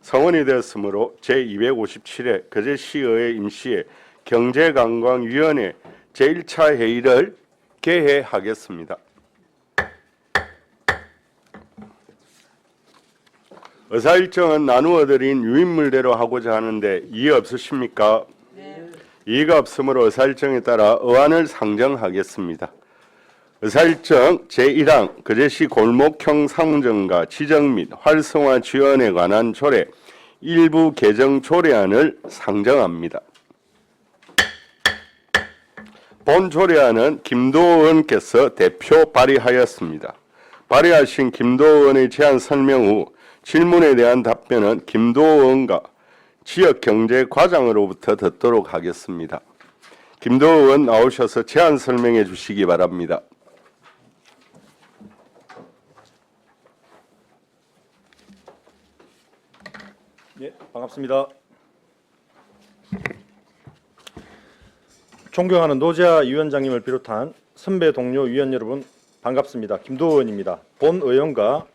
성원이 되었으므로 제257회 거제시의회 임시회 경제관광위원회 제1차 회의를 개회하겠습니다. 의사일정은 나누어 드린 유인물대로 하고자 하는데 이의 없으십니까? 네. 이의가 없으므로 의사일정에 따라 의안을 상정하겠습니다. 의사일정 제1항 거제시 골목형 상정과 지정 및 활성화 지원에 관한 조례 일부 개정 조례안을 상정합니다. 본 조례안은 김도호 의원께서 대표 발의하였습니다. 발의하신 김도호 의원의 제안 설명 후 질문에 대한 답변은 김도호 의원과 지역경제과장으로부터 듣도록 하겠습니다. 김도호 의원 나오셔서 제안 설명해 주시기 바랍니다. 네, 반갑습니다. 존경하는 노재하 위원장님을 비롯한 선배 동료 위원 여러분 반갑습니다. 김도호 의원입니다. 본 의원과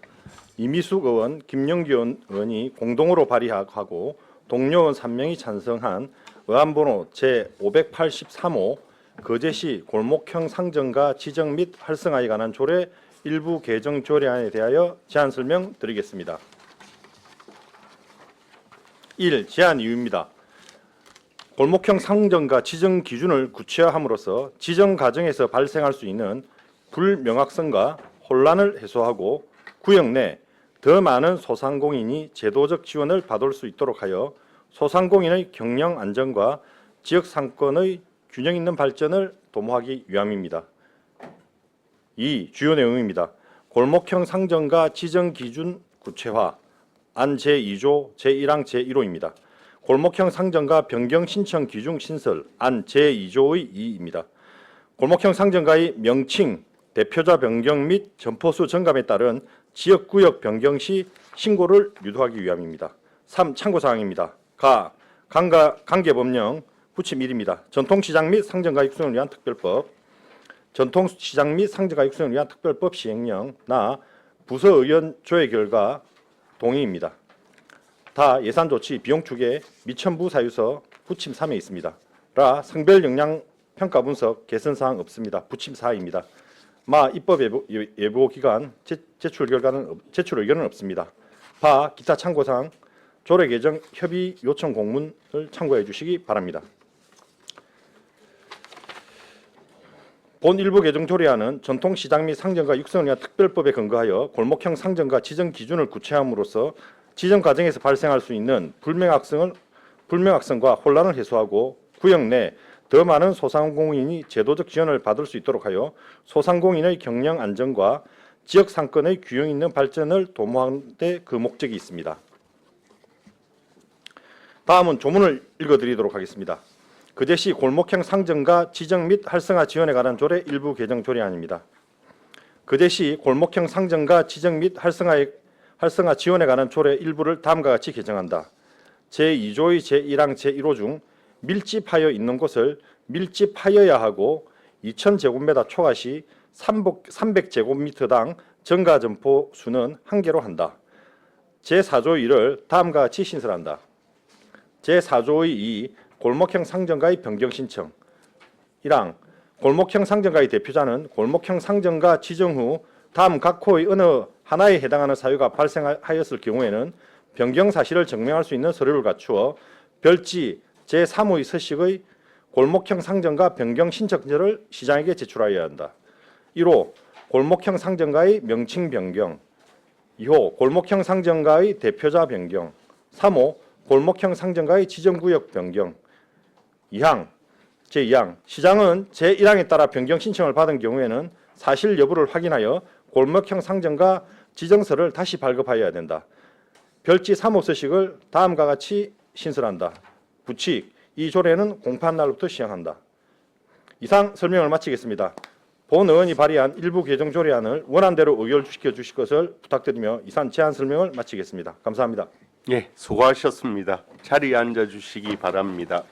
이미숙 의원, 김영기 의원이 공동으로 발의하고 동료 의원 3명이 찬성한 의안번호 제583호 거제시 골목형 상정과 지정 및 활성화에 관한 조례 일부 개정 조례안에 대하여 제안 설명 드리겠습니다. 1. 제안 이유입니다. 골목형 상정과 지정 기준을 구체화함으로써 지정 과정에서 발생할 수 있는 불명확성과 혼란을 해소하고 구역 내 더 많은 소상공인이 제도적 지원을 받을 수 있도록 하여 소상공인의 경영 안정과 지역 상권의 균형 있는 발전을 도모하기 위함입니다. 2. 주요 내용입니다. 골목형 상정과 지정 기준 구체화 안 제2조 제1항 제1호입니다. 골목형 상정과 변경 신청 기준 신설 안 제2조의 2입니다. 골목형 상정가의 명칭, 대표자 변경 및 점포수 증감에 따른 지역구역 변경 시 신고를 유도하기 위함입니다. 3. 참고사항입니다. 관계법령 부침 1입니다. 전통시장 및 상정가 육성을 위한 특별법, 전통시장 및 상정가 육성을 위한 특별법 시행령, 부서의원 조회 결과 동의입니다. 예산조치 비용 추계 미천부 사유서 부침 3에 있습니다. 성별 역량 평가 분석 개선사항 없습니다. 부침 4입니다. 입법 예보 기간 제출 의견은 없습니다. 기타 참고사항 조례 개정 협의 요청 공문을 참고해 주시기 바랍니다. 본 일부 개정 조례안은 전통시장 및 상정가 육성을 위한 특별법에 근거하여 골목형 상정가 지정 기준을 구체화함으로써 지정 과정에서 발생할 수 있는 불명확성과 혼란을 해소하고 구역 내 더 많은 소상공인이 제도적 지원을 받을 수 있도록 하여 소상공인의 경영 안정과 지역 상권의 균형 있는 발전을 도모하는 데 그 목적이 있습니다. 다음은 조문을 읽어드리도록 하겠습니다. 거제시 골목형 상정과 지정 및 활성화 지원에 관한 조례 일부 개정 조례안입니다. 거제시 골목형 상정과 지정 및 활성화 지원에 관한 조례 일부를 다음과 같이 개정한다. 제2조의 제1항 제1호 중 밀집하여 있는 곳을 밀집하여야 하고 2000제곱미터 초과 시 300제곱미터당 정가 점포 수는 1개로 한다. 제4조의 1을 다음과 같이 신설한다. 제4조의 2 골목형 상정가의 변경 신청 1항 골목형 상정가의 대표자는 골목형 상정가 지정 후 다음 각 호의 어느 하나에 해당하는 사유가 발생하였을 경우에는 변경 사실을 증명할 수 있는 서류를 갖추어 별지 제3호의 서식의 골목형 상정가 변경 신청서를 시장에게 제출하여야 한다. 1호 골목형 상정가의 명칭 변경 2호 골목형 상정가의 대표자 변경 3호 골목형 상정가의 지정구역 변경 2항 제2항 시장은 제1항에 따라 변경 신청을 받은 경우에는 사실 여부를 확인하여 골목형 상정가 지정서를 다시 발급하여야 된다. 별지 3호 서식을 다음과 같이 신설한다. 부칙, 이 조례는 공판 날부터 시행한다. 이상 설명을 마치겠습니다. 본 의원이 발의한 일부 개정 조례안을 원안대로 의결시켜 주실 것을 부탁드리며 이상 제안 설명을 마치겠습니다. 감사합니다. 예, 수고하셨습니다. 자리에 앉아 주시기 바랍니다.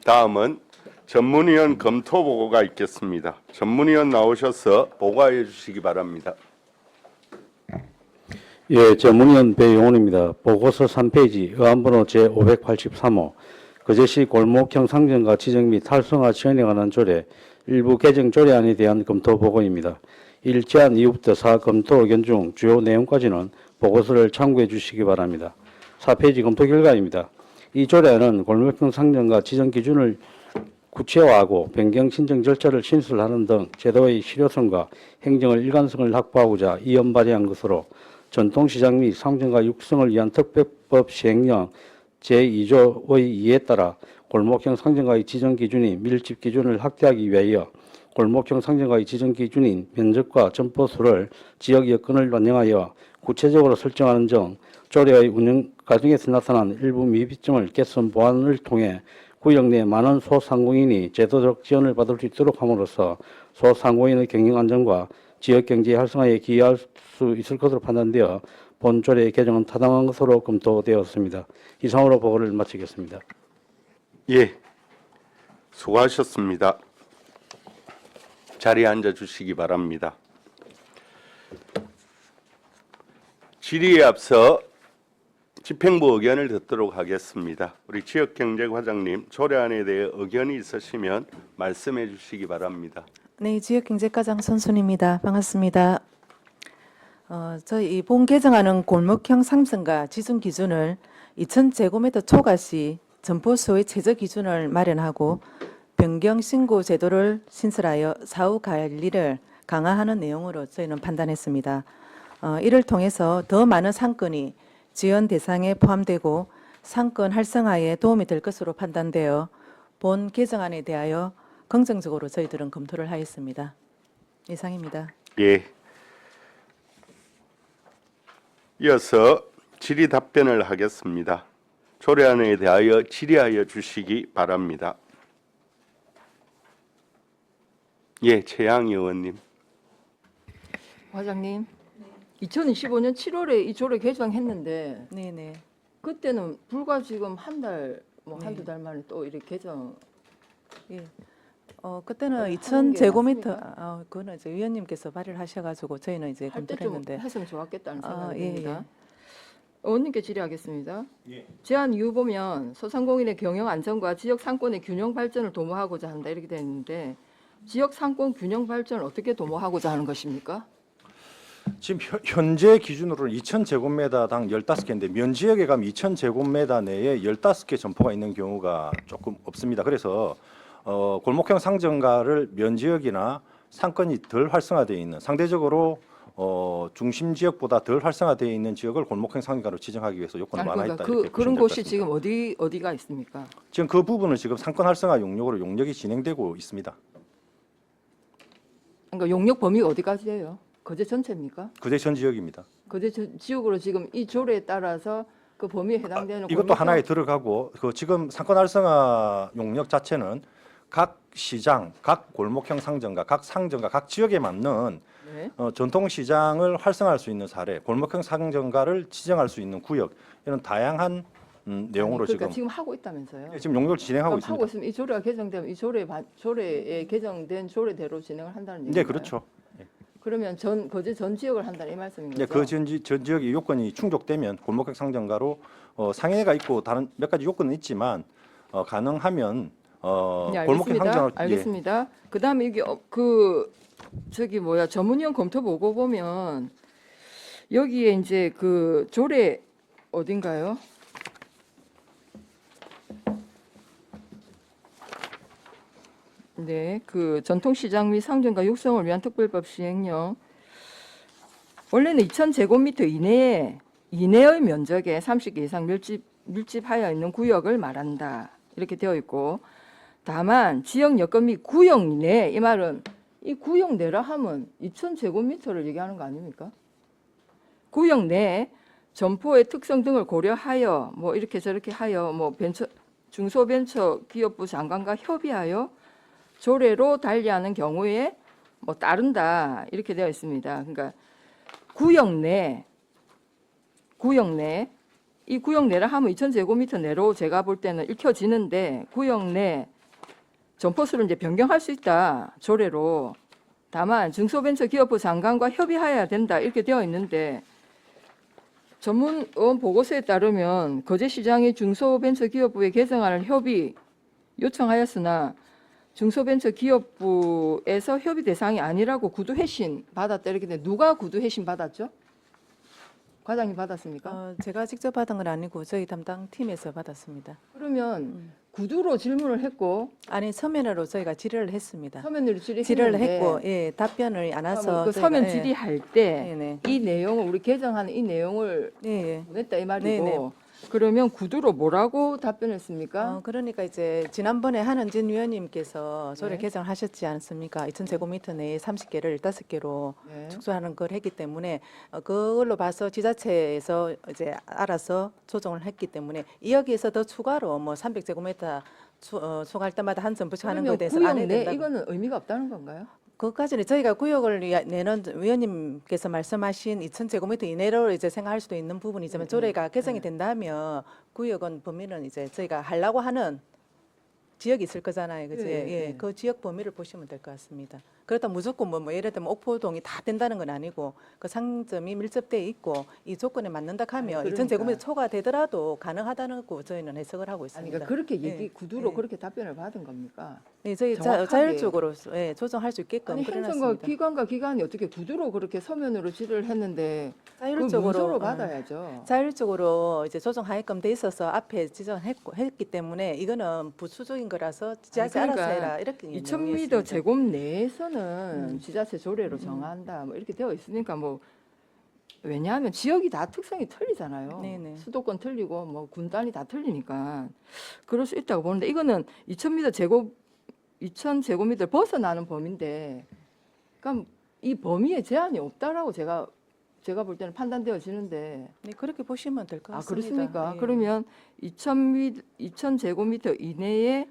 다음은 전문위원 검토 보고가 있겠습니다. 전문위원 나오셔서 보고해 주시기 바랍니다. 예, 전문위원 배용훈입니다. 보고서 3페이지 의안번호 제583호 거제시 골목형 상점과 지정 및 활성화 지원에 관한 조례 일부 개정 조례안에 대한 검토 보고입니다. 1. 제안 이후부터 4. 검토 의견 중 주요 내용까지는 보고서를 참고해 주시기 바랍니다. 4페이지 검토 결과입니다. 이 조례안은 골목형 상점과 지정 기준을 구체화하고 변경 신청 절차를 신설하는 등 제도의 실효성과 행정의 일관성을 확보하고자 이연 발의한 것으로 전통시장 및 상점가 육성을 위한 특별법 시행령 제2조의 2에 따라 골목형 상점가의 지정 기준이 밀집 기준을 확대하기 위하여 골목형 상점가의 지정 기준인 면적과 점포 수를 지역 여건을 반영하여 구체적으로 설정하는 등 조례의 운영 과정에서 나타난 일부 미비점을 개선 보완을 통해 구역 내 많은 소상공인이 제도적 지원을 받을 수 있도록 함으로써 소상공인의 경영 안정과 지역 경제 활성화에 기여할 수 있을 것으로 판단되어 본 조례의 개정은 타당한 것으로 검토되었습니다. 이상으로 보고를 마치겠습니다. 예, 수고하셨습니다. 자리에 앉아 주시기 바랍니다. 질의에 앞서 집행부 의견을 듣도록 하겠습니다. 우리 지역경제과장님, 조례안에 대해 의견이 있으시면 말씀해 주시기 바랍니다. 네, 지역경제과장 손순입니다. 반갑습니다. 저희 이 본 개정하는 골목형 상점가 지정 기준을 2,000제곱미터 초과 시 점포수의 최저 기준을 마련하고 변경 신고 제도를 신설하여 사후 관리를 강화하는 내용으로 저희는 판단했습니다. 이를 통해서 더 많은 상권이 지원 대상에 포함되고 상권 활성화에 도움이 될 것으로 판단되어 본 개정안에 대하여 긍정적으로 저희들은 검토를 하였습니다. 이상입니다. 예. 이어서 질의 답변을 하겠습니다. 조례안에 대하여 질의하여 주시기 바랍니다. 예, 최양 의원님. 과장님, 2025년 7월에 이 조례 개정했는데 네네. 그때는 불과 지금 한 달, 뭐 네. 한두 달 만에 또 이렇게 개정. 예. 그때는 하는 게 2,000제곱미터, 그거는 이제 위원님께서 발의를 하셔가지고 저희는 이제 할 검토를 때 좀 했는데. 했으면 좋았겠다는 아, 생각이 예, 듭니다. 의원님께 질의하겠습니다. 예. 제안 이후 보면 소상공인의 경영 안정과 지역 상권의 균형 발전을 도모하고자 한다 이렇게 되어 있는데 지역 상권 균형 발전을 어떻게 도모하고자 하는 것입니까? 지금 현재 기준으로는 2,000제곱미터당 15개인데 면지역에 가면 2,000제곱미터 내에 15개 점포가 있는 경우가 조금 없습니다. 그래서 골목형 상점가를 면지역이나 상권이 덜 활성화되어 있는 상대적으로 중심 지역보다 덜 활성화되어 있는 지역을 골목형 상점가로 지정하기 위해서 요건을 아니, 완화했다. 그러니까 이렇게 그런 보시면 될 곳이 것 같습니다. 지금 어디가 있습니까? 지금 그 부분은 지금 상권 활성화 용역으로 용역이 진행되고 있습니다. 그러니까 용역 범위가 어디까지예요? 거제 전체입니까? 그제 전 지역입니다. 거제 지역으로 지금 이 조례에 따라서 그 범위에 해당되는 이것도 하나에 들어가고 그 지금 상권 활성화 용역 자체는 각 시장, 각 골목형 상점가, 각 상점가, 각 지역에 맞는 네. 전통 시장을 활성화할 수 있는 사례, 골목형 상점가를 지정할 수 있는 구역 이런 다양한 내용으로 아니, 그러니까 지금 하고 있다면서요? 지금 용역을 진행하고 그럼 있습니다. 하고 있으면 이 조례가 개정되면 이 조례에 개정된 조례대로 진행을 한다는 얘기인가요? 네, 그렇죠. 그러면 거제 전 지역을 한다는 이 말씀인 거죠? 네, 전 지역의 요건이 충족되면 골목형 상점가로 상해가 있고 다른 몇 가지 요건은 있지만 가능하면 네, 골목형 알겠습니다. 상점을 알겠습니다. 그다음에 이게 전문위원 검토 보고 보면 여기에 이제 그 조례 어딘가요? 네, 그 전통시장 및 상점가 육성을 위한 특별법 시행령 원래는 2,000제곱미터 이내의 면적에 30개 이상 밀집하여 있는 구역을 말한다 이렇게 되어 있고 다만 지역 여건 및 구역 내 이 말은 이 구역 내라 하면 2,000제곱미터를 얘기하는 거 아닙니까? 구역 내 점포의 특성 등을 고려하여 뭐 이렇게 저렇게 하여 뭐 중소벤처기업부 장관과 협의하여 조례로 달리하는 경우에 뭐 따른다 이렇게 되어 있습니다. 그러니까 구역 내 이 구역 내라 하면 2,000제곱미터 내로 제가 볼 때는 읽혀지는데 구역 내 점포수를 이제 변경할 수 있다 조례로. 다만 중소벤처기업부 장관과 협의해야 된다 이렇게 되어 있는데 전문의원 보고서에 따르면 거제시장이 중소벤처기업부에 개정안을 협의 요청하였으나 중소벤처기업부에서 협의 대상이 아니라고 구두회신 받았다 이렇게 돼. 누가 구두회신 받았죠? 과장님 받았습니까? 제가 직접 받은 건 아니고 저희 담당 팀에서 받았습니다. 그러면 구두로 질문을 했고 아니 서면으로 저희가 질의를 했습니다. 서면으로 질의했는데 질의를 했고 예, 답변을 안 와서 그 저희가, 서면 예. 질의할 때 네네. 이 내용을 우리 개정하는 이 내용을 예. 보냈다 이 말이고 네네. 그러면 구두로 뭐라고 답변했습니까? 그러니까 이제 지난번에 한은진 위원님께서 조례 네. 개정하셨지 않습니까? 2,000제곱미터 내에 30개를 15개로 네. 축소하는 걸 했기 때문에 그걸로 봐서 지자체에서 이제 알아서 조정을 했기 때문에 이 여기에서 더 추가로 뭐 300제곱미터 추가할 때마다 한 점 붙여하는 거에 그러면 대해서 안 구역 해야 내 된다고. 이거는 의미가 없다는 건가요? 그것까지는 저희가 구역을 내는 위원님께서 말씀하신 2,000제곱미터 이내로 이제 생각할 수도 있는 부분이지만 조례가 개정이 된다면 구역은 범위는 이제 저희가 하려고 하는 지역이 있을 거잖아요, 그지? 네, 예, 네. 그 지역 범위를 보시면 될 것 같습니다. 그렇다 무조건 뭐 예를 들면 옥포동이 다 된다는 건 아니고 그 상점이 밀접돼 있고 이 조건에 맞는다 하면 아니, 2,000제곱미터 초과되더라도 가능하다고 저희는 해석을 하고 아니 있습니다. 그러니까 그렇게 예, 구두로 예. 그렇게 답변을 받은 겁니까? 네, 저희 정확하게. 자율적으로 예, 조정할 수 있게끔 아니 행정과 그려놨습니다. 기관과 기관이 어떻게 구두로 그렇게 서면으로 질의를 했는데 그 자율적으로 문서로 받아야죠. 자율적으로 이제 조정하게끔 돼 있어서 앞에 지정했기 때문에 이거는 부수적인 거라서 지자체 그러니까 알아서 해라 이렇게 2,000m 내용이었습니다. 제곱 내에서는 지자체 조례로 정한다 뭐 이렇게 되어 있으니까 뭐 왜냐하면 지역이 다 특성이 틀리잖아요. 네네. 수도권 틀리고 뭐 군단이 다 틀리니까 그럴 수 있다고 보는데 이거는 2,000제곱미터 벗어나는 범위인데 그러니까 이 범위에 제한이 없다라고 제가 볼 때는 판단되어지는데 네, 그렇게 보시면 될 것 아 같습니다. 그렇습니까? 예. 그러면 2,000제곱미터 이내의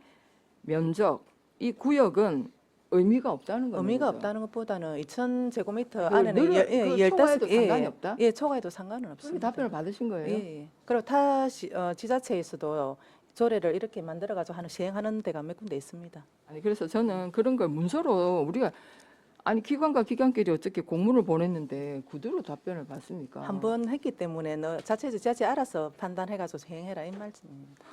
면적 이 구역은 의미가 없다는 거죠. 의미가 없다는 것보다는 2,000제곱미터 그 안에는 그 초과해도 상관이 없다? 예, 초과해도 상관은 그렇게 없습니다. 답변을 받으신 거예요? 예, 예. 그리고 타 지자체에서도 조례를 이렇게 만들어 가지고 시행하는 데가 몇 군데 있습니다. 아니 그래서 저는 그런 걸 문서로 우리가 아니 기관과 기관끼리 어떻게 공문을 보냈는데 구두로 답변을 받습니까? 한 번 했기 때문에 너 지자체 알아서 판단해 가지고 시행해라 이 말씀입니다.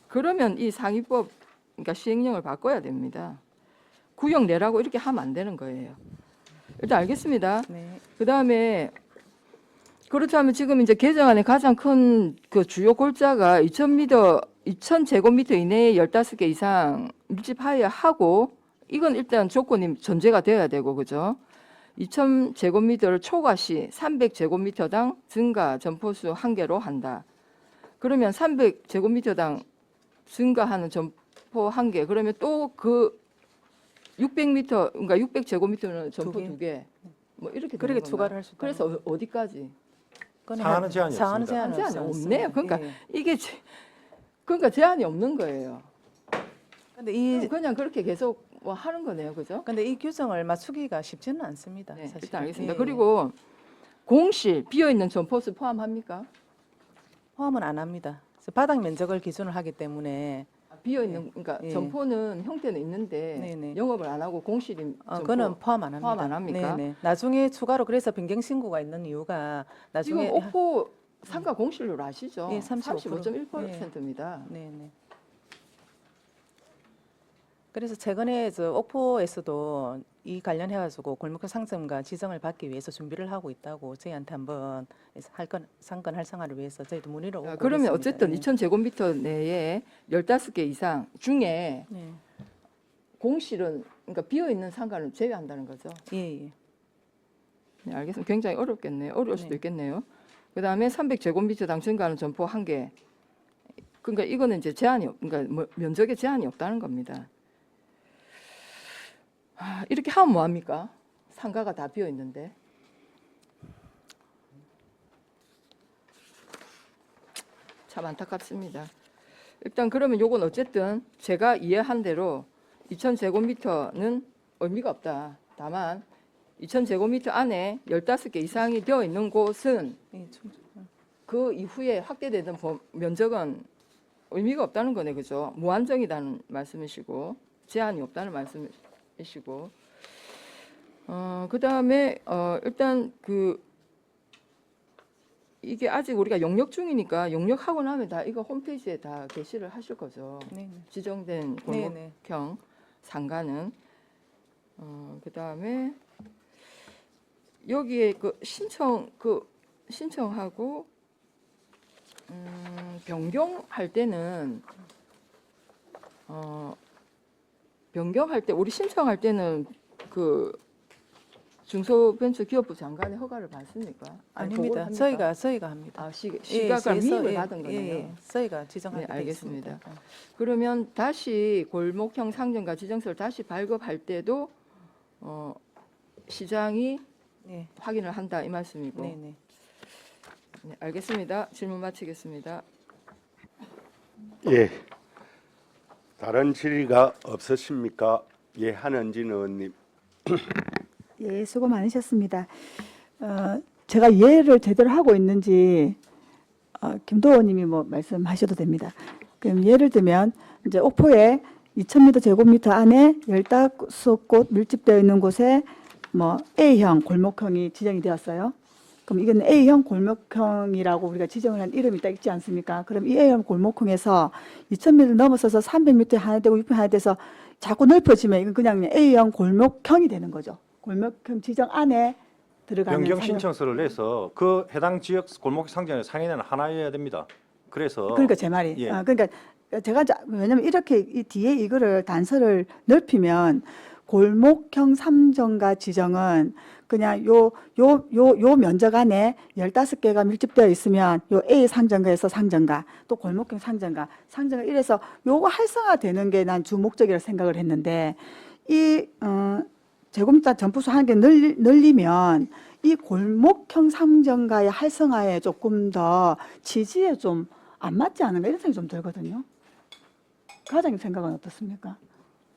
그러면 이 상위법 그러니까 시행령을 바꿔야 됩니다. 구역 내라고 이렇게 하면 안 되는 거예요. 일단 알겠습니다. 네. 그다음에 그렇다면 지금 이제 개정안의 가장 큰 그 주요 골자가 2,000제곱미터 이내에 15개 이상 밀집하여야 하고 이건 일단 조건이 전제가 되어야 되고 그죠? 2,000제곱미터를 초과 시 300제곱미터당 증가 점포수 1개로 한다. 그러면 300제곱미터당 증가하는 점포 1개. 그러면 또 그 600m 그러니까 600제곱미터는 점포 두 2개. 뭐 이렇게 그렇게 되는 추가를 건가요? 할 수 있다. 그래서 어디까지? 그건 상하는 제한이 상하는 없습니다. 제한은 제한이 없습니다. 없네요. 그러니까 예. 이게 그러니까 제한이 없는 거예요. 근데 이 그냥 그렇게 계속 뭐 하는 거네요, 그죠? 근데 이 규정을 맞추기가 쉽지는 않습니다. 네, 사실. 일단 알겠습니다. 예. 그리고 공실 비어 있는 점포수 포함합니까? 포함은 안 합니다. 그래서 바닥 면적을 기준으로 하기 때문에 비어 있는 그러니까 예. 점포는 형태는 있는데 네네. 영업을 안 하고 공실이 점포 그거는 포함 안 합니다. 포함 안 합니까? 네네. 나중에 추가로 그래서 변경 신고가 있는 이유가 지금 나중에 옥포 상가 공실률 아시죠? 예, 35%. 35.1%입니다. 네네. 그래서 최근에 저 옥포에서도 이 관련해가지고 골목길 상점과 지정을 받기 위해서 준비를 하고 있다고 저희한테 한번 상권 활성화를 위해서 저희도 문의를 오고 그러면 그랬습니다. 어쨌든 예. 2,000제곱미터 내에 15개 이상 중에 네. 공실은 그러니까 비어 있는 상가는 제외한다는 거죠. 예, 예. 네, 알겠습니다. 굉장히 어렵겠네요. 어려울 수도 네. 있겠네요. 그다음에 300제곱미터당 증가하는 점포 1개. 그러니까 이거는 이제 그러니까 뭐 면적에 제한이 없다는 겁니다. 이렇게 하면 뭐 합니까? 상가가 다 비어 있는데. 참 안타깝습니다. 일단 그러면 요건 어쨌든 제가 이해한 대로 2,000제곱미터는 의미가 없다. 다만 2,000제곱미터 안에 15개 이상이 되어 있는 곳은 예, 그 이후에 확대되는 면적은 의미가 없다는 거네, 그죠? 무한정이라는 말씀이시고 제한이 없다는 말씀이시고, 그 다음에 일단 그 이게 아직 우리가 용역 중이니까 용역하고 나면 다 이거 홈페이지에 다 게시를 하실 거죠. 네. 지정된 네네. 골목형 상가는 그다음에 여기에 그 신청하고 변경할 때는 변경할 때 우리 신청할 때는 그 중소벤처기업부 장관의 허가를 받습니까? 아니, 보고를 아닙니다. 합니까? 저희가 합니다. 아, 시가 예, 그럼 그래서, 미입을 예, 받은 거네요. 예, 저희가 지정하게 네, 돼 알겠습니다. 있습니다. 그러면 다시 골목형 상점과 지정서를 다시 발급할 때도 시장이 네, 확인을 한다 이 말씀이고. 네, 네. 네, 알겠습니다. 질문 마치겠습니다. 예. 다른 질의가 없으십니까? 예, 한은진 의원님. 예, 수고 많으셨습니다. 제가 이해를 제대로 하고 있는지 김도 의원님이 뭐 말씀하셔도 됩니다. 그럼 예를 들면 이제 옥포에 2,000m 제곱미터 안에 15곳 밀집되어 있는 곳에 뭐 A형 골목형이 지정이 되었어요. 그럼 이건 A형 골목형이라고 우리가 지정을 한 이름이 딱 있지 않습니까? 그럼 이 A형 골목형에서 2,000m 넘어서서 300m에 하나 되고 600 하나 돼서 자꾸 넓어지면 이건 그냥 A형 골목형이 되는 거죠. 골목형 지정 안에 들어가는 변경 상점. 신청서를 내서 그 해당 지역 골목 상점의 상인에는 하나여야 됩니다. 그래서 그러니까 제 말이. 예. 그러니까 제가 왜냐면 이렇게 이 뒤에 이거를 단서를 넓히면 골목형 상점과 지정은 그냥 요 면적 안에 15개가 밀집되어 있으면 요 A 상점가에서 상점가 또 골목형 상점가 이래서 요거 활성화되는 게 난 주 목적이라 생각을 했는데 이 제곱미터 점포수 한 개 늘리면 이 골목형 상점가의 활성화에 조금 더 취지에 좀 안 맞지 않은가 이런 생각이 좀 들거든요. 과장님 생각은 어떻습니까?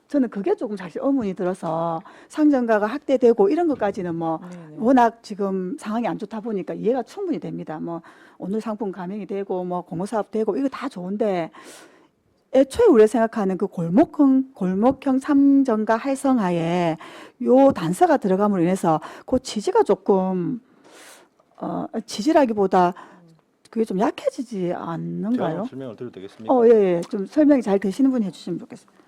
저는 그게 조금 사실 의문이 들어서 상점가가 확대되고 이런 것까지는 뭐 네네. 워낙 지금 상황이 안 좋다 보니까 이해가 충분히 됩니다. 뭐 오늘 상품 가맹이 되고 뭐 공모사업 되고 이거 다 좋은데 애초에 우리가 생각하는 그 골목형 상점가 활성화에 요 단서가 들어감으로 인해서 그 취지가 조금 취지라기보다 그게 좀 약해지지 제가 않는가요? 좀 설명을 드려도 되겠습니까? 예. 좀 설명이 잘 되시는 분이 해주시면 좋겠습니다.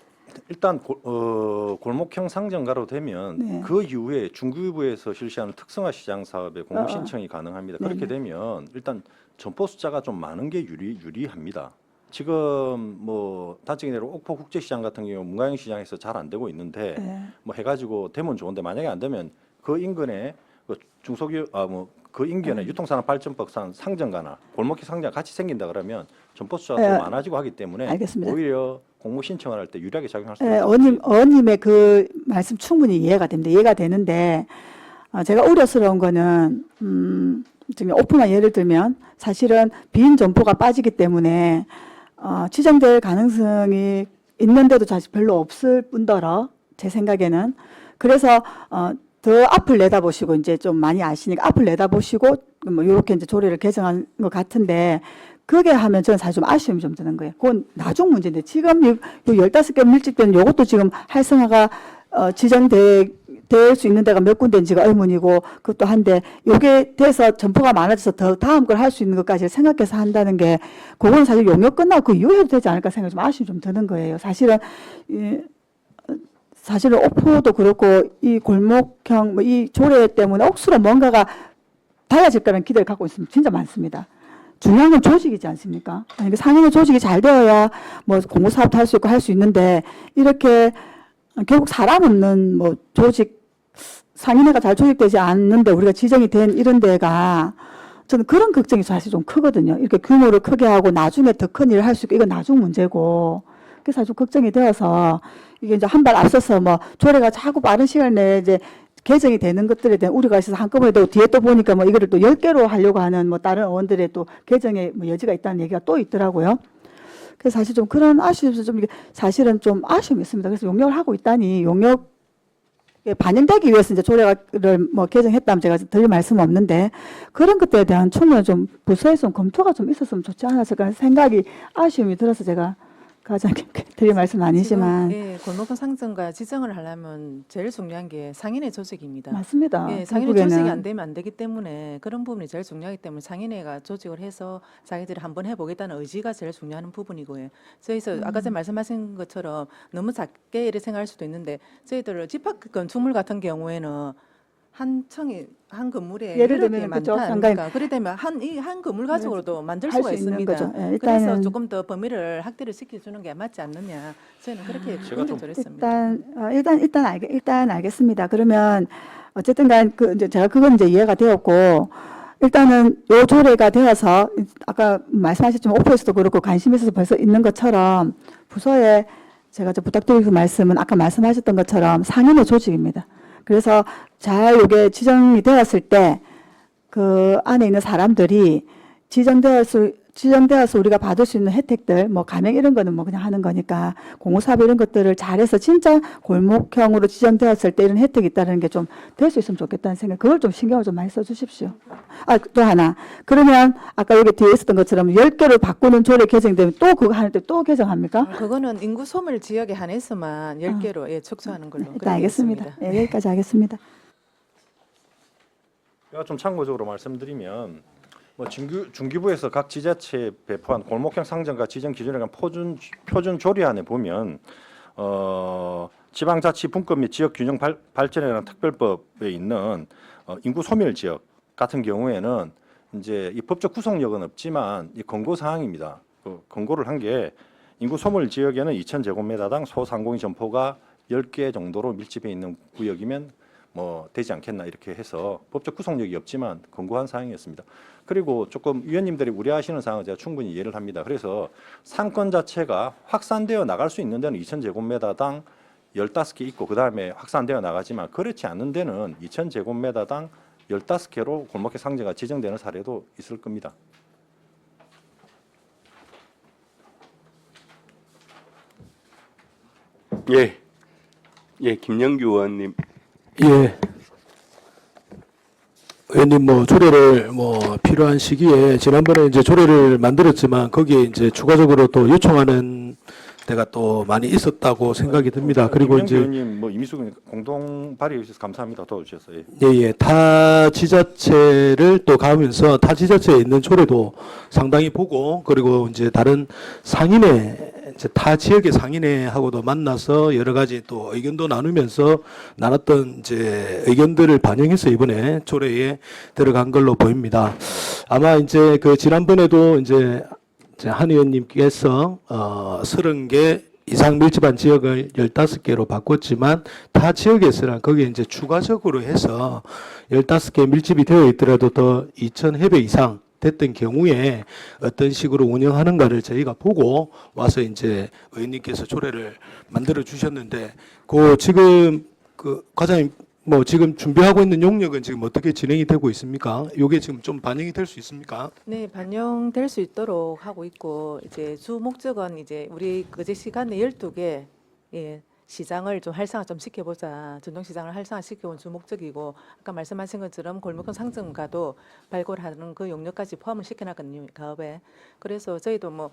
일단 골목형 상점가로 되면 네. 그 이후에 중기부에서 실시하는 특성화 시장 사업에 공모 어. 신청이 가능합니다. 네네. 그렇게 되면 일단 점포 숫자가 좀 많은 게 유리합니다. 지금 뭐 단적인 예로 옥포 국제시장 같은 경우 문가영 시장에서 잘 안 되고 있는데 네. 뭐 해가지고 되면 좋은데 만약에 안 되면 그 인근에 그 중소기업 그 인근에 유통산업발전법상 상점가나 골목형 상점 같이 생긴다 그러면 점포 숫자가 네. 더 많아지고 하기 때문에 알겠습니다. 오히려 공모 신청을 할 때 유리하게 작용할 수 예, 있습니다. 의원님의 그 말씀 충분히 이해가 됩니다. 이해가 되는데 제가 우려스러운 거는 지금 오픈한 예를 들면 사실은 빈 점포가 빠지기 때문에 지정될 가능성이 있는데도 사실 별로 없을 뿐더러 제 생각에는 그래서 더 앞을 내다보시고 이제 좀 많이 아시니까 앞을 내다보시고 뭐 이렇게 이제 조례를 개정한 것 같은데 그게 하면 저는 사실 좀 아쉬움이 좀 드는 거예요. 그건 나중 문제인데 지금 요 15개 밀집된 요것도 지금 활성화가 지정될 수 있는 데가 몇 군데인지가 의문이고 그것도 한데 요게 돼서 점포가 많아져서 더 다음 걸 할 수 있는 것까지 생각해서 한다는 게 그건 사실 용역 끝나고 그 이후에 해도 되지 않을까 생각이 좀 아쉬움이 좀 드는 거예요. 사실은 옥포도 그렇고 이 골목형 이 조례 때문에 억수로 뭔가가 달라질 거라는 기대를 갖고 있으면 진짜 많습니다. 중요한 건 조직이지 않습니까? 그러니까 상인의 조직이 잘 되어야 뭐 공모사업도 할 수 있고 할 수 있는데 이렇게 결국 사람 없는 뭐 조직 상인회가 잘 조직되지 않는데 우리가 지정이 된 이런 데가 저는 그런 걱정이 사실 좀 크거든요. 이렇게 규모를 크게 하고 나중에 더 큰 일을 할 수 있고 이건 나중 문제고 그래서 아주 걱정이 되어서 이게 이제 한 발 앞서서 뭐 조례가 자꾸 빠른 시간 내에 이제 개정이 되는 것들에 대한 우려가 있어서 한꺼번에 되고 뒤에 또 보니까 뭐 이거를 또 10개로 하려고 하는 뭐 다른 의원들의 또 개정의 뭐 여지가 있다는 얘기가 또 있더라고요. 그래서 사실 좀 그런 아쉬움이 좀 이게 사실은 좀 아쉬움이 있습니다. 그래서 용역을 하고 있다니 용역에 반영되기 위해서 이제 조례를 뭐 개정했다면 제가 드릴 말씀은 없는데 그런 것들에 대한 충분히 좀 부서에서 좀 검토가 좀 있었으면 좋지 않았을까 하는 생각이 아쉬움이 들어서 제가 과장님께 드릴 말씀 아니지만 지금, 예, 골목형 상정과 지정을 하려면 제일 중요한 게 상인의 조직입니다. 맞습니다. 예, 상인의 조직이 결국에는 안 되면 안 되기 때문에 그런 부분이 제일 중요하기 때문에 상인회가 조직을 해서 자기들이 한번 해보겠다는 의지가 제일 중요한 부분이고요. 저희서 아까 전에 말씀하신 것처럼 너무 작게 이렇게 생각할 수도 있는데 저희들 집합 건축물 같은 경우에는 한 층이 한 건물에 예를 이렇게 들면 많다 그죠, 아닙니까? 그래 되면 한 건물 가지고도 만들 할 수가 수 있는 있습니다. 거죠. 예, 그래서 일단은 조금 더 범위를 확대를 시켜주는 게 맞지 않느냐 저희는 그렇게 제가 좀 했습니다. 일단 알겠습니다. 그러면 어쨌든간 그 이제 제가 그건 이제 이해가 되었고 일단은 요 조례가 되어서 아까 말씀하셨지만 오프에서도 그렇고 관심이 있어서 벌써 있는 것처럼 부서에 제가 좀 부탁드리는 말씀은 아까 말씀하셨던 것처럼 상임의 조직입니다. 그래서 잘 요게 지정이 되었을 때 그 안에 있는 사람들이 지정되어서 우리가 받을 수 있는 혜택들, 뭐 가맹 이런 거는 뭐 그냥 하는 거니까 공호사업 이런 것들을 잘해서 진짜 골목형으로 지정되었을 때 이런 혜택이 있다는 게 좀 될 수 있으면 좋겠다는 생각. 그걸 좀 신경을 좀 많이 써주십시오. 아, 또 하나. 그러면 아까 여기 뒤에 있었던 것처럼 10개를 바꾸는 조례 개정되면 또 그거 하는데 또 개정합니까? 그거는 인구 소멸 지역에 한해서만 10개로 예, 축소하는 걸로 그렇게 일단 알겠습니다. 했습니다. 예, 여기까지 하겠습니다. 제가 좀 참고적으로 말씀드리면 뭐 중기부에서 각 지자체에 배포한 골목형 상정과 지정 기준에 관한 표준 조례안에 보면 지방자치 분권 및 지역 균형 발전에 관한 특별법에 있는 인구 소멸 지역 같은 경우에는 이제 이 법적 구속력은 없지만 이 권고 사항입니다. 그 권고를 한 게 인구 소멸 지역에는 2,000제곱미터당 소상공인 점포가 10개 정도로 밀집해 있는 구역이면 뭐 되지 않겠나 이렇게 해서 법적 구속력이 없지만 권고한 사항이었습니다. 그리고 조금 위원님들이 우려하시는 사항은 제가 충분히 이해를 합니다. 그래서 상권 자체가 확산되어 나갈 수 있는 데는 2,000제곱미터당 15개 있고 그다음에 확산되어 나가지만 그렇지 않은 데는 2,000제곱미터당 15개로 골목형 상정가 지정되는 사례도 있을 겁니다. 예, 예, 김영규 의원님. 예. 의원님 뭐 조례를 뭐 필요한 시기에 지난번에 이제 조례를 만들었지만 거기에 이제 추가적으로 또 요청하는 데가 또 많이 있었다고 생각이 듭니다. 그리고 김영규 이제 의원님 뭐 이미숙 공동 발의해 주셔서 감사합니다. 도와주셔서. 예. 예, 타 지자체를 또 가면서 타 지자체에 있는 조례도 상당히 보고 그리고 이제 다른 상인회 이제 타 지역의 상인회하고도 만나서 여러 가지 또 의견도 나누면서 나눴던 이제 의견들을 반영해서 이번에 조례에 들어간 걸로 보입니다. 아마 이제 그 지난번에도 이제 한 의원님께서 30개 이상 밀집한 지역을 15개로 바꿨지만 타 지역에서는 거기에 이제 추가적으로 해서 15개 밀집이 되어 있더라도 더 2,000회배 이상 됐던 경우에 어떤 식으로 운영하는가를 저희가 보고 와서 이제 의원님께서 조례를 만들어 주셨는데 그 지금 그 과장님 뭐 지금 준비하고 있는 용역은 지금 어떻게 진행이 되고 있습니까? 이게 지금 좀 반영이 될 수 있습니까? 네, 반영될 수 있도록 하고 있고 이제 주 목적은 이제 우리 그제 시간에 12개 예, 시장을 좀 활성화 좀 시켜보자. 전통시장을 활성화 시켜본 주 목적이고 아까 말씀하신 것처럼 골목형 상점가도 발굴하는 그 용역까지 포함을 시켜놨거든요. 가업에. 그래서 저희도 뭐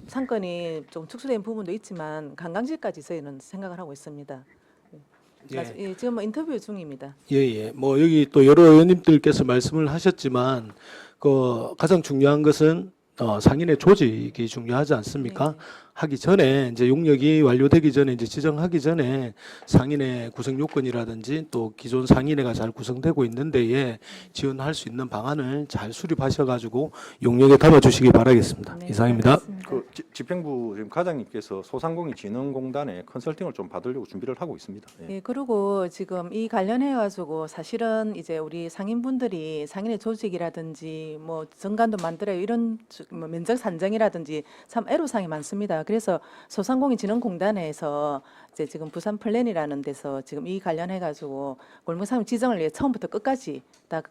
상권이 좀 축소된 부분도 있지만 관광지까지 저희는 생각을 하고 있습니다. 예. 예, 지금 뭐 인터뷰 중입니다. 예. 뭐 여기 또 여러 의원님들께서 말씀을 하셨지만 그 가장 중요한 것은 상인의 조직이 중요하지 않습니까? 네. 하기 전에 이제 용역이 완료되기 전에 이제 지정하기 전에 상인의 구성 요건이라든지 또 기존 상인회가 잘 구성되고 있는 데에 지원할 수 있는 방안을 잘 수립하셔가지고 용역에 담아주시기 바라겠습니다. 네, 이상입니다. 알겠습니다. 그 집행부 지금 과장님께서 소상공인진흥공단에 컨설팅을 좀 받으려고 준비를 하고 있습니다. 예. 예, 그리고 지금 이 관련해 가지고 사실은 이제 우리 상인분들이 상인의 조직이라든지 뭐 정관도 만들어요 이런 뭐 면적 산정이라든지 참 애로사항이 많습니다. 그래서 소상공인진흥공단에서 이제 지금 부산 플랜이라는 데서 지금 이 관련해 가지고 골목상인 지정을 위해 처음부터 끝까지 다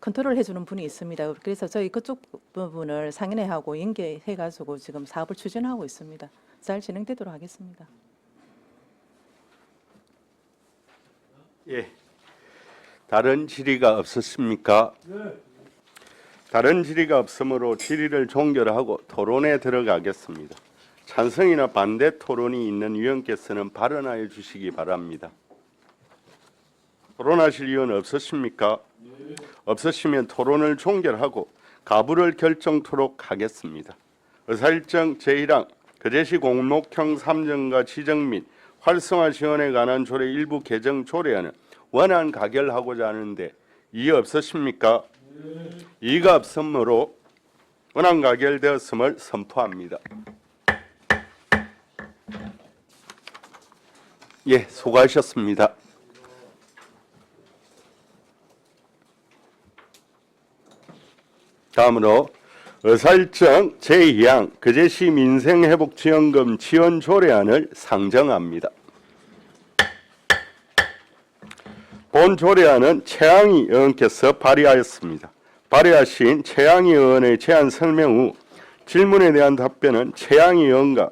컨트롤 해주는 분이 있습니다. 그래서 저희 그쪽 부분을 상인회하고 연계해 가지고 지금 사업을 추진하고 있습니다. 잘 진행되도록 하겠습니다. 예. 다른 질의가 없었습니까? 다른 질의가 없으므로 질의를 종결하고 토론에 들어가겠습니다. 찬성이나 반대 토론이 있는 위원께서는 발언하여 주시기 바랍니다. 토론하실 의원 없으십니까? 없으시면 토론을 종결하고 가부를 결정토록 하겠습니다. 의사일정 제1항 거제시 공목형 삼정과 지정 및 활성화 지원에 관한 조례 일부 개정 조례안은 원안 가결하고자 하는데 이의 없으십니까? 이의가 없으므로 원안 가결되었음을 선포합니다. 예, 수고하셨습니다. 다음으로 의사일정 제2항 거제시 민생회복지원금 지원 조례안을 상정합니다. 본 조례안은 최양희 의원께서 발의하였습니다. 발의하신 최양희 의원의 제안 설명 후 질문에 대한 답변은 최양희 의원과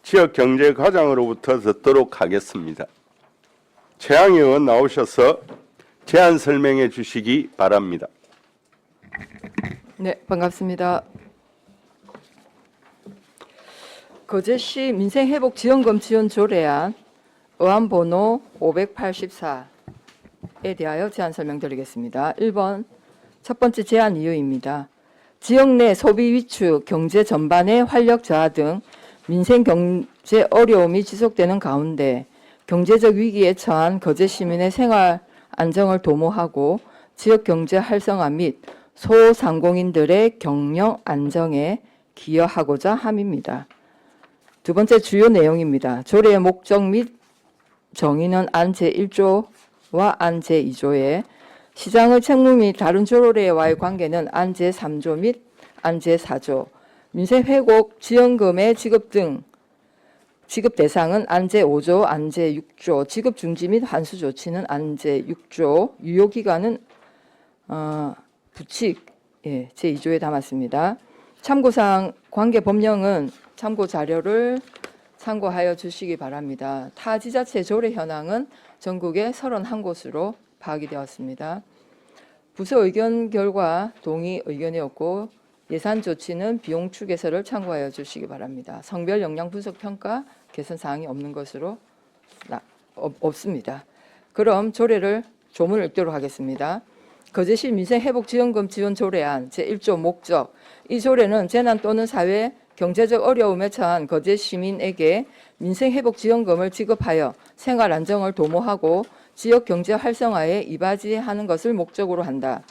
지역경제과장으로부터 듣도록 하겠습니다. 최양희 의원 나오셔서 제안 설명해 주시기 바랍니다. 네, 반갑습니다. 거제시 민생회복지원금 지원 조례안 의안 번호 584에 대하여 제안 설명드리겠습니다. 1번 첫 번째 제안 이유입니다. 지역 내 소비 위축, 경제 전반의 활력 저하 등 민생 경제 어려움이 지속되는 가운데 경제적 위기에 처한 거제 시민의 생활 안정을 도모하고 지역 경제 활성화 및 소상공인들의 경영 안정에 기여하고자 함입니다. 두 번째 주요 내용입니다. 조례의 목적 및 정의는 안 제1조와 안 제2조에 시장의 책무 및 다른 조례와의 관계는 안 제3조 및 안 제4조, 민생회복 지원금의 지급 등 지급 대상은 안 제5조, 안 제6조, 지급 중지 및 환수 조치는 안 제6조, 유효 기간은 부칙 제2조에 담았습니다. 참고사항 관계 법령은 참고 자료를 참고하여 주시기 바랍니다. 타 지자체 조례 현황은 전국에 31곳으로 파악이 되었습니다. 부서 의견 결과 동의 의견이었고 예산 조치는 비용 추계서를 참고하여 주시기 바랍니다. 성별 역량 분석 평가 개선 사항이 없는 것으로 없습니다. 그럼 조례를 조문을 읽도록 하겠습니다. 거제시 민생회복지원금 지원 조례안 제1조 목적. 이 조례는 재난 또는 사회 경제적 어려움에 처한 거제 시민에게 민생회복지원금을 지급하여 생활 안정을 도모하고 지역 경제 활성화에 이바지하는 것을 목적으로 한다.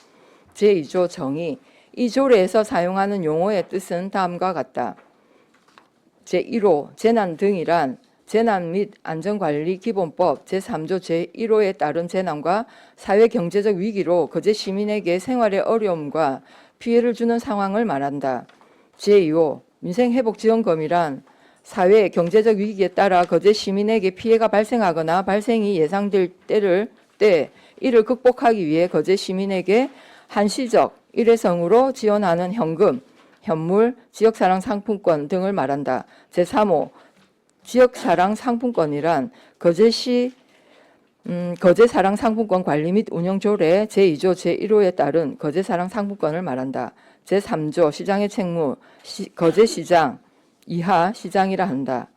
제2조 정의. 이 조례에서 사용하는 용어의 뜻은 다음과 같다. 제1호 재난 등이란 재난 및 안전관리기본법 제3조 제1호에 따른 재난과 사회경제적 위기로 거제 시민에게 생활의 어려움과 피해를 주는 상황을 말한다. 제2호 민생회복지원금이란 사회 경제적 위기에 따라 거제 시민에게 피해가 발생하거나 발생이 예상될 때 이를 극복하기 위해 거제 시민에게 한시적 일회성으로 지원하는 현금, 현물, 지역사랑 상품권 등을 말한다. 제3호 지역사랑 상품권이란 거제시 거제사랑 상품권 관리 및 운영 조례 제2조 제1호에 따른 거제사랑 상품권을 말한다. 제3조 시장의 책무, 거제시장 이하 시장이라 한다.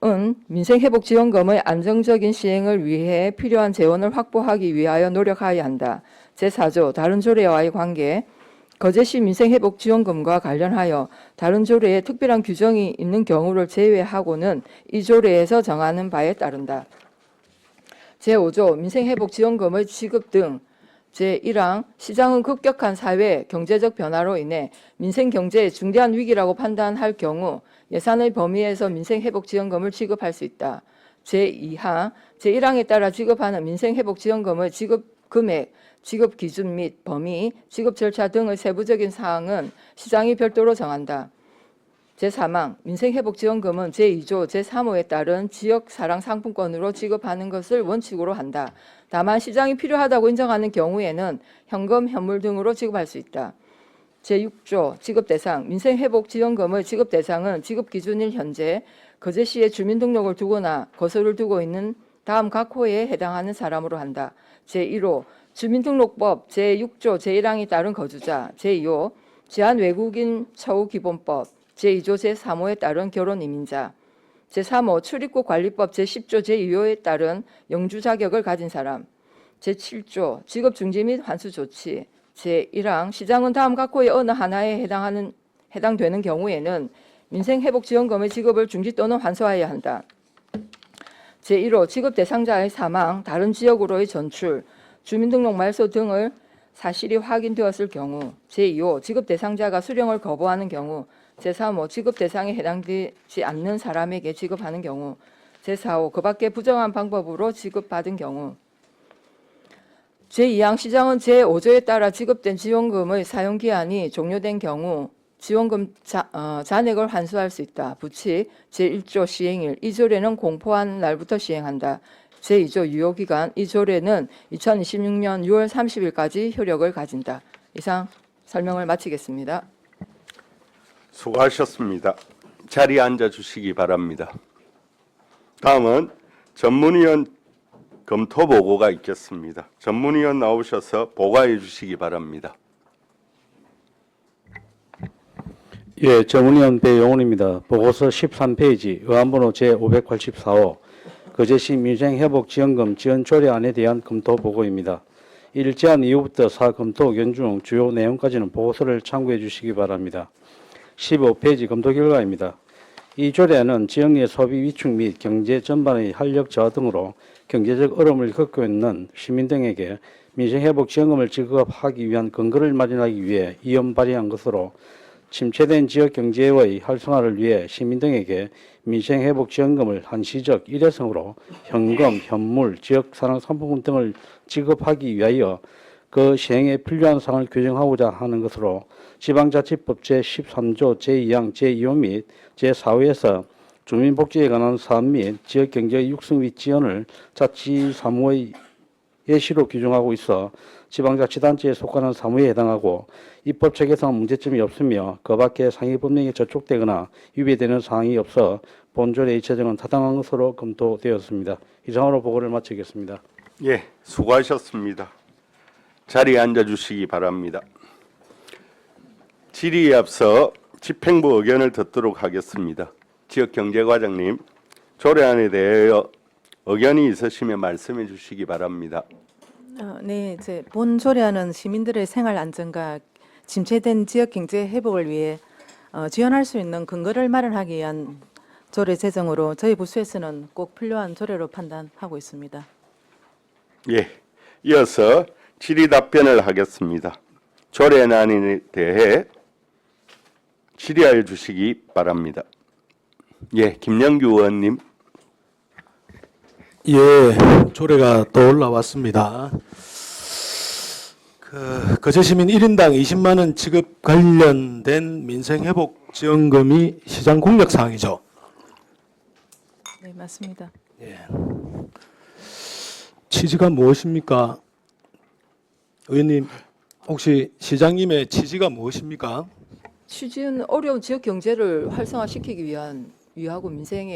은 민생회복지원금의 안정적인 시행을 위해 필요한 재원을 확보하기 위하여 노력하여야 한다. 제4조 다른 조례와의 관계. 거제시 민생회복지원금과 관련하여 다른 조례에 특별한 규정이 있는 경우를 제외하고는 이 조례에서 정하는 바에 따른다. 제5조 민생회복지원금의 지급 등 제1항 시장은 급격한 사회 경제적 변화로 인해 민생경제에 중대한 위기라고 판단할 경우 예산의 범위에서 민생회복지원금을 지급할 수 있다. 제2항 제1항에 따라 지급하는 민생회복지원금의 지급 금액, 지급 기준 및 범위, 지급 절차 등의 세부적인 사항은 시장이 별도로 정한다. 제3항 민생회복지원금은 제2조 제3호에 따른 지역사랑 상품권으로 지급하는 것을 원칙으로 한다. 다만 시장이 필요하다고 인정하는 경우에는 현금, 현물 등으로 지급할 수 있다. 제6조 지급대상 민생회복지원금의 지급대상은 지급기준일 현재 거제시에 주민등록을 두거나 거소를 두고 있는 다음 각 호에 해당하는 사람으로 한다. 제1호 주민등록법 제6조 제1항에 따른 거주자. 제2호 제한외국인 처우기본법 제2조 제3호에 따른 결혼 이민자, 제3호 출입국 관리법 제10조 제2호에 따른 영주 자격을 가진 사람, 제7조 직업 중지 및 환수 조치, 제1항 시장은 다음 각호의 어느 하나에 해당되는 경우에는 민생회복지원금의 지급을 중지 또는 환수하여야 한다. 제1호 지급 대상자의 사망, 다른 지역으로의 전출, 주민등록 말소 등을 사실이 확인되었을 경우, 제2호 지급 대상자가 수령을 거부하는 경우, 제3호 지급 대상에 해당되지 않는 사람에게 지급하는 경우, 제4호 그 밖에 부정한 방법으로 지급받은 경우, 제2항 시장은 제5조에 따라 지급된 지원금의 사용기한이 종료된 경우 지원금 잔액을 환수할 수 있다. 부치 제1조 시행일 이 조례는 공포한 날부터 시행한다. 제2조 유효기간 이 조례는 2026년 6월 30일까지 효력을 가진다. 이상 설명을 마치겠습니다. 수고하셨습니다. 자리에 앉아 주시기 바랍니다. 다음은 전문위원 검토 보고가 있겠습니다. 전문위원 나오셔서 보고해 주시기 바랍니다. 예, 전문위원 배용훈입니다. 보고서 13페이지 의안번호 제584호 거제시 민생회복지원금 지원 조례안에 대한 검토 보고입니다. 이를 제안 이후부터 검토 의견 중 주요 내용까지는 보고서를 참고해 주시기 바랍니다. 15페이지 검토 결과입니다. 이 조례안은 지역 내 소비 위축 및 경제 전반의 활력 저하 등으로 경제적 어려움을 겪고 있는 시민 등에게 민생회복지원금을 지급하기 위한 근거를 마련하기 위해 이원 발의한 것으로 침체된 지역 경제의 활성화를 위해 시민 등에게 민생회복지원금을 한시적 일회성으로 현금, 현물, 지역산업상품권 등을 지급하기 위하여 그 시행에 필요한 사항을 규정하고자 하는 것으로 지방자치법 제13조 제2항 제2호 및 제4호에서 주민복지에 관한 사업 및 지역경제 육성 및 지원을 자치사무의 예시로 규정하고 있어 지방자치단체에 속하는 사무에 해당하고 입법 체계상 문제점이 없으며 그 밖에 상위법령에 저촉되거나 위배되는 사항이 없어 본조례의 제정은 타당한 것으로 검토되었습니다. 이상으로 보고를 마치겠습니다. 예, 수고하셨습니다. 자리에 앉아 주시기 바랍니다. 질의에 앞서 집행부 의견을 듣도록 하겠습니다. 지역경제과장님, 조례안에 대하여 의견이 있으시면 말씀해 주시기 바랍니다. 네, 이제 본 조례안은 시민들의 생활 안정과 침체된 지역 경제 회복을 위해 지원할 수 있는 근거를 마련하기 위한 조례 제정으로 저희 부서에서는 꼭 필요한 조례로 판단하고 있습니다. 예, 이어서 질의 답변을 하겠습니다. 조례안에 대해 질의하여 주시기 바랍니다. 예, 김영규 의원님. 예, 조례가 또 올라왔습니다. 거제시민 1인당 20만 원 지급 관련된 민생회복 지원금이 시장 공약 사항이죠. 네, 맞습니다. 취지가 무엇입니까? 의원님, 혹시 시장님의 취지가 무엇입니까? 취지는 어려운 지역 경제를 활성화시키기 위하고 민생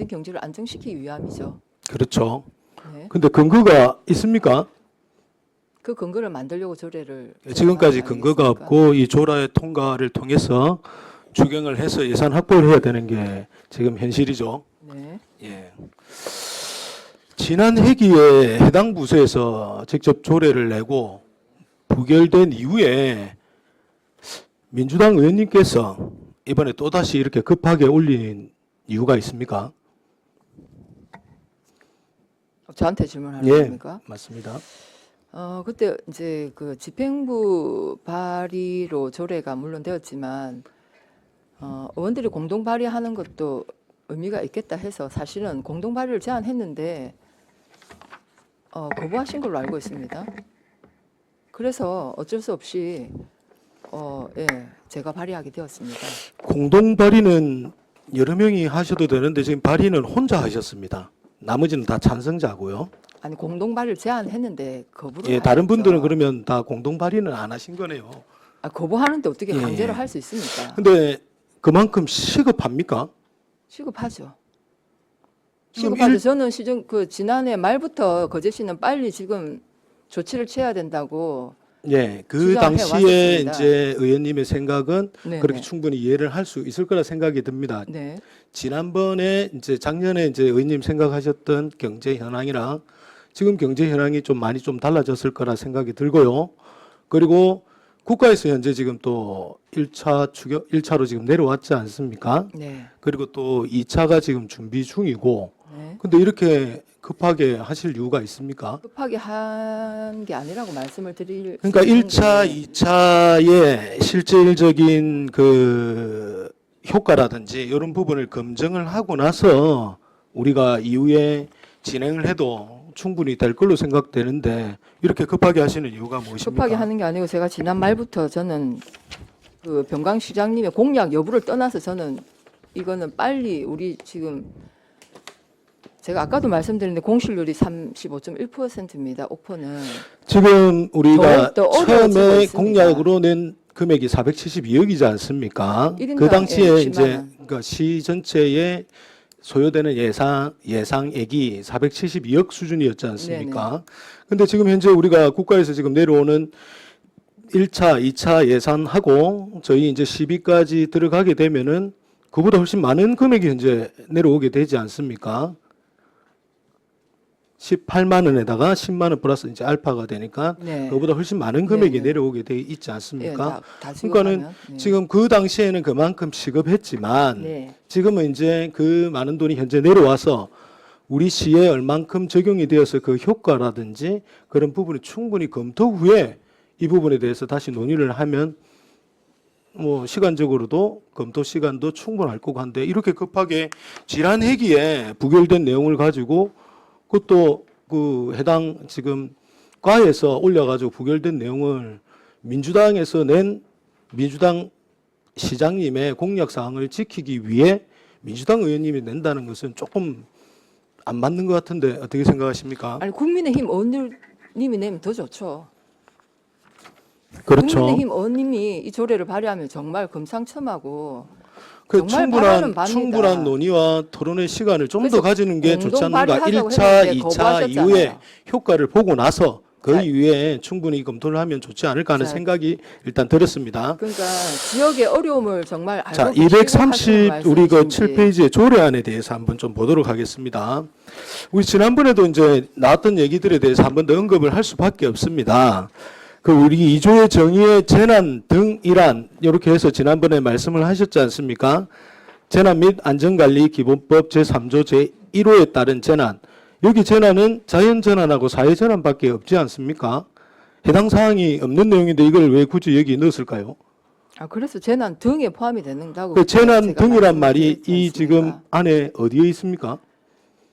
경제를 안정시키기 위함이죠. 그렇죠. 네. 근데 근거가 있습니까? 그 근거를 만들려고 조례를 지금까지 제정한 거 근거가 아니겠습니까? 없고 이 조례 통과를 통해서 추경을 해서 예산 확보를 해야 되는 게 지금 현실이죠. 네. 예. 지난 회기에 해당 부서에서 직접 조례를 내고 부결된 이후에 민주당 의원님께서 이번에 또다시 이렇게 급하게 올린 이유가 있습니까? 저한테 질문하는 예, 겁니까? 맞습니다. 그때 이제 그 집행부 발의로 조례가 물론 되었지만 의원들이 공동 발의하는 것도 의미가 있겠다 해서 사실은 공동 발의를 제안했는데 거부하신 걸로 알고 있습니다. 그래서 어쩔 수 없이 예, 제가 발의하게 되었습니다. 공동 발의는 여러 명이 하셔도 되는데 지금 발의는 혼자 하셨습니다. 나머지는 다 찬성자고요. 아니 공동 발의를 제안했는데 거부를 예, 다른 하셨죠. 분들은 그러면 다 공동 발의는 안 하신 거네요. 거부하는데 어떻게 예. 강제로 할 수 있습니까? 근데 그만큼 시급합니까? 시급하죠. 지금 시급하죠. 저는 지난해 말부터 거제시는 빨리 지금 조치를 취해야 된다고 예, 그 주장해 당시에 왔었습니다. 이제 의원님의 생각은 네, 그렇게 네. 충분히 이해를 할 수 있을 거라 생각이 듭니다. 네. 지난번에 이제 작년에 이제 의원님 생각하셨던 경제 현황이랑 지금 경제 현황이 좀 많이 좀 달라졌을 거라 생각이 들고요. 그리고 국가에서 현재 지금 또 1차로 지금 내려왔지 않습니까? 네. 그리고 또 2차가 지금 준비 중이고. 네. 근데 이렇게 급하게 하실 이유가 있습니까? 급하게 한 게 아니라고 말씀을 드릴 그러니까 수 있는 1차, 게 2차의 실질적인 그 효과라든지 이런 부분을 검증을 하고 나서 우리가 이후에 진행을 해도 충분히 될 걸로 생각되는데 이렇게 급하게 하시는 이유가 무엇입니까? 급하게 하는 게 아니고 제가 지난 말부터 저는 그 병강 시장님의 공약 여부를 떠나서 저는 이거는 빨리 우리 지금 제가 아까도 말씀드렸는데 공실률이 35.1%입니다. 옥포는 지금 우리가 더욱더 어려워지고 처음에 있습니다. 공약으로 낸 금액이 472억이지 않습니까? 그 일인당 당시에 10만 이제 원. 그러니까 시 전체에 소요되는 예상액이 472억 수준이었지 않습니까? 근데 지금 현재 우리가 국가에서 지금 내려오는 1차, 2차 예산하고 저희 이제 12까지 들어가게 되면은 그보다 훨씬 많은 금액이 현재 내려오게 되지 않습니까? 18만 원에다가 10만 원 플러스 이제 알파가 되니까 네. 그보다 훨씬 많은 금액이 네, 네. 내려오게 돼 있지 예, 않습니까? 다 그러니까는 지급하면, 네. 지금 그 당시에는 그만큼 시급했지만 네. 지금은 이제 그 많은 돈이 현재 내려와서 우리 시에 얼만큼 적용이 되어서 그 효과라든지 그런 부분을 충분히 검토 후에 이 부분에 대해서 다시 논의를 하면 뭐 시간적으로도 검토 시간도 충분할 거고 한데 이렇게 급하게 지난 회기에 부결된 내용을 가지고 그것도 그 해당 지금 과에서 올려가지고 부결된 내용을 민주당에서 낸 민주당 시장님의 공약 사항을 지키기 위해 민주당 의원님이 낸다는 것은 조금 안 맞는 것 같은데 어떻게 생각하십니까? 아니 국민의힘 의원님이 내면 더 좋죠. 그렇죠. 국민의힘 의원님이 이 조례를 발의하면 정말 금상첨화고 그 정말 바라는 바입니다. 충분한 논의와 토론의 시간을 좀 더 그래서 가지는 게 좋지 공동 않는가? 발의하자고 1차, 했는데 2차 거부하셨잖아요. 이후에 효과를 보고 나서 그 자, 이후에 충분히 검토를 하면 좋지 않을까 하는 자, 생각이 일단 들었습니다. 그러니까 지역의 어려움을 정말 알고 자, 계시고 230 하시는 우리 그 말씀이신지. 7페이지의 조례안에 대해서 한번 좀 보도록 하겠습니다. 우리 지난번에도 이제 나왔던 얘기들에 대해서 한번 더 언급을 할 수밖에 없습니다. 그 우리 2조의 정의의 재난 등이란 이렇게 해서 지난번에 말씀을 하셨지 않습니까? 재난 및 안전관리 기본법 제3조 제1호에 따른 재난. 여기 재난은 자연재난하고 사회재난밖에 없지 않습니까? 해당 사항이 없는 내용인데 이걸 왜 굳이 여기 넣었을까요? 아 그래서 재난 등에 포함이 된다고 그 재난 제가 등이란 말이 말씀드렸지 이 지금 않습니까? 안에 어디에 있습니까?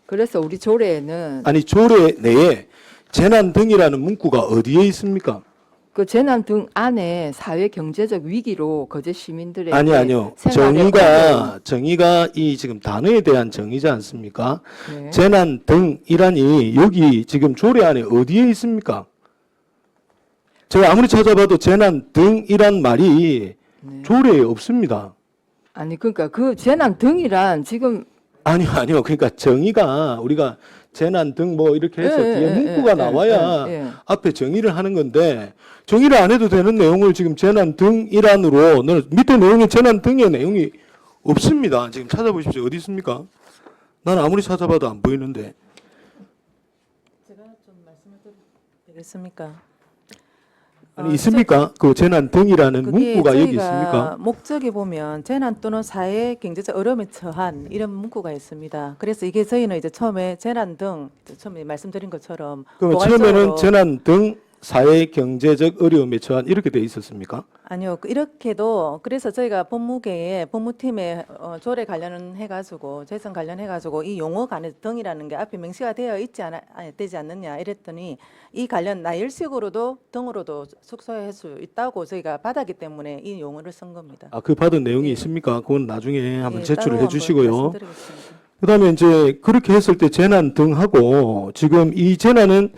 그래서 우리 조례에는 아니 조례 내에 재난 등이라는 문구가 어디에 있습니까? 그 재난 등 안에 사회 경제적 위기로 거제 시민들의 아니요. 정의가 이 지금 단어에 대한 정의지 않습니까? 네. 재난 등이라니 여기 지금 조례 안에 어디에 있습니까? 제가 아무리 찾아봐도 재난 등이란 말이 네. 조례에 없습니다. 아니 그러니까 그 재난 등이란 지금 아니요. 그러니까 정의가 우리가 재난 등 뭐 이렇게 해서 뒤에 문구가 나와야 앞에 정의를 하는 건데 정의를 안 해도 되는 내용을 지금 재난 등이란으로 밑에 내용에 재난 등의 내용이 없습니다. 지금 찾아보십시오. 어디 있습니까? 나는 아무리 찾아봐도 안 보이는데. 제가 좀 말씀을 드려도 되겠습니까? 아니 있습니까? 그 재난 등이라는 그게 문구가 여기 저희가 있습니까? 목적에 보면 재난 또는 사회 경제적 어려움에 처한 이런 문구가 있습니다. 그래서 이게 저희는 이제 처음에 재난 등 처음에 말씀드린 것처럼 그러면 포괄적으로 처음에는 재난 등 사회 경제적 어려움에 처한 이렇게 돼 있었습니까? 아니요 이렇게도 그래서 저희가 법무계에 법무팀에 조례 관련해 가지고 재정 관련해 가지고 이 용어 간에 등이라는 게 앞에 명시가 되어 있지 되지 않느냐 이랬더니 이 관련 나열식으로도 등으로도 숙소할 수 있다고 저희가 받았기 때문에 이 용어를 쓴 겁니다. 아, 그 받은 내용이 있습니까? 그건 나중에 한번 예, 제출을 따로 해주시고요. 한번 말씀드리겠습니다. 그다음에 이제 그렇게 했을 때 재난 등하고 지금 이 재난은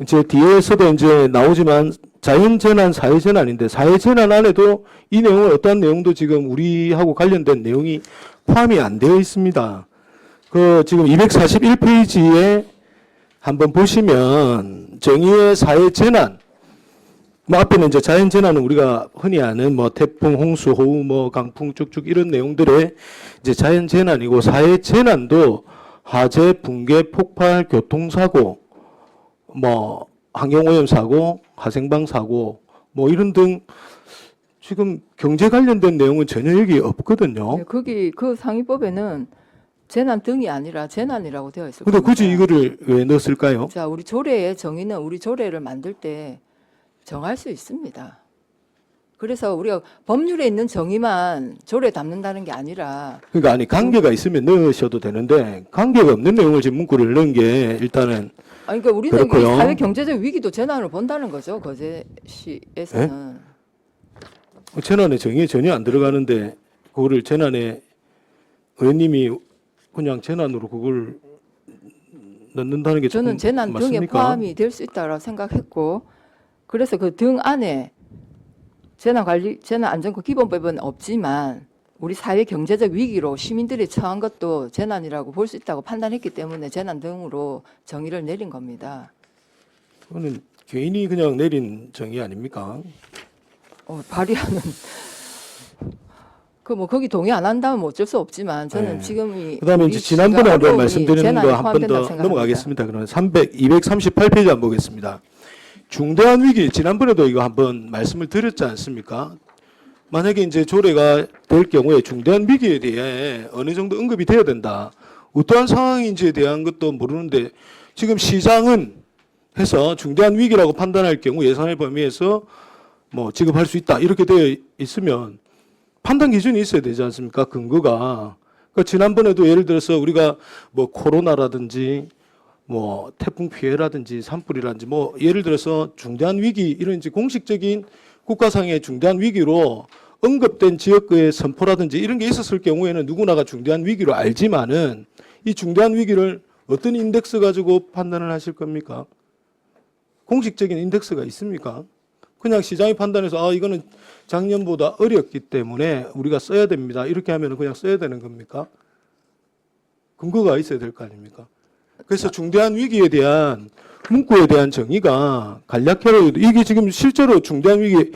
이제 뒤에서도 이제 나오지만 자연재난, 사회재난인데 사회재난 안에도 이 내용은 어떤 내용도 지금 우리하고 관련된 내용이 포함이 안 되어 있습니다. 그 지금 241페이지에 한번 보시면 정의의 사회재난 뭐 앞에는 이제 자연 재난은 우리가 흔히 아는 뭐 태풍, 홍수, 호우, 뭐 강풍 쭉쭉 이런 내용들의 이제 자연 재난이고, 사회 재난도 화재, 붕괴, 폭발, 교통사고, 뭐 환경오염 사고, 화생방 사고, 뭐 이런 등 지금 경제 관련된 내용은 전혀 여기 없거든요. 네, 거기 그 상위법에는 재난 등이 아니라 재난이라고 되어 있을 근데 겁니다. 굳이 이거를 왜 넣었을까요? 자, 우리 조례의 정의는 우리 조례를 만들 때 정할 수 있습니다. 그래서 우리가 법률에 있는 정의만 조례에 담는다는 게 아니라 그러니까 아니 관계가 있으면 넣으셔도 되는데 관계가 없는 내용을 지금 문구를 넣은 게 일단은 아니 그러니까 우리는 이 그렇고요. 사회 경제적 위기도 재난으로 본다는 거죠. 거제시에서는. 재난의 정의에 전혀 안 들어가는데 그거를 재난에 의원님이 그냥 재난으로 그걸 넣는다는 게 저는 조금 재난 등에 맞습니까? 포함이 될 수 있다고 생각했고, 그래서 그 등 안에 재난안전과 기본법은 없지만 우리 사회 경제적 위기로 시민들이 처한 것도 재난이라고 볼 수 있다고 판단했기 때문에 재난 등으로 정의를 내린 겁니다. 그거는 개인이 그냥 내린 정의 아닙니까? 발의하는 그 뭐 거기 동의 안 한다면 뭐 어쩔 수 없지만 저는 네. 지금이 그다음에 우리 이제 지난번에 시가 한번 어려움이 말씀드린 재난에 거 한 번 포함된다고 더 생각합니다. 넘어가겠습니다. 그러면 238페이지 한번 보겠습니다. 중대한 위기, 지난번에도 이거 한번 말씀을 드렸지 않습니까? 만약에 이제 조례가 될 경우에 중대한 위기에 대해 어느 정도 언급이 되어야 된다. 어떠한 상황인지에 대한 것도 모르는데 지금 시장은 해서 중대한 위기라고 판단할 경우 예산의 범위에서 뭐 지급할 수 있다. 이렇게 되어 있으면 판단 기준이 있어야 되지 않습니까? 근거가. 그러니까 지난번에도 예를 들어서 우리가 뭐 코로나라든지 뭐 태풍 피해라든지 산불이라든지 뭐 예를 들어서 중대한 위기 이런 이제 공식적인 국가상의 중대한 위기로 언급된 지역의 선포라든지 이런 게 있었을 경우에는 누구나가 중대한 위기로 알지만은 이 중대한 위기를 어떤 인덱스 가지고 판단을 하실 겁니까? 공식적인 인덱스가 있습니까? 그냥 시장이 판단해서 아 이거는 작년보다 어렵기 때문에 우리가 써야 됩니다. 이렇게 하면 그냥 써야 되는 겁니까? 근거가 있어야 될 거 아닙니까? 그래서 중대한 위기에 대한 문구에 대한 정의가 간략해요. 이게 지금 실제로 중대한 위기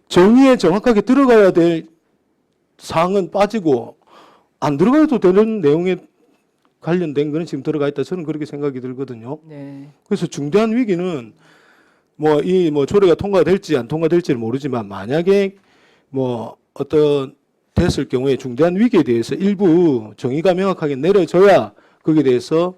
정의에 정확하게 들어가야 될 사항은 빠지고 안 들어가도 되는 내용에 관련된 거는 지금 들어가 있다. 저는 그렇게 생각이 들거든요. 네. 그래서 중대한 위기는 뭐 조례가 통과될지 안 통과될지는 모르지만 만약에 뭐 어떤 됐을 경우에 중대한 위기에 대해서 일부 정의가 명확하게 내려져야 거기에 대해서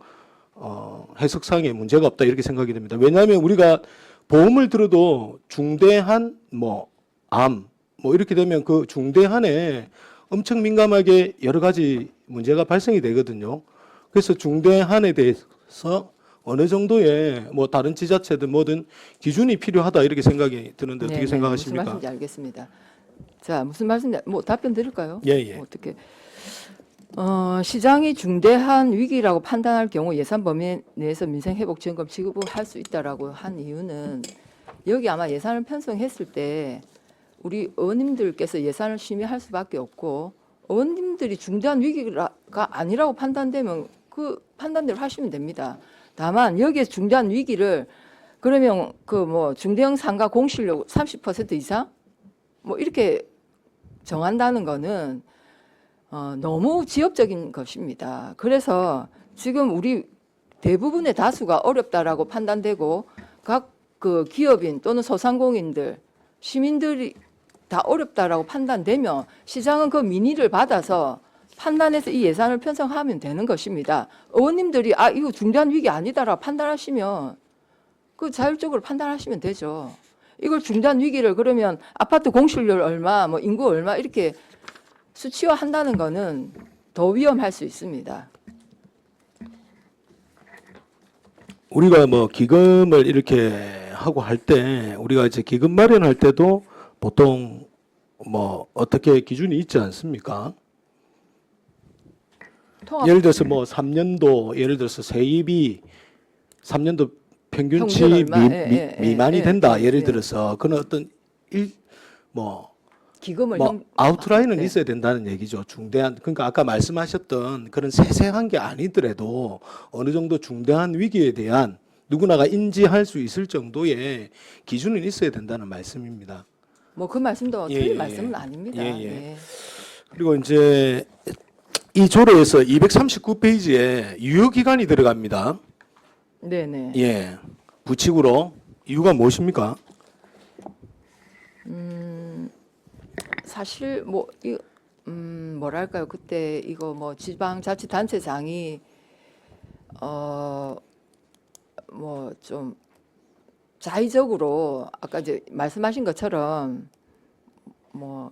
해석상에 문제가 없다 이렇게 생각이 됩니다. 왜냐하면 우리가 보험을 들어도 중대한 뭐 암 뭐 이렇게 되면 그 중대한에 엄청 민감하게 여러 가지 문제가 발생이 되거든요. 그래서 중대한에 대해서 어느 정도의 뭐 다른 지자체든 뭐든 기준이 필요하다 이렇게 생각이 드는데 어떻게 네, 생각하십니까? 무슨 말씀인지 알겠습니다. 자, 무슨 말씀인지 뭐 답변 드릴까요? 예, 예. 어떻게? 시장이 중대한 위기라고 판단할 경우 예산 범위 내에서 민생회복지원금 지급을 할 수 있다라고 한 이유는 여기 아마 예산을 편성했을 때 우리 의원님들께서 예산을 심의할 수밖에 없고 의원님들이 중대한 위기가 아니라고 판단되면 그 판단대로 하시면 됩니다. 다만 여기에 중대한 위기를 그러면 그 뭐 중대형 상가 공실력 30% 이상 뭐 이렇게 정한다는 거는 너무 지역적인 것입니다. 그래서 지금 우리 대부분의 다수가 어렵다라고 판단되고 각 그 기업인 또는 소상공인들 시민들이 다 어렵다라고 판단되면 시장은 그 민의를 받아서 판단해서 이 예산을 편성하면 되는 것입니다. 의원님들이 아 이거 중대한 위기 아니다라고 판단하시면 그 자율적으로 판단하시면 되죠. 이걸 중대한 위기를 그러면 아파트 공실률 얼마, 뭐 인구 얼마 이렇게 수치화한다는 거는 더 위험할 수 있습니다. 우리가 뭐 기금을 이렇게 하고 할 때 우리가 이제 기금 마련할 때도 보통 뭐 어떻게 기준이 있지 않습니까? 예를 들어서 뭐 3년도 예를 들어서 세입이 3년도 평균치 평균 얼마? 미만이 예, 된다. 예, 예를 예. 들어서 그는 어떤 기금을 아웃라인은 네. 있어야 된다는 얘기죠. 중대한 그러니까 아까 말씀하셨던 그런 세세한 게 아니더라도 어느 정도 중대한 위기에 대한 누구나가 인지할 수 있을 정도의 기준은 있어야 된다는 말씀입니다. 뭐 그 말씀도 예, 틀린 예. 말씀은 아닙니다. 예, 예. 예. 그리고 이제 이 조례에서 239페이지에 유효기간이 들어갑니다. 네네. 예, 부칙으로 이유가 무엇입니까? 사실 뭐랄까요, 그때 이거 뭐 지방자치단체장이 뭐 좀 자의적으로 아까 이제 말씀하신 것처럼 뭐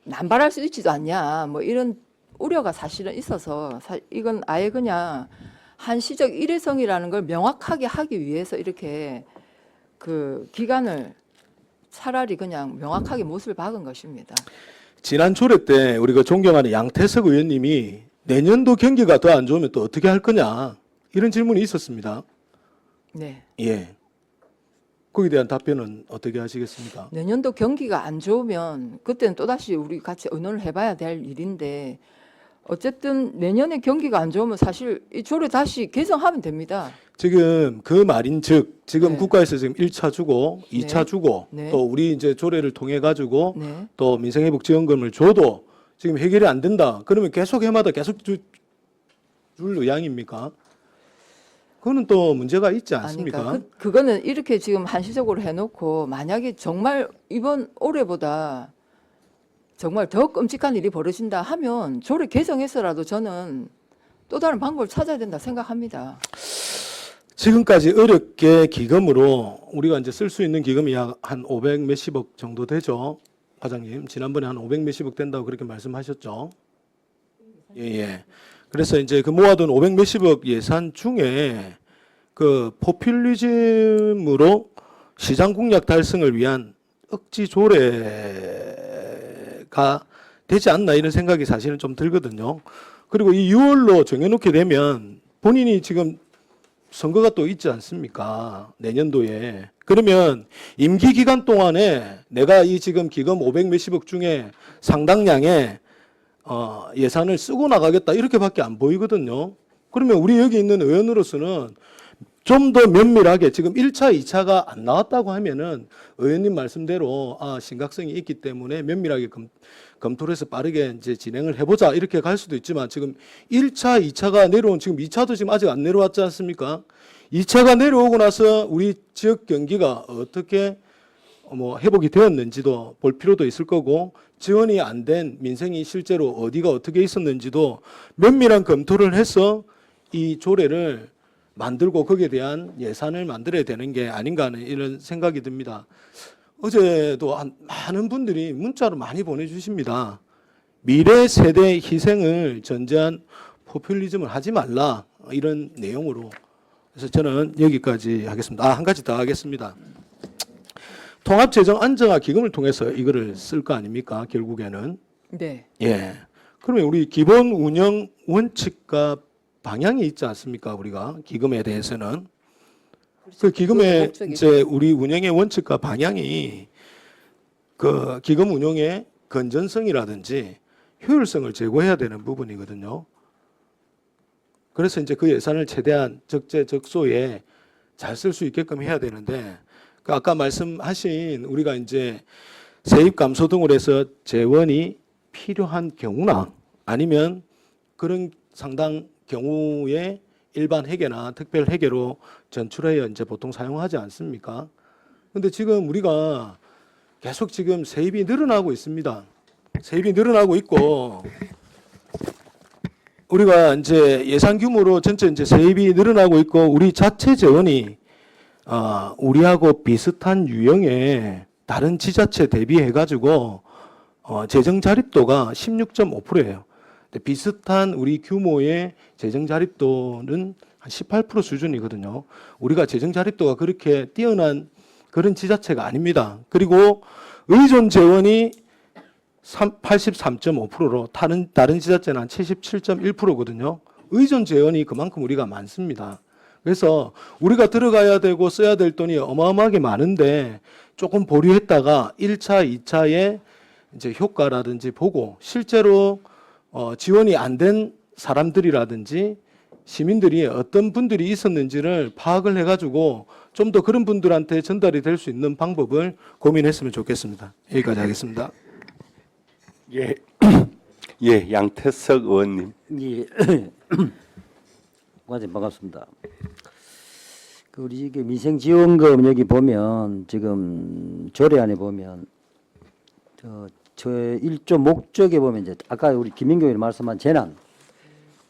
남발할 수 있지도 않냐 뭐 이런 우려가 사실은 있어서 이건 아예 그냥 한시적 일회성이라는 걸 명확하게 하기 위해서 이렇게 그 기간을 차라리 그냥 명확하게 못을 박은 것입니다. 지난 조례 때 우리가 존경하는 양태석 의원님이 내년도 경기가 더 안 좋으면 또 어떻게 할 거냐 이런 질문이 있었습니다. 네. 예. 거기에 대한 답변은 어떻게 하시겠습니까? 내년도 경기가 안 좋으면 그때는 또다시 우리 같이 의논을 해봐야 될 일인데 어쨌든 내년에 경기가 안 좋으면 사실 이 조례 다시 개정하면 됩니다. 지금 그 말인즉 지금 네. 국가에서 지금 1차 주고 2차 네. 주고 네. 또 우리 이제 조례를 통해 가지고 네. 또 민생회복지원금을 줘도 지금 해결이 안 된다. 그러면 계속 해마다 계속 줄 의향입니까? 그거는 또 문제가 있지 않습니까? 그러니까 그거는 이렇게 지금 한시적으로 해놓고 만약에 정말 이번 올해보다 정말 더 끔찍한 일이 벌어진다 하면 조례 개정해서라도 저는 또 다른 방법을 찾아야 된다 생각합니다. 지금까지 어렵게 기금으로 우리가 이제 쓸 수 있는 기금이 약 한 500 몇십억 정도 되죠. 과장님, 지난번에 한 500 몇십억 된다고 그렇게 말씀하셨죠. 예, 예. 그래서 이제 그 모아둔 500 몇십억 예산 중에 그 포퓰리즘으로 시장 공략 달성을 위한 억지 조례가 되지 않나 이런 생각이 사실은 좀 들거든요. 그리고 이 6월로 정해놓게 되면 본인이 지금 선거가 또 있지 않습니까? 내년도에. 그러면 임기 기간 동안에 내가 이 지금 기금 500 몇십억 중에 상당량의 예산을 쓰고 나가겠다 이렇게밖에 안 보이거든요. 그러면 우리 여기 있는 의원으로서는 좀 더 면밀하게 지금 1차, 2차가 안 나왔다고 하면은 의원님 말씀대로 심각성이 있기 때문에 면밀하게 검토를 해서 빠르게 이제 진행을 해보자 이렇게 갈 수도 있지만 지금 1차, 2차가 내려온 지금 2차도 지금 아직 안 내려왔지 않습니까? 2차가 내려오고 나서 우리 지역 경기가 어떻게 뭐 회복이 되었는지도 볼 필요도 있을 거고 지원이 안 된 민생이 실제로 어디가 어떻게 있었는지도 면밀한 검토를 해서 이 조례를 만들고 거기에 대한 예산을 만들어야 되는 게 아닌가 하는 이런 생각이 듭니다. 어제도 많은 분들이 문자로 많이 보내주십니다. 미래 세대 희생을 전제한 포퓰리즘을 하지 말라 이런 내용으로. 그래서 저는 여기까지 하겠습니다. 한 가지 더 하겠습니다. 통합재정 안정화 기금을 통해서 이거를 쓸 거 아닙니까? 결국에는. 네. 예. 그러면 우리 기본 운영 원칙과 방향이 있지 않습니까? 우리가 기금에 대해서는 그 기금의 목적이죠. 이제 우리 운영의 원칙과 방향이 그 기금 운용의 건전성이라든지 효율성을 제고해야 되는 부분이거든요. 그래서 이제 그 예산을 최대한 적재적소에 잘 쓸 수 있게끔 해야 되는데 그 아까 말씀하신 우리가 이제 세입 감소 등으로 해서 재원이 필요한 경우나 아니면 그런 상당 경우에 일반 회계나 특별 회계로 전출하여 이제 보통 사용하지 않습니까? 근데 지금 우리가 계속 지금 세입이 늘어나고 있습니다. 세입이 늘어나고 있고 우리가 이제 예산 규모로 전체 이제 세입이 늘어나고 있고 우리 자체 재원이 우리하고 비슷한 유형의 다른 지자체 대비해 가지고 재정 자립도가 16.5%예요. 비슷한 우리 규모의 재정 자립도는 한 18% 수준이거든요. 우리가 재정 자립도가 그렇게 뛰어난 그런 지자체가 아닙니다. 그리고 의존 재원이 83.5%로 다른 지자체는 한 77.1%거든요. 의존 재원이 그만큼 우리가 많습니다. 그래서 우리가 들어가야 되고 써야 될 돈이 어마어마하게 많은데 조금 보류했다가 1차, 2차의 이제 효과라든지 보고 실제로 지원이 안 된 사람들이라든지 시민들이 어떤 분들이 있었는지를 파악을 해가지고 좀 더 그런 분들한테 전달이 될 수 있는 방법을 고민했으면 좋겠습니다. 여기까지 하겠습니다. 예, 예, 양태석 의원님. 예. 과장님 반갑습니다. 그 우리 이게 민생지원금 여기 보면 지금 조례안에 보면 저 1조 목적에 보면 이제 아까 우리 김민교 의원이 말씀한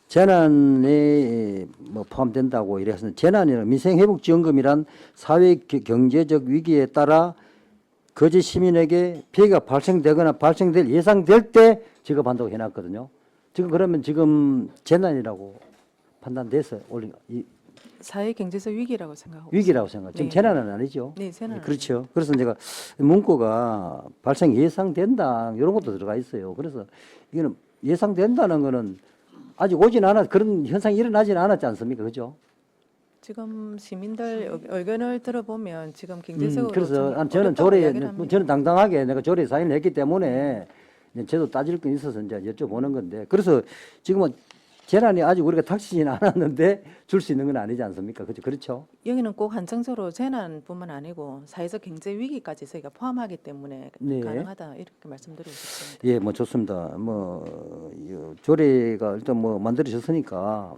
재난에 뭐 포함된다고 이래서 재난이나 민생회복지원금이란 사회 경제적 위기에 따라 거제 시민에게 피해가 발생되거나 발생될 예상될 때 지급한다고 해놨거든요. 지금 그러면 지금 재난이라고 판단돼서 올린 이 사회 경제적 위기라고 생각하고 위기라고 생각. 지금 네. 재난은 아니죠. 네, 재난. 그렇죠. 그래서 제가 문구가 발생 예상된다 이런 것도 들어가 있어요. 그래서 이거는 예상된다는 거는 아직 오진 않았 그런 현상이 일어나지는 않았지 않습니까? 그죠? 지금 시민들 의견을 들어보면 지금 경제적으로 그래서 좀 저는 어렵다고 조례 이야기를 합니다. 저는 당당하게 내가 조례 사인을 했기 때문에 이제 저도 따질 건 있어서 이제 여쭤보는 건데 그래서 지금은 재난이 아직 우리가 닥치지는 않았는데 줄 수 있는 건 아니지 않습니까? 그죠? 그렇죠? 여기는 꼭 한정적으로 재난뿐만 아니고 사회적 경제 위기까지 저희가 포함하기 때문에 네. 가능하다 이렇게 말씀드리고 싶습니다. 예, 뭐 좋습니다. 뭐 조례가 일단 뭐 만들어졌으니까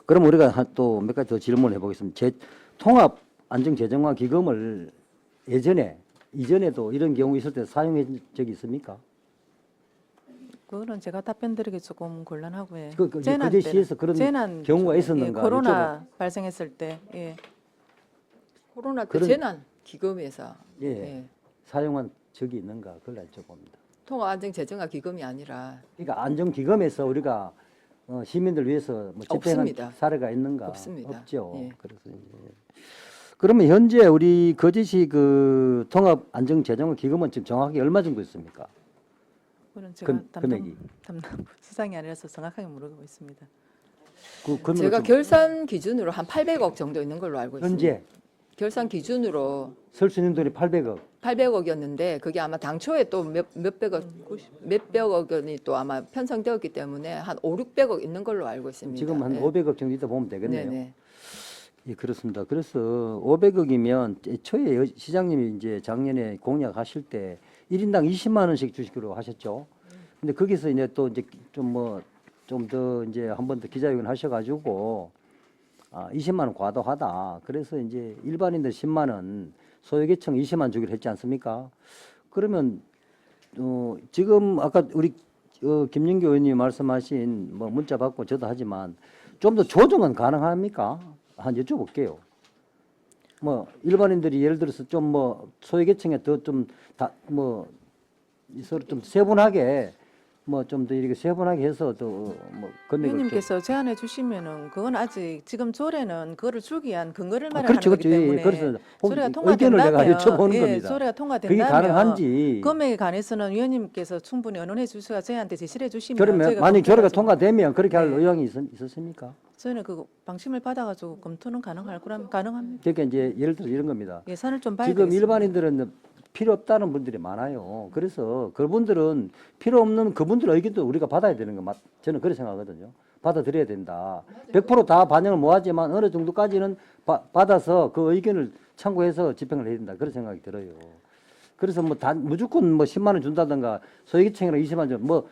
그럼 우리가 또 몇 가지 더 질문을 해보겠습니다. 통합 안정재정화 기금을 이전에도 이런 경우 있을 때 사용한 적이 있습니까? 그거는 제가 답변드리기 조금 곤란하고요. 그 재난 거제시에서 때는, 그런 재난 경우가 중에, 있었는가 예, 코로나 발생했을 때 예. 코로나 때 그런- 재난 기금에서 예, 예. 사용한 적이 있는가 그걸 여쭤봅니다. 통화안정재정화 기금이 아니라 그러니까 안정기금에서 우리가 시민들 위해서 뭐 집행한 없습니다. 사례가 있는가? 없습니다. 없죠. 예. 그래서 이제 그러면 현재 우리 거제시 그 통합 안정재정화 기금은 지금 정확하게 얼마 정도 있습니까? 그건 제가 금액이. 담당 수상이 아니라서 정확하게 모르고 있습니다. 그 금액을 제가 좀 결산 기준으로 한 800억 정도 있는 걸로 알고 있습니다. 현재 결산 기준으로 쓸 수 있는 돈이 800억. 800억이었는데 그게 아마 당초에 또 몇백억 원이 또 아마 편성되었기 때문에 한 5, 600억 있는 걸로 알고 있습니다. 지금 한 네. 500억 정도 있다 보면 되겠네요. 네네. 예, 그렇습니다. 그래서 500억이면 애초에 시장님이 이제 작년에 공약하실 때 1인당 20만 원씩 주시기로 하셨죠. 근데 거기서 이제 또 이제 좀 더 이제 한 번 더 기자회견 하셔가지고 20만 원 과도하다. 그래서 이제 일반인들 10만 원, 소외계층 20만 원 주기로 했지 않습니까? 그러면 지금 아까 우리 김영규 의원님이 말씀하신 뭐 문자 받고 저도 하지만 좀 더 조정은 가능합니까? 한 여쭤볼게요. 뭐 일반인들이 예를 들어서 좀 뭐 소외계층에 더 좀 뭐 서로 좀 세분하게 뭐 좀 더 이렇게 세분하게 해서 또 뭐 금액을 좀 위원님께서 제안해 주시면은 그건 아직 지금 조례는 그거를 주기 위한 근거를 마련하는 그렇죠, 거기 그렇죠. 때문에 예, 그래서 조례가 의견을 내가 통과된다면 여쭤보는 예, 겁니다. 조례가 그게 통과된다면 가능한지. 금액에 관해서는 위원님께서 충분히 언론해 주셔서 저희한테 제시를 해 주시면 그러면 저희가 만약 조례가 검토를 하죠. 통과되면 그렇게 할 네. 의향이 있었습니까? 저희는 그 방침을 받아가지고 검토는 가능할 거라면 가능합니다. 그러니까 이제 예를 들어 이런 겁니다. 예산을 좀 봐야 지금 되겠습니다. 일반인들은 필요 없다는 분들이 많아요. 그래서 그분들은 필요 없는 그분들 의견도 우리가 받아야 되는 거 저는 그렇게 생각하거든요. 받아들여야 된다. 100%다 반영을 못하지만 어느 정도까지는 받아서 그 의견을 참고해서 집행을 해야 된다. 그런 생각이 들어요. 그래서 뭐 무조건 뭐 10만 원 준다든가 소외계층이랑 20만 원 준 뭐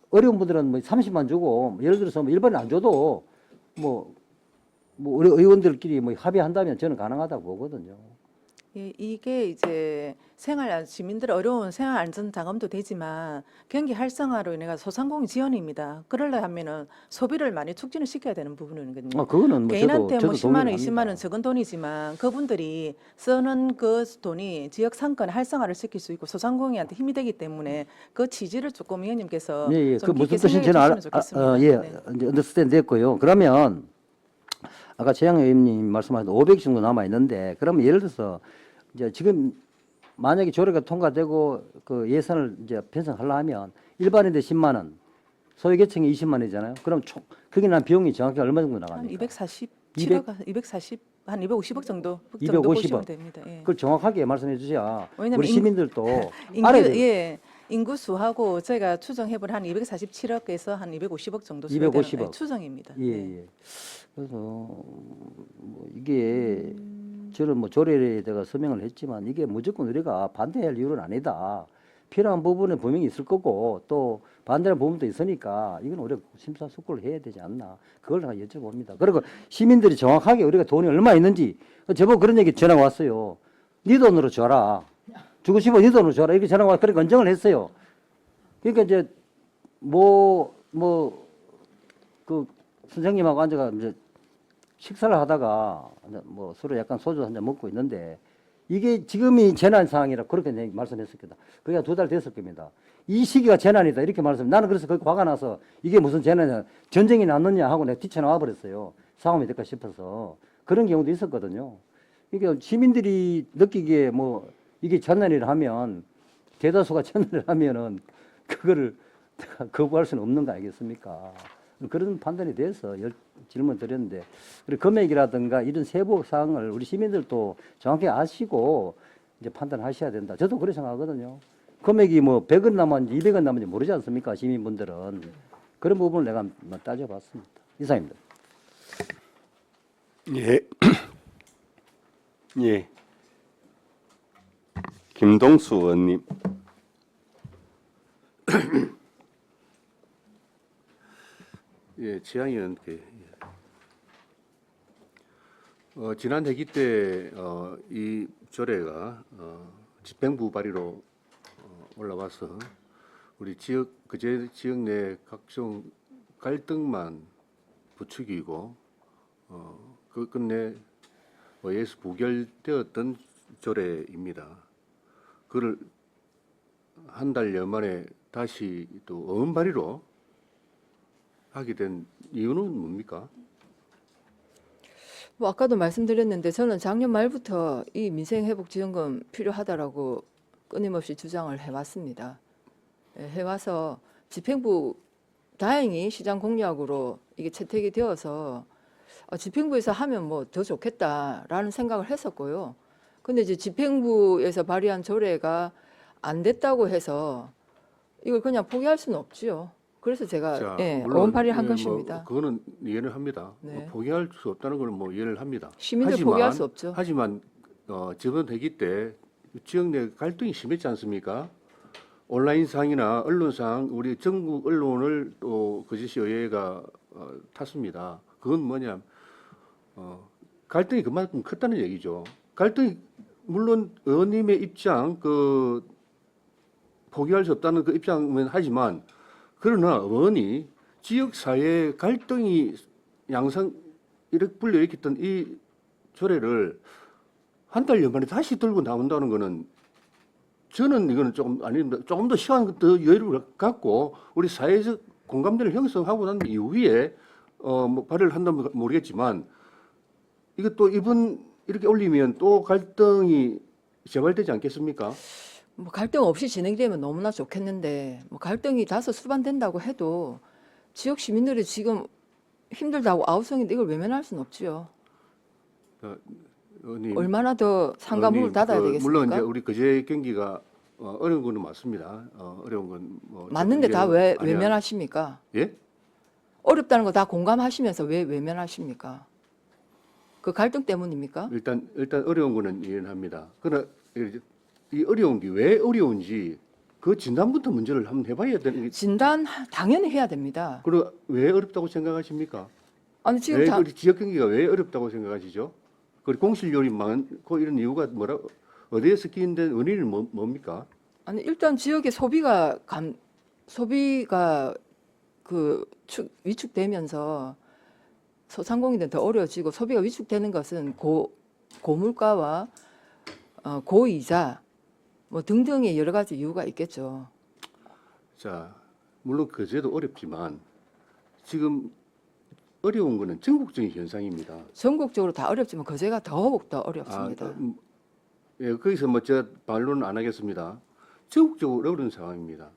어려운 분들은 뭐 30만 주고 예를 들어서 뭐 일반인 안 줘도 뭐 우리 의원들끼리 뭐 합의한다면 저는 가능하다고 보거든요. 예, 이게 이제 시민들의 어려운 생활 안전 자금도 되지만 경기 활성화로 인해 소상공인 지원입니다. 그러려 하면은 소비를 많이 촉진을 시켜야 되는 부분이거든요. 그거는 뭐 개인한테 저도 뭐 10만 원, 동의합니다. 20만 원 적은 돈이지만 그분들이 쓰는 그 돈이 지역 상권 활성화를 시킬 수 있고 소상공인한테 힘이 되기 때문에 그 취지를 조금 의원님께서 예, 예. 좀 그 무슨 깊게 뜻인지 생각해 저는 주시면 좋겠습니다. 예, 네. 이제 언더스탠드 됐고요. 그러면 아까 최양 의원님 말씀하신 500 정도 남아 있는데 그러면 예를 들어서 이제 지금 만약에 조례가 통과되고 그 예산을 이제 편성하려면 일반인들 10만 원, 소외계층이 20만 원이잖아요. 그럼 총 그게 난 비용이 정확히 얼마 정도 한 나갑니까? 240, 한 250억 정도 250억. 보시면 됩니다. 예. 그걸 정확하게 말씀해 주셔야 왜냐면 우리 시민들도 인구, 알아야 돼요. 예, 인구수하고 저희가 추정해본 한 247억에서 한 250억 정도 250억. 추정입니다. 예, 네. 예. 그래서 뭐 이게 저는 뭐 조례에 대가 서명을 했지만 이게 무조건 우리가 반대할 이유는 아니다. 필요한 부분은 분명히 있을 거고 또 반대하는 부분도 있으니까 이건 우리가 심사숙고를 해야 되지 않나. 그걸 제가 여쭤봅니다. 그리고 시민들이 정확하게 우리가 돈이 얼마 있는지 제법 그런 얘기 전화가 왔어요. 네 돈으로 줘라. 주고 싶어 네 돈으로 줘라. 이렇게 전화가 와서 그렇게 언정을 했어요. 그러니까 이제 그 선생님하고 앉아가 이제 식사를 하다가 뭐 서로 약간 소주 한 잔 먹고 있는데 이게 지금이 재난 상황이라 그렇게 말씀했을 거다. 그게 2달 됐을 겁니다. 이 시기가 재난이다 이렇게 말씀. 나는 그래서 거기 화가 나서 이게 무슨 재난이냐 전쟁이 났느냐 하고 내가 뛰쳐나와 버렸어요. 상황이 될까 싶어서 그런 경우도 있었거든요. 그러니까 시민들이 느끼기에 뭐 이게 재난이라 하면 대다수가 재난을 하면은 그거를 거부할 수는 없는 거 아니겠습니까? 그런 판단에 대해서 질문 드렸는데 그리고 금액이라든가 이런 세부 사항을 우리 시민들도 정확히 아시고 이제 판단하셔야 된다. 저도 그렇게 생각하거든요. 금액이 뭐 100원 남았는지 200원 남았는지 모르지 않습니까? 시민분들은. 그런 부분을 내가 한번 따져봤습니다. 이상입니다. 예. 예. 김동수 의원님. 예, 지향 의원께 지난 회기 때 이 조례가 집행부 발의로 올라와서 우리 지역 그제 지역 내 각종 갈등만 부추기고 그 끝내 의회에서 부결되었던 조례입니다. 그를 한 달여 만에 다시 또 의원 발의로 하게 된 이유는 뭡니까? 뭐 아까도 말씀드렸는데 저는 작년 말부터 이 민생회복지원금 필요하다라고 끊임없이 주장을 해왔습니다. 해와서 집행부 다행히 시장 공약으로 이게 채택이 되어서 집행부에서 하면 뭐 더 좋겠다라는 생각을 했었고요. 근데 이제 집행부에서 발의한 조례가 안 됐다고 해서 이걸 그냥 포기할 수는 없지요. 그래서 제가 자, 물론, 의원 발의를 한 것입니다. 뭐 그거는 이해를 합니다. 네. 포기할 수 없다는 걸 뭐 이해를 합니다. 시민들 포기할 수 없죠. 하지만 저번 회기 때 지역 내 갈등이 심했지 않습니까? 온라인상이나 언론상 우리 전국 언론을 또 거제시 의회가 탔습니다. 그건 뭐냐? 갈등이 그만큼 컸다는 얘기죠. 갈등이 물론 의원님의 입장 포기할 수 없다는 그 입장은 하지만 그러나 의원이 지역사회 갈등이 양상 이렇게 불려있던 이 조례를 한 달여 만에 다시 들고 나온다는 거는 저는 이거는 조금 더 시간 더 여유를 갖고 우리 사회적 공감대를 형성하고 난 이후에 뭐 발의를 한다면 모르겠지만 이거 또 이번 이렇게 올리면 또 갈등이 재발되지 않겠습니까? 뭐 갈등 없이 진행되면 너무나 좋겠는데 뭐 갈등이 다소 수반된다고 해도 지역 시민들이 지금 힘들다고 아우성인데 이걸 외면할 수는 없지요. 의원님, 얼마나 더 상가문을 의원님, 닫아야 되겠습니까? 물론 이제 우리 거제 경기가 어려운 거는 맞습니다. 어려운 건 뭐 맞는데 다 왜 외면하십니까? 예? 어렵다는 거 다 공감하시면서 왜 외면하십니까? 그 갈등 때문입니까? 일단 어려운 거는 이해는 합니다. 그러나 이 어려운 게 왜 어려운지 그 진단부터 문제를 한번 해봐야 되는 게. 진단 당연히 해야 됩니다. 그리고 왜 어렵다고 생각하십니까? 아니 지금 왜 다 우리 지역 경기가 왜 어렵다고 생각하시죠? 그리고 공실률이 많고 이런 이유가 어디에서 끼인된 원인이 뭡니까? 아니 일단 지역의 소비가 위축되면서 소상공인들은 더 어려워지고 소비가 위축되는 것은 고물가와 고이자 뭐 등등의 여러 가지 이유가 있겠죠. 자, 물론 거제도 어렵지만 지금 어려운 거는 전국적인 현상입니다. 전국적으로 다 어렵지만 거제가 더욱더 어렵습니다. 예, 거기서 뭐 제가 반론은 안 하겠습니다. 전국적으로 어려운 상황입니다.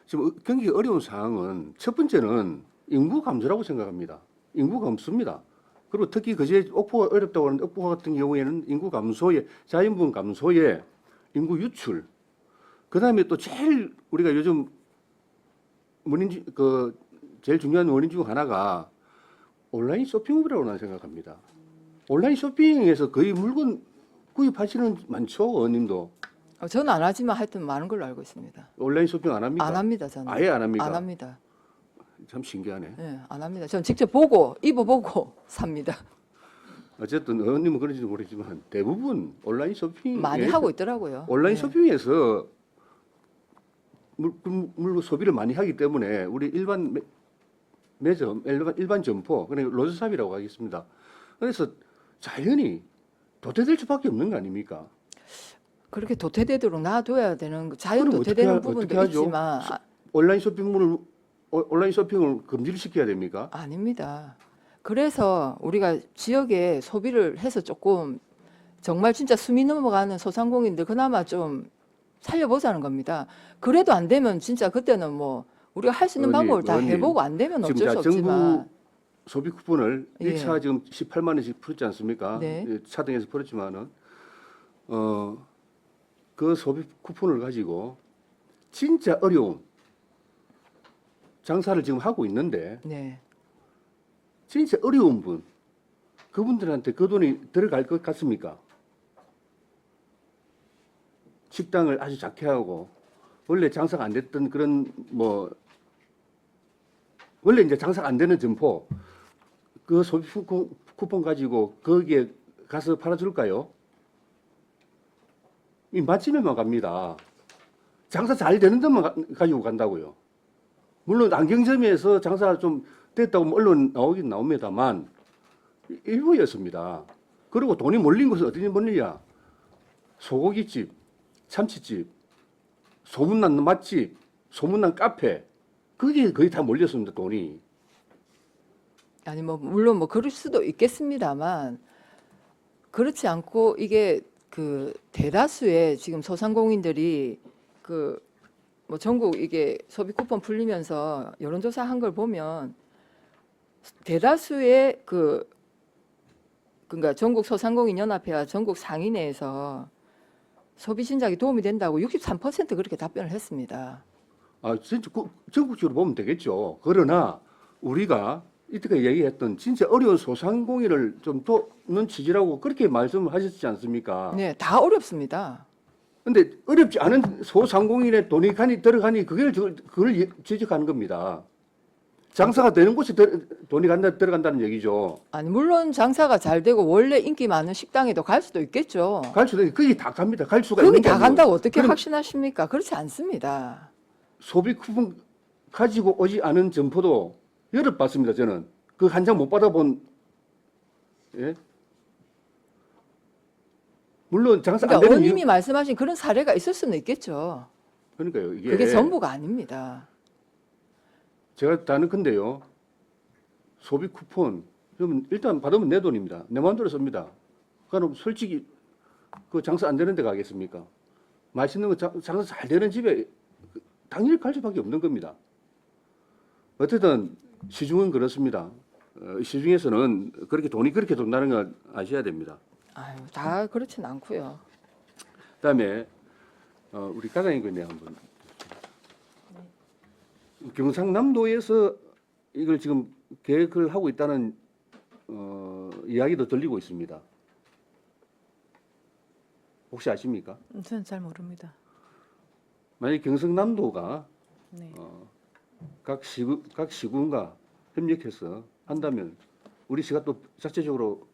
지금 경기가 어려운 상황은 첫 번째는 인구 감소라고 생각합니다. 인구가 없습니다. 그리고 특히 거제 옥포가 어렵다고 하는데 옥포 같은 경우에는 인구 감소에 자연분 감소에 인구 유출 그다음에 또 제일 우리가 요즘 제일 중요한 원인 중 하나가 온라인 쇼핑업이라고 나는 생각합니다. 온라인 쇼핑에서 거의 물건 구입하시는 많죠, 의원님도. 저는 안 하지만 하여튼 많은 걸로 알고 있습니다. 온라인 쇼핑 안 합니까? 안 합니다, 저는. 아예 안 합니까? 안 합니다. 참 신기하네. 네, 안 합니다. 저는 직접 보고 입어보고 삽니다. 어쨌든 의원님은 그런지도 모르지만 대부분 온라인 쇼핑 많이 하고 있더라고요. 온라인 네. 쇼핑에서 물건 소비를 많이 하기 때문에 우리 일반 매점, 일반 점포, 그러니까 로드샵이라고 하겠습니다. 그래서 자연히 도태될 수밖에 없는 거 아닙니까? 그렇게 도태되도록 놔둬야 되는 자연 그럼 도태되는 어떻게 부분도 하죠? 있지만 온라인 쇼핑을 금지를 시켜야 됩니까? 아닙니다. 그래서 우리가 지역에 소비를 해서 조금 정말 진짜 숨이 넘어가는 소상공인들 그나마 좀 살려보자는 겁니다. 그래도 안 되면 진짜 그때는 뭐 우리가 할 수 있는 의원님, 방법을 다 의원님, 해보고 안 되면 지금 어쩔 수 없지만 정부 소비 쿠폰을 예. 1차 지금 18만 원씩 풀었지 않습니까? 네. 예, 차등해서 풀었지만은 그 소비 쿠폰을 가지고 진짜 어려운 장사를 지금 하고 있는데 네. 진짜 어려운 분 그분들한테 그 돈이 들어갈 것 같습니까? 식당을 아주 작게 하고 원래 장사가 안 됐던 그런 뭐 원래 이제 장사가 안 되는 점포 그 소비 쿠폰 가지고 거기에 가서 팔아줄까요? 이 맛집에만 갑니다. 장사 잘 되는 데만 가지고 간다고요. 물론 안경점에서 장사가 좀 됐다고 언론 나오긴 나옵니다만 일부였습니다. 그리고 돈이 몰린 곳은 어디니 몰리냐? 소고기집, 참치집, 소문난 맛집, 소문난 카페 그게 거의 다 몰렸습니다. 돈이. 아니 뭐 물론 뭐 그럴 수도 있겠습니다만 그렇지 않고 이게 그 대다수의 지금 소상공인들이 그 뭐 전국 이게 소비 쿠폰 풀리면서 여론조사 한 걸 보면 대다수의 그러니까 전국 소상공인 연합회와 전국 상인회에서 소비 진작에 도움이 된다고 63% 그렇게 답변을 했습니다. 아, 진짜 전국적으로 보면 되겠죠. 그러나 우리가 이때까지 얘기했던 진짜 어려운 소상공인을 좀 돕는 취지라고 그렇게 말씀을 하셨지 않습니까? 네, 다 어렵습니다. 근데 어렵지 않은 소상공인의 돈이 들어가니 그걸 지적하는 겁니다. 장사가 되는 곳에 돈이 들어간다는 얘기죠. 아니 물론 장사가 잘 되고 원래 인기 많은 식당에도 갈 수도 있겠죠. 갈 수도 있는데 그게 다 갑니다. 갈 수가 거기 있는 다 거예요. 간다고 어떻게 그럼 확신하십니까? 그렇지 않습니다. 소비 쿠폰 가지고 오지 않은 점포도 여러 봤습니다. 저는 그 한 장 못 받아본 예? 물론 장사 안 그러니까 되는 원님이 말씀하신 그런 사례가 있을 수는 있겠죠. 그러니까요. 이게 그게 전부가 아닙니다. 제가 다는 건데요. 소비 쿠폰 그러면 일단 받으면 내 돈입니다. 내 마음대로 씁니다. 그럼 솔직히 그 장사 안 되는 데 가겠습니까? 맛있는 거 장사 잘 되는 집에 당연히 갈 수밖에 없는 겁니다. 어쨌든 시중은 그렇습니다. 시중에서는 그렇게 돈이 그렇게 돈다는 걸 아셔야 됩니다. 아유, 다 그렇진 않고요. 그다음에 우리 과장님께 한번 경상남도에서 이걸 지금 계획을 하고 있다는 이야기도 들리고 있습니다. 혹시 아십니까? 저는 잘 모릅니다. 만약 경상남도가 네. 각 시군과 협력해서 한다면 우리 시가 또 자체적으로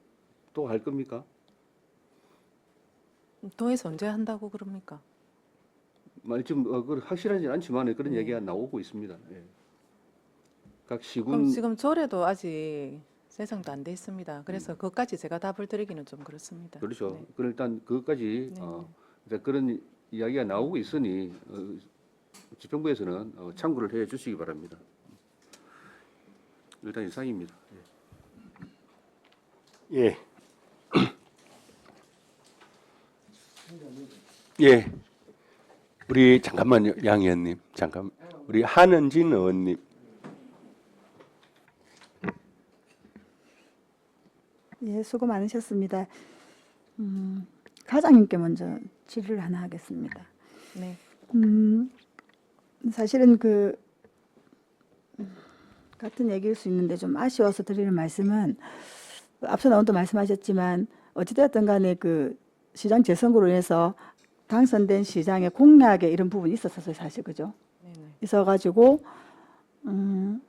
또 할 겁니까? 도에서 언제 한다고 그럽니까? 만약 지금 확실하지는 않지만 그런 얘기가 나오고 있습니다. 예. 각 그럼 시군 지금 조례도 아직 제정도 안 돼 있습니다. 그래서 그것까지 제가 답을 드리기는 좀 그렇습니다. 그렇죠. 네. 그럼 일단 그것까지 네. 일단 그런 이야기가 나오고 있으니 집행부에서는 참고를 해 주시기 바랍니다. 일단 이상입니다. 예. 예. 우리 잠깐만요, 양 의원님. 잠깐. 우리 한은진 의원님. 예, 수고 많으셨습니다. 과장님께 먼저 질의를 하나 하겠습니다. 네. 사실은 그 같은 얘기일 수 있는데 좀 아쉬워서 드리는 말씀은 앞서 나온도 말씀하셨지만 어찌되었든 간에 그 시장 재선거로 인해서 당선된 시장의 공약에 이런 부분이 있었어요, 사실 그죠? 있어가지고 그건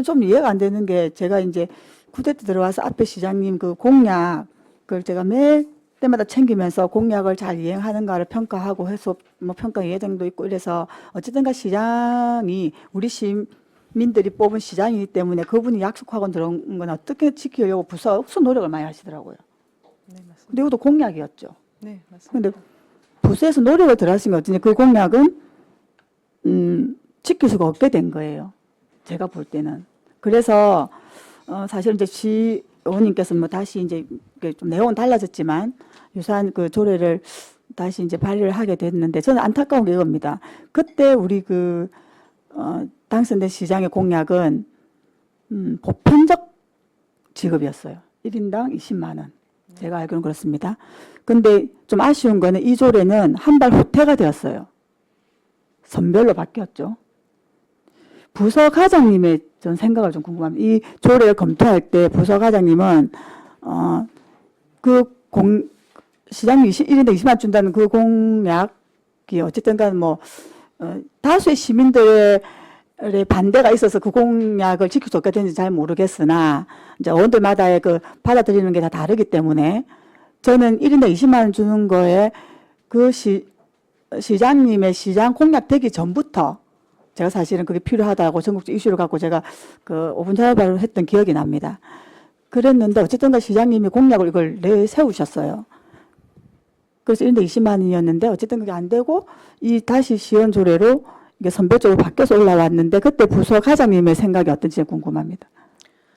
좀 이해가 안 되는 게 제가 이제 구대 때 들어와서 앞에 시장님 그 공약을 제가 매 때마다 챙기면서 공약을 잘 이행하는가를 평가하고 해서 뭐 평가 예정도 있고 이래서 어쨌든가 시장이 우리 시민들이 뽑은 시장이기 때문에 그분이 약속하고 들어온 건 어떻게 지키려고 부서 억수 노력을 많이 하시더라고요. 네, 맞습니다. 근데 이것도 공약이었죠. 네, 맞습니다. 근데 부서에서 노력을 들어하신 게 어떠냐. 그 공약은 지킬 수가 없게 된 거예요. 제가 볼 때는. 그래서 사실 이제 시의원님께서 뭐 다시 이제 좀 내용은 달라졌지만 유사한 그 조례를 다시 이제 발의를 하게 됐는데 저는 안타까운 게 이겁니다. 그때 우리 그 당선된 시장의 공약은 보편적 지급이었어요. 1인당 20만 원. 제가 알기로는 그렇습니다. 근데 좀 아쉬운 거는 이 조례는 한 발 후퇴가 되었어요. 선별로 바뀌었죠. 부서 과장님의 전 생각을 좀 궁금합니다. 이 조례를 검토할 때 부서 과장님은 시장이 1인당 20만 준다는 그 공약이 어쨌든 간 뭐 다수의 시민들의 반대가 있어서 그 공약을 지킬 수 없게 되는지 잘 모르겠으나 이제 의원들마다의 그 받아들이는 게 다 다르기 때문에 저는 1인당 20만 원 주는 거에 그 시장님의 시장 공약 되기 전부터 제가 사실은 그게 필요하다고 전국적 이슈를 갖고 제가 그 5분 자료발언을 했던 기억이 납니다. 그랬는데 어쨌든 시장님이 공약을 이걸 내세우셨어요. 그래서 1인당 20만 원이었는데 어쨌든 그게 안 되고 이 다시 시연 조례로 이게 선별적으로 바뀌어서 올라왔는데 그때 부서 과장님의 생각이 어떤지 궁금합니다.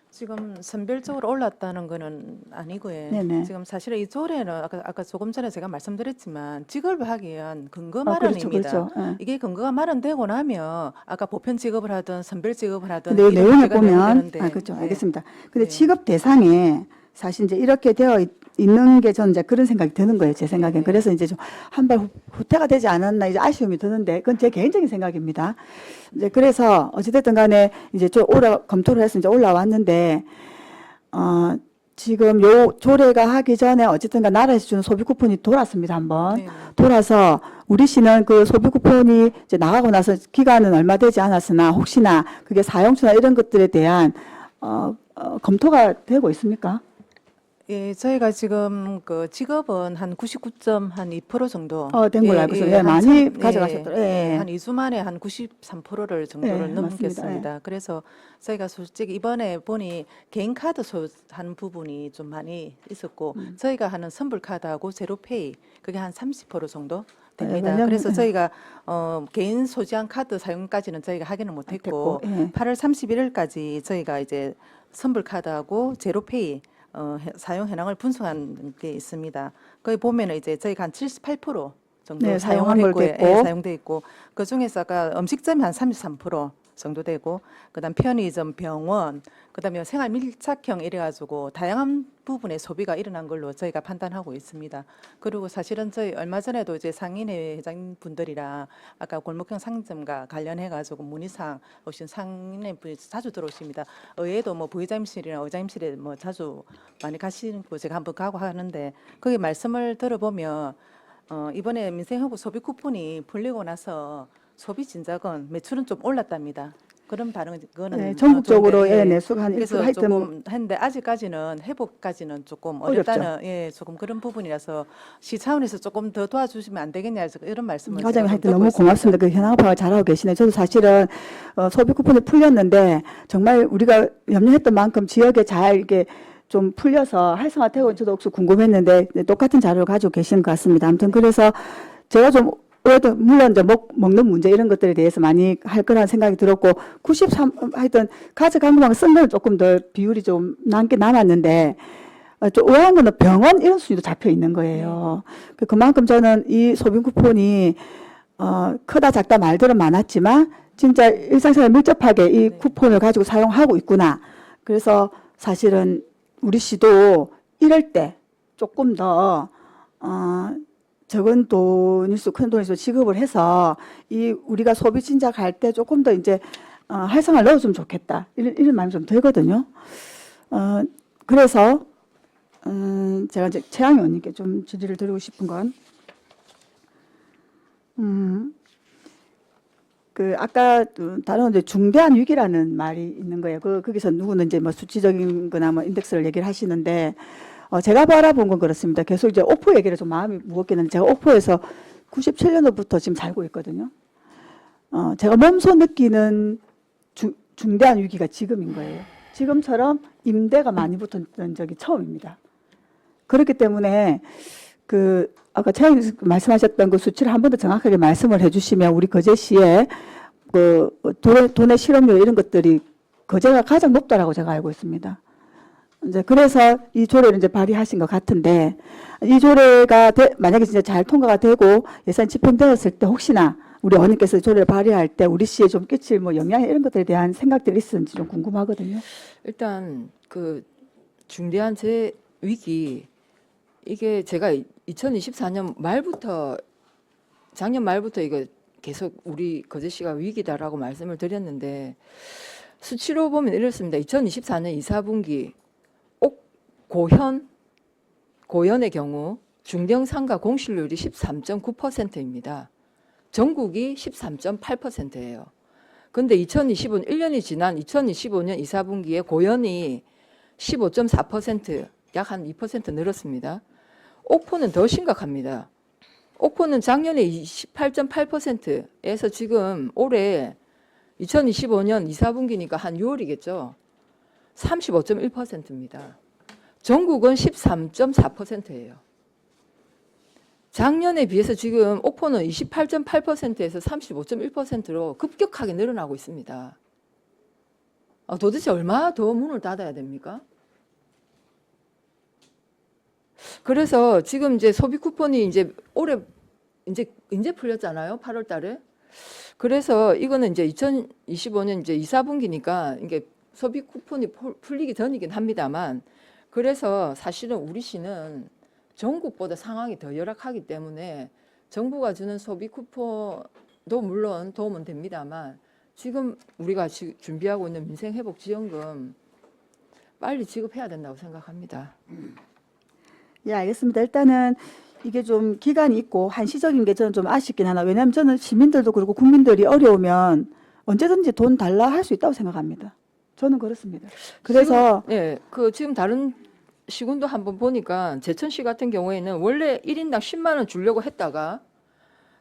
지금 선별적으로 올랐다는 거는 아니고요. 네네. 지금 사실은 이 조례는 아까 조금 전에 제가 말씀드렸지만 지급을 하기 위한 근거 그렇죠, 마련입니다. 그렇죠. 예. 이게 근거가 마련되고 나면 아까 보편 지급을 하든 선별 지급을 하든 근데 이런 내용을 문제가 보면 되는데, 그렇죠. 네. 알겠습니다. 근데 네. 지급 대상에 사실 이제 이렇게 되어 있는 게 저는 이제 그런 생각이 드는 거예요. 제 생각엔. 네. 그래서 이제 좀 한 발 후퇴가 되지 않았나 이제 아쉬움이 드는데 그건 제 개인적인 생각입니다. 이제 그래서 어찌됐든 간에 이제 검토를 해서 이제 올라왔는데 지금 요 조례가 하기 전에 어쨌든 간 나라에서 주는 소비 쿠폰이 돌았습니다. 한번. 네. 돌아서 우리 시는 그 소비 쿠폰이 이제 나가고 나서 기간은 얼마 되지 않았으나 혹시나 그게 사용처나 이런 것들에 대한 검토가 되고 있습니까? 예, 저희가 지금 그 지급은 한 99.2% 정도 된 걸로 알고 있어요. 예, 한 많이 참- 가져가셨더라고요. 예. 한 2주 만에 한 93%를 정도를 예, 넘겼습니다. 맞습니다. 그래서 저희가 솔직히 이번에 보니 개인 카드 한 부분이 좀 많이 있었고 저희가 하는 선불 카드하고 제로페이 그게 한 30% 정도 됩니다. 왜냐면- 그래서 저희가 개인 소지한 카드 사용까지는 저희가 하기는 못했고 됐고, 예. 8월 31일까지 저희가 이제 선불 카드하고 제로페이 사용 현황을 분석한 게 있습니다. 거기 보면은 이제 저희가 한 78% 정도 네, 사용을 사용한 했고요. 걸 됐고. 예, 사용돼 있고 그 중에서 아까 음식점이 한 33% 정도 되고 그다음 편의점, 병원, 그다음에 생활 밀착형 이래가지고 다양한 부분의 소비가 일어난 걸로 저희가 판단하고 있습니다. 그리고 사실은 저희 얼마 전에도 이제 상인회 회장분들이랑 아까 골목형 상점과 관련해가지고 문의사항 오신 상인회 분이 자주 들어오십니다. 의회도 뭐 부의장님실이나 의장님실에 뭐 자주 많이 가시는 거 제가 한번 가고 하는데 거기 말씀을 들어보면 이번에 민생회복 소비 쿠폰이 풀리고 나서 소비 진작은 매출은 좀 올랐답니다. 그런 반응 그거는 네, 전국적으로 좋은데, 예, 내수가 한 그래서 1% 하여튼 조금 했는데 아직까지는 회복까지는 조금 어렵죠. 어렵다는 조금 그런 부분이라서 시 차원에서 조금 더 도와주시면 안 되겠냐 해서 이런 말씀을 과장님 제가 좀 하여튼 듣고 너무 있습니다. 고맙습니다. 그 현황 파악을 잘하고 계시네요. 저도 사실은 소비 쿠폰이 풀렸는데 정말 우리가 염려했던 만큼 지역에 잘 이렇게 좀 풀려서 활성화되고 저도 혹시 궁금했는데 똑같은 자료를 가지고 계시는 것 같습니다. 아무튼 그래서 제가 좀 그래도 물론 이제 먹는 문제 이런 것들에 대해서 많이 할 거라는 생각이 들었고 93 하여튼 가져간 것만 쓴 거는 조금 더 비율이 좀 남게 남았는데 좀 의아한 거는 병원 이런 수준도 잡혀 있는 거예요. 그만큼 저는 이 소비 쿠폰이 크다 작다 말들은 많았지만 진짜 일상생활 밀접하게 이 쿠폰을 가지고 사용하고 있구나. 그래서 사실은 우리 시도 이럴 때 조금 더 적은 돈일수 큰 돈일수 지급을 해서 이 우리가 소비 진작할 때 조금 더 이제 활성화를 넣어주면 좋겠다 이런 마음이 좀 들거든요. 그래서 제가 이제 최양희 의원님께 좀 질의를 드리고 싶은 건 그 아까 다른 이제 중대한 위기라는 말이 있는 거예요. 거기서 누구는 이제 뭐 수치적인 거나 뭐 인덱스를 얘기를 하시는데 제가 바라본 건 그렇습니다. 계속 이제 오포 얘기를 좀 마음이 무겁게 했는데 제가 오포에서 97년도부터 지금 살고 있거든요. 제가 몸소 느끼는 중대한 위기가 지금인 거예요. 지금처럼 임대가 많이 붙었던 적이 처음입니다. 그렇기 때문에 그 아까 최영희 말씀하셨던 그 수치를 한 번 더 정확하게 말씀을 해주시면 우리 거제시에 그 돈의 실업률 이런 것들이 거제가 가장 높다라고 제가 알고 있습니다. 이제 그래서 이 조례를 이제 발의하신 것 같은데 이 조례가 만약에 진짜 잘 통과가 되고 예산 집행되었을 때 혹시나 우리 의원님께서 조례를 발의할 때 우리 시에 좀 끼칠 뭐 영향 이런 것들에 대한 생각들이 있었는지 좀 궁금하거든요. 일단 그 중대한 위기 이게 제가 2024년 말부터 작년 말부터 이거 계속 우리 거제시가 위기다라고 말씀을 드렸는데 수치로 보면 이렇습니다. 2024년 2, 4분기 고현의 경우 중대형 상가 공실률이 13.9%입니다. 전국이 13.8%예요. 근데 2025년 1년이 지난 2025년 2, 4분기에 고현이 15.4%, 약 한 2% 늘었습니다. 옥포는 더 심각합니다. 옥포는 작년에 28.8%에서 지금 올해 2025년 2, 4분기니까 한 6월이겠죠. 35.1%입니다. 전국은 13.4%예요. 작년에 비해서 지금 옥포는 28.8%에서 35.1%로 급격하게 늘어나고 있습니다. 도대체 얼마 더 문을 닫아야 됩니까? 그래서 지금 이제 소비 쿠폰이 이제 올해 이제 풀렸잖아요. 8월 달에. 그래서 이거는 이제 2025년 이제 2, 4분기니까 이게 소비 쿠폰이 풀리기 전이긴 합니다만 그래서 사실은 우리 시는 전국보다 상황이 더 열악하기 때문에 정부가 주는 소비 쿠폰도 물론 도움은 됩니다만 지금 우리가 준비하고 있는 민생회복지원금 빨리 지급해야 된다고 생각합니다. 예, 알겠습니다. 일단은 이게 좀 기간이 있고 한시적인 게 저는 좀 아쉽긴 하나. 왜냐하면 저는 시민들도 그렇고 국민들이 어려우면 언제든지 돈 달라 할 수 있다고 생각합니다. 저는 그렇습니다. 그래서 지금 다른 시군도 한번 보니까 제천시 같은 경우에는 원래 1인당 10만 원 주려고 했다가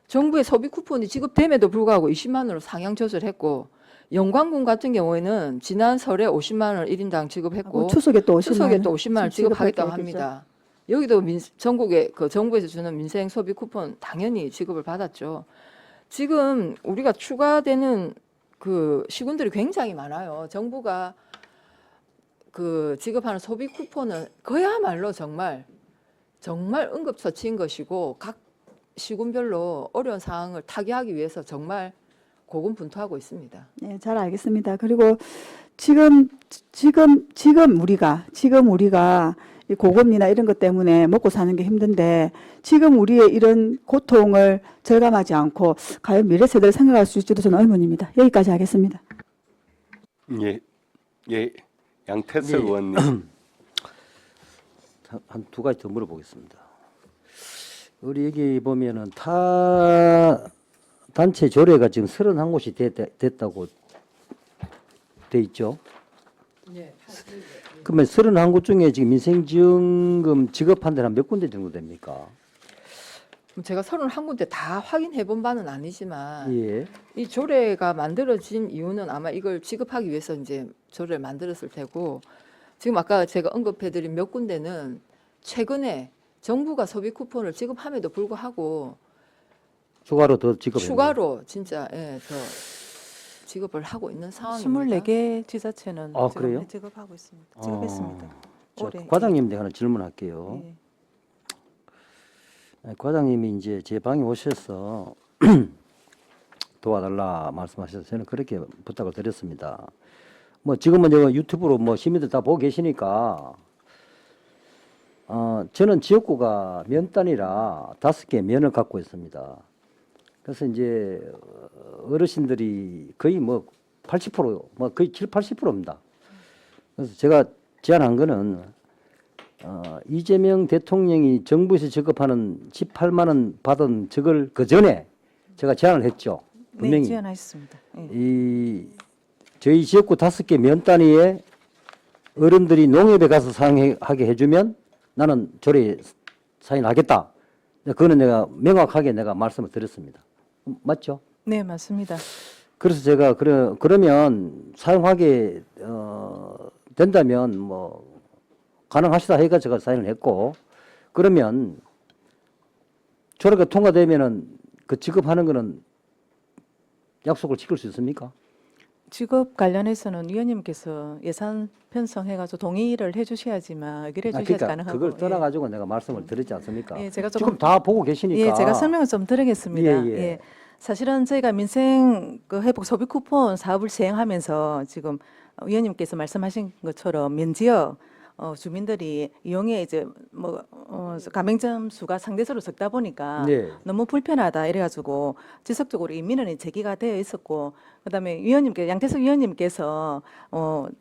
정부의 소비 쿠폰이 지급됨에도 불구하고 20만 원으로 상향 조절했고 영광군 같은 경우에는 지난 설에 50만 원 1인당 지급했고 추석에 또 50만 원 지급하겠다고 합니다. 여기도 전국에 그 정부에서 주는 민생 소비 쿠폰 당연히 지급을 받았죠. 지금 우리가 추가되는 그 시군들이 굉장히 많아요. 정부가 그 지급하는 소비 쿠폰은 그야말로 정말 응급처치인 것이고 각 시군별로 어려운 상황을 타개하기 위해서 정말 고군분투하고 있습니다. 네, 잘 알겠습니다. 그리고 지금 우리가 이 고금리나 이런 것 때문에 먹고 사는 게 힘든데 지금 우리의 이런 고통을 절감하지 않고 과연 미래 세대를 생각할 수 있을지도 저는 의문입니다. 여기까지 하겠습니다. 예, 양태석 의원님. 한 두 가지 더 물어보겠습니다. 우리 여기 보면은 타 단체 조례가 지금 31곳이 됐다고 돼 있죠. 그러면 31곳 중에 지금 민생지원금 지급한 데는 몇 군데 정도 됩니까? 제가 31군데 다 확인해 본 바는 아니지만 예. 이 조례가 만들어진 이유는 아마 이걸 지급하기 위해서 이제 조례를 만들었을 테고 지금 아까 제가 언급해드린 몇 군데는 최근에 정부가 소비 쿠폰을 지급함에도 불구하고 추가로 더 지급했나요? 추가로 진짜 더 지급을 하고 있는 상황입니다. 24개 지자체는 아, 지금 그래요? 지급하고 있습니다. 지급했습니다. 자, 올해. 과장님한테 하나 질문할게요. 예. 과장님이 이제 제 방에 오셔서 도와달라 말씀하셔서 저는 그렇게 부탁을 드렸습니다. 뭐 지금은 제가 유튜브로 뭐 시민들 다 보고 계시니까 저는 지역구가 면 단위라 5개 면을 갖고 있습니다. 그래서 이제 어르신들이 거의 뭐 80%, 뭐 거의 7, 80%입니다. 그래서 제가 제안한 거는 이재명 대통령이 정부에서 지급하는 18만 원 받은 적을 그 전에 제가 제안을 했죠. 네, 분명히 지원하셨습니다. 예. 이 저희 지역구 5개 면 단위에 어른들이 농협에 가서 사용하게 해주면 나는 조례에 사인하겠다. 그거는 내가 명확하게 내가 말씀을 드렸습니다. 맞죠? 네, 맞습니다. 그래서 제가 그러면 사용하게 된다면 뭐 가능하시다 해가 제가 사인을 했고, 그러면 조례가 통과되면은 그 지급하는 거는 약속을 지킬 수 있습니까? 직업 관련해서는 위원님께서 예산 편성해가지고 동의를 해주셔야지만 의결해 주셔야 그러니까 가능하고. 그걸 떠나가지고 내가 말씀을 드렸지 않습니까? 예, 제가 지금 조금 다 보고 계시니까. 예, 제가 설명을 좀 드리겠습니다. 예, 예. 사실은 저희가 민생 그 회복 소비 쿠폰 사업을 시행하면서 지금 위원님께서 말씀하신 것처럼 면지역 주민들이 이용에 이제 뭐 가맹점 수가 상대적으로 적다 보니까 네. 너무 불편하다 이래가지고 지속적으로 이 민원이 제기가 되어 있었고, 그다음에 양태석 위원님께서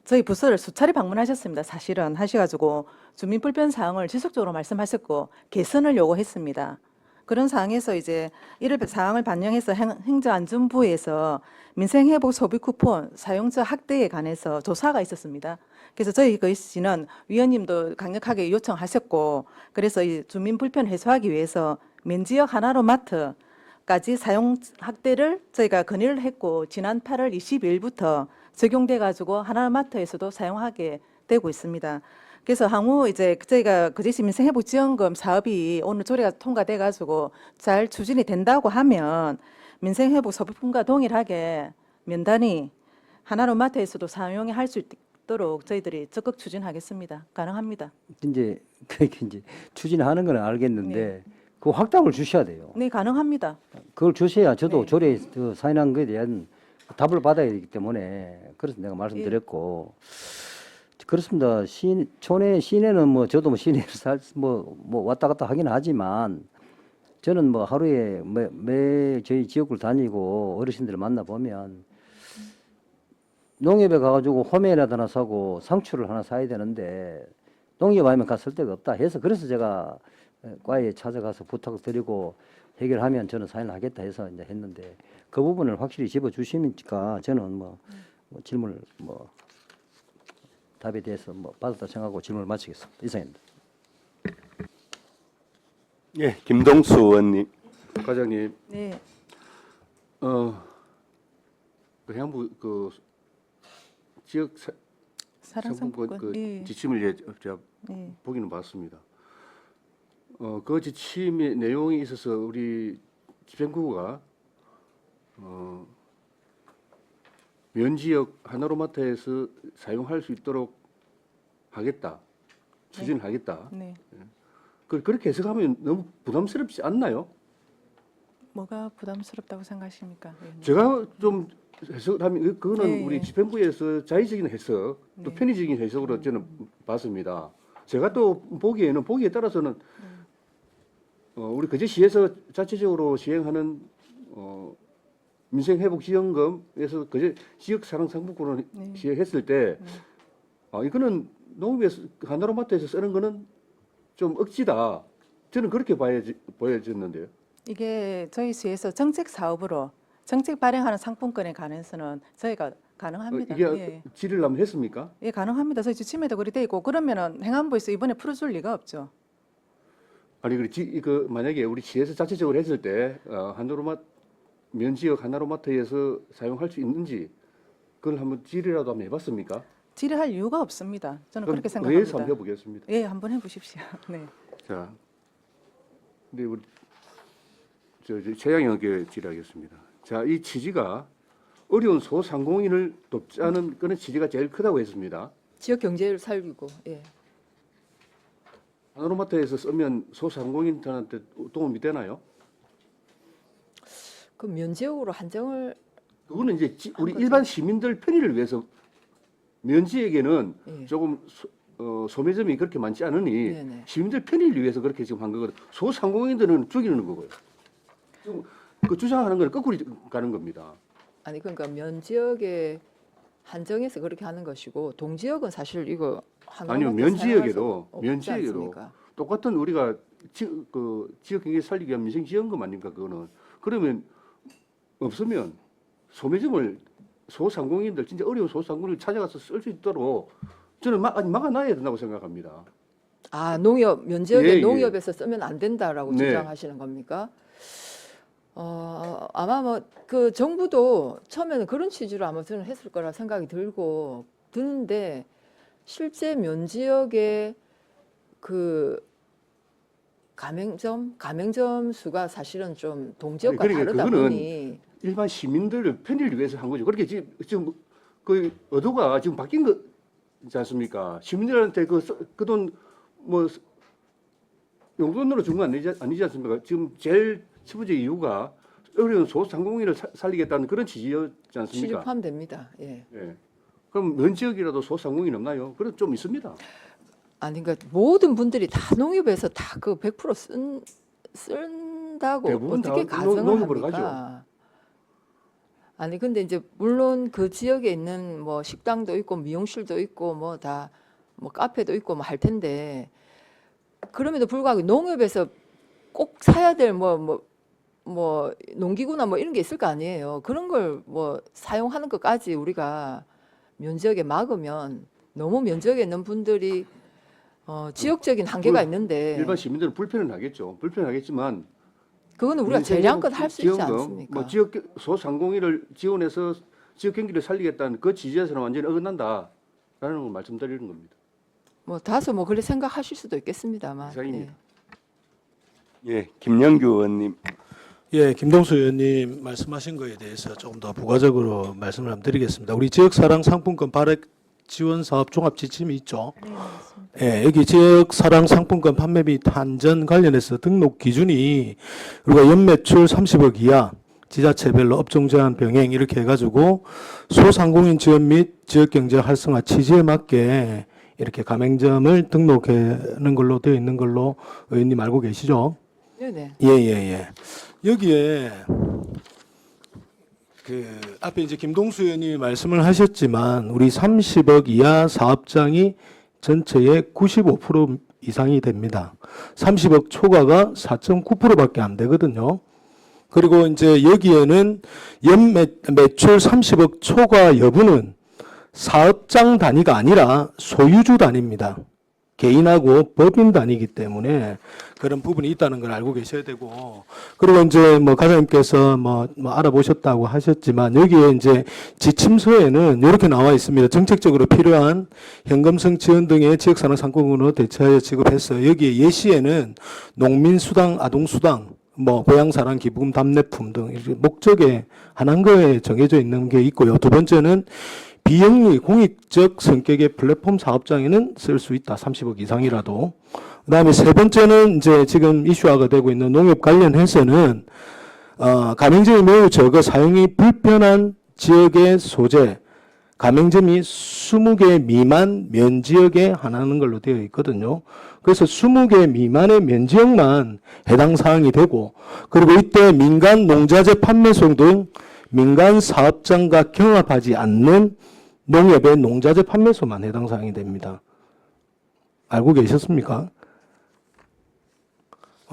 저희 부서를 수차례 방문하셨습니다. 사실은 하셔가지고 주민 불편 사항을 지속적으로 말씀하셨고 개선을 요구했습니다. 그런 상황에서 이제 이를 사항을 반영해서 행정안전부에서 민생회복 소비 쿠폰 사용자 확대에 관해서 조사가 있었습니다. 그래서 저희 것이는 위원님도 강력하게 요청하셨고, 그래서 이 주민 불편 해소하기 위해서 면지역 하나로 마트까지 사용 확대를 저희가 건의를 했고, 지난 8월 22일부터 적용돼 가지고 하나로 마트에서도 사용하게 되고 있습니다. 그래서 향후 이제 저희가 그제시 민생회복지원금 사업이 오늘 조례가 통과돼 가지고 잘 추진이 된다고 하면 민생회복 소비품과 동일하게 면단위 하나로 마트에서도 사용을 할 수 있도록 저희들이 적극 추진하겠습니다. 가능합니다. 이제 그렇게 이제 추진하는 건 알겠는데 네. 그 확답을 주셔야 돼요. 네, 가능합니다. 그걸 주셔야 저도 네. 조례에 사인한 것에 대한 답을 받아야 되기 때문에 그래서 내가 예. 말씀드렸고 그렇습니다. 시내는 뭐 저도 뭐 시내에서 뭐 왔다 갔다 하긴 하지만 저는 뭐 하루에 매 저희 지역을 다니고 어르신들을 만나 보면 농협에 가가지고 호메라도 하나 사고 상추를 하나 사야 되는데 농협 아니면 갔을 데가 없다 해서 그래서 제가 과에 찾아가서 부탁드리고 해결하면 저는 사인을 하겠다 해서 이제 했는데 그 부분을 확실히 집어주시니까 저는 뭐 질문을 답에 대해서 받았다 생각하고 질문을 마치겠습니다. 이상입니다. 예, 김동수 의원님. 과장님, 네, 그 해양부 그 지역 사랑상품권. 그 예, 지침을 제가 예. 보기는 봤습니다. 그 지침의 내용이 있어서 우리 집행부가 면지역 하나로마트에서 사용할 수 있도록 하겠다, 추진하겠다. 네. 그렇게 해석하면 너무 부담스럽지 않나요? 뭐가 부담스럽다고 생각하십니까? 위원님? 제가 좀 해석하면 그거는 예, 예. 우리 집행부에서 자의적인 해석, 또 네. 편의적인 해석으로 저는 봤습니다. 제가 또 보기에 따라서는 우리 그제시에서 자체적으로 시행하는 민생회복지원금에서 그제 지역사랑상품권을 네. 시행했을 때 이거는 농업에서 하나로마트에서 쓰는 거는 좀 억지다. 저는 그렇게 보여졌는데요. 이게 저희 시에서 정책 사업으로 정책 발행하는 상품권에 관해서는 저희가 가능합니다. 이게 예. 질의를 한번 했습니까? 예, 가능합니다. 저희 지침에도 그리 돼 있고 그러면은 행안부에서 이번에 풀어줄 리가 없죠. 아니 그 만약에 우리 시에서 자체적으로 했을 때 면지역 하나로마트에서 사용할 수 있는지 그걸 한번 질의라도 한번 해봤습니까? 질의할 이유가 없습니다. 저는 그럼 그렇게 의회에서 생각합니다. 한번 해보겠습니다. 예, 한번 해보십시오. 네. 자, 근데 우리 최양영에게 질의하겠습니다. 자, 이 취지가 어려운 소상공인을 돕자는 그런 취지가 제일 크다고 했습니다. 지역 경제를 살리고 예. 하나로마트에서 쓰면 소상공인들한테 도움이 되나요? 그 면지역으로 한정을 그거는 이제 우리 거죠. 일반 시민들 편의를 위해서 면지에게는 예. 조금 소매점이 그렇게 많지 않으니 네네. 시민들 편의를 위해서 그렇게 지금 한 거거든. 소상공인들은 죽이는 거고요. 지금 그 주장하는 걸 거꾸로 가는 겁니다. 아니 그러니까 면 지역에 한정해서 그렇게 하는 것이고 동지역은 사실 이거 아니요, 하나밖에 면 사용할 지역에도 수가 면 없지 지역에도 않습니까? 똑같은 우리가 그 지역 경제 살리기 위한 민생 지원금 아닙니까 그거는. 그러면 없으면 소매점을 소상공인들 진짜 어려운 소상공인을 찾아가서 쓸 수 있도록 저는 아직 막아놔야 된다고 생각합니다. 아 농협 면 지역에 예, 예. 농협에서 쓰면 안 된다라고 네. 주장하시는 겁니까? 아마 뭐 그 정부도 처음에는 그런 취지로 아마 저는 했을 거라 생각이 드는데 실제 면 지역에 그 가맹점 수가 사실은 좀 동지역과 아니, 그러니까 다르다 그거는 보니 일반 시민들 편의를 위해서 한 거죠. 그렇게 지금 그 의도가 지금 바뀐 거지 않습니까? 시민들한테 그 돈 뭐 용돈으로 준 거 아니지 않습니까? 지금 제일 첫 번째 이유가 어려운 소상공인을 살리겠다는 그런 취지였지 않습니까? 취지 포함됩니다. 예. 예. 그럼 면 지역이라도 소상공인 없나요? 그런 좀 있습니다. 아니 그러니까 모든 분들이 다 농협에서 다 그 100% 쓴다고 대부분 어떻게 다 가정을 농협으로 합니까? 아니 근데 이제 물론 그 지역에 있는 뭐 식당도 있고 미용실도 있고 뭐 다 뭐 카페도 있고 뭐 할 텐데 그럼에도 불구하고 농협에서 꼭 사야 될 뭐 농기구나 뭐 이런 게 있을 거 아니에요. 그런 걸 뭐 사용하는 것까지 우리가 면 지역에 막으면 너무 면 지역에 있는 분들이 지역적인 한계가 있는데 일반 시민들은 불편은 하겠죠. 불편하겠지만 그거는 우리가 재량껏 할 수 있지 지원금, 않습니까? 뭐 지역 소상공인을 지원해서 지역 경기를 살리겠다는 그 지지에서는 완전히 어긋난다라는 걸 말씀드리는 겁니다. 뭐 다소 뭐 그렇게 생각하실 수도 있겠습니다만. 이상입니다. 예, 김영규 의원님. 예, 김동수 의원님 말씀하신 거에 대해서 조금 더 부가적으로 말씀을 한번 드리겠습니다. 우리 지역사랑 상품권 발행 지원 사업 종합 지침이 있죠. 예, 여기 지역사랑 상품권 판매 및 한전 관련해서 등록 기준이 우리가 연매출 30억 이하, 지자체별로 업종 제한 병행 이렇게 해가지고 소상공인 지원 및 지역경제 활성화 취지에 맞게 이렇게 가맹점을 등록하는 걸로 되어 있는 걸로 의원님 알고 계시죠? 네네. 예. 여기에 그 앞에 이제 김동수 의원님이 말씀을 하셨지만 우리 30억 이하 사업장이 전체의 95% 이상이 됩니다. 30억 초과가 4.9%밖에 안 되거든요. 그리고 이제 여기에는 연 매출 30억 초과 여부는 사업장 단위가 아니라 소유주 단위입니다. 개인하고 법인 단위이기 때문에 그런 부분이 있다는 걸 알고 계셔야 되고, 그리고 이제 뭐 과장님께서 뭐 알아보셨다고 하셨지만 여기에 이제 지침서에는 이렇게 나와 있습니다. 정책적으로 필요한 현금성 지원 등의 지역산업 상품으로 대체하여 지급해서 여기에 예시에는 농민수당, 아동수당, 뭐 고향사랑 기부금 답례품 등 이렇게 목적에 한한 거에 정해져 있는 게 있고요. 두 번째는 비영리 공익적 성격의 플랫폼 사업장에는 쓸 수 있다. 30억 이상이라도. 그다음에 세 번째는 이제 지금 이슈화가 되고 있는 농협 관련해서는 가맹점이 매우 적어 사용이 불편한 지역의 소재, 가맹점이 20개 미만 면지역에 하나는 걸로 되어 있거든요. 그래서 20개 미만의 면지역만 해당 사항이 되고, 그리고 이때 민간 농자재 판매소 등 민간 사업장과 경합하지 않는 농협의 농자재 판매소만 해당 사항이 됩니다. 알고 계셨습니까?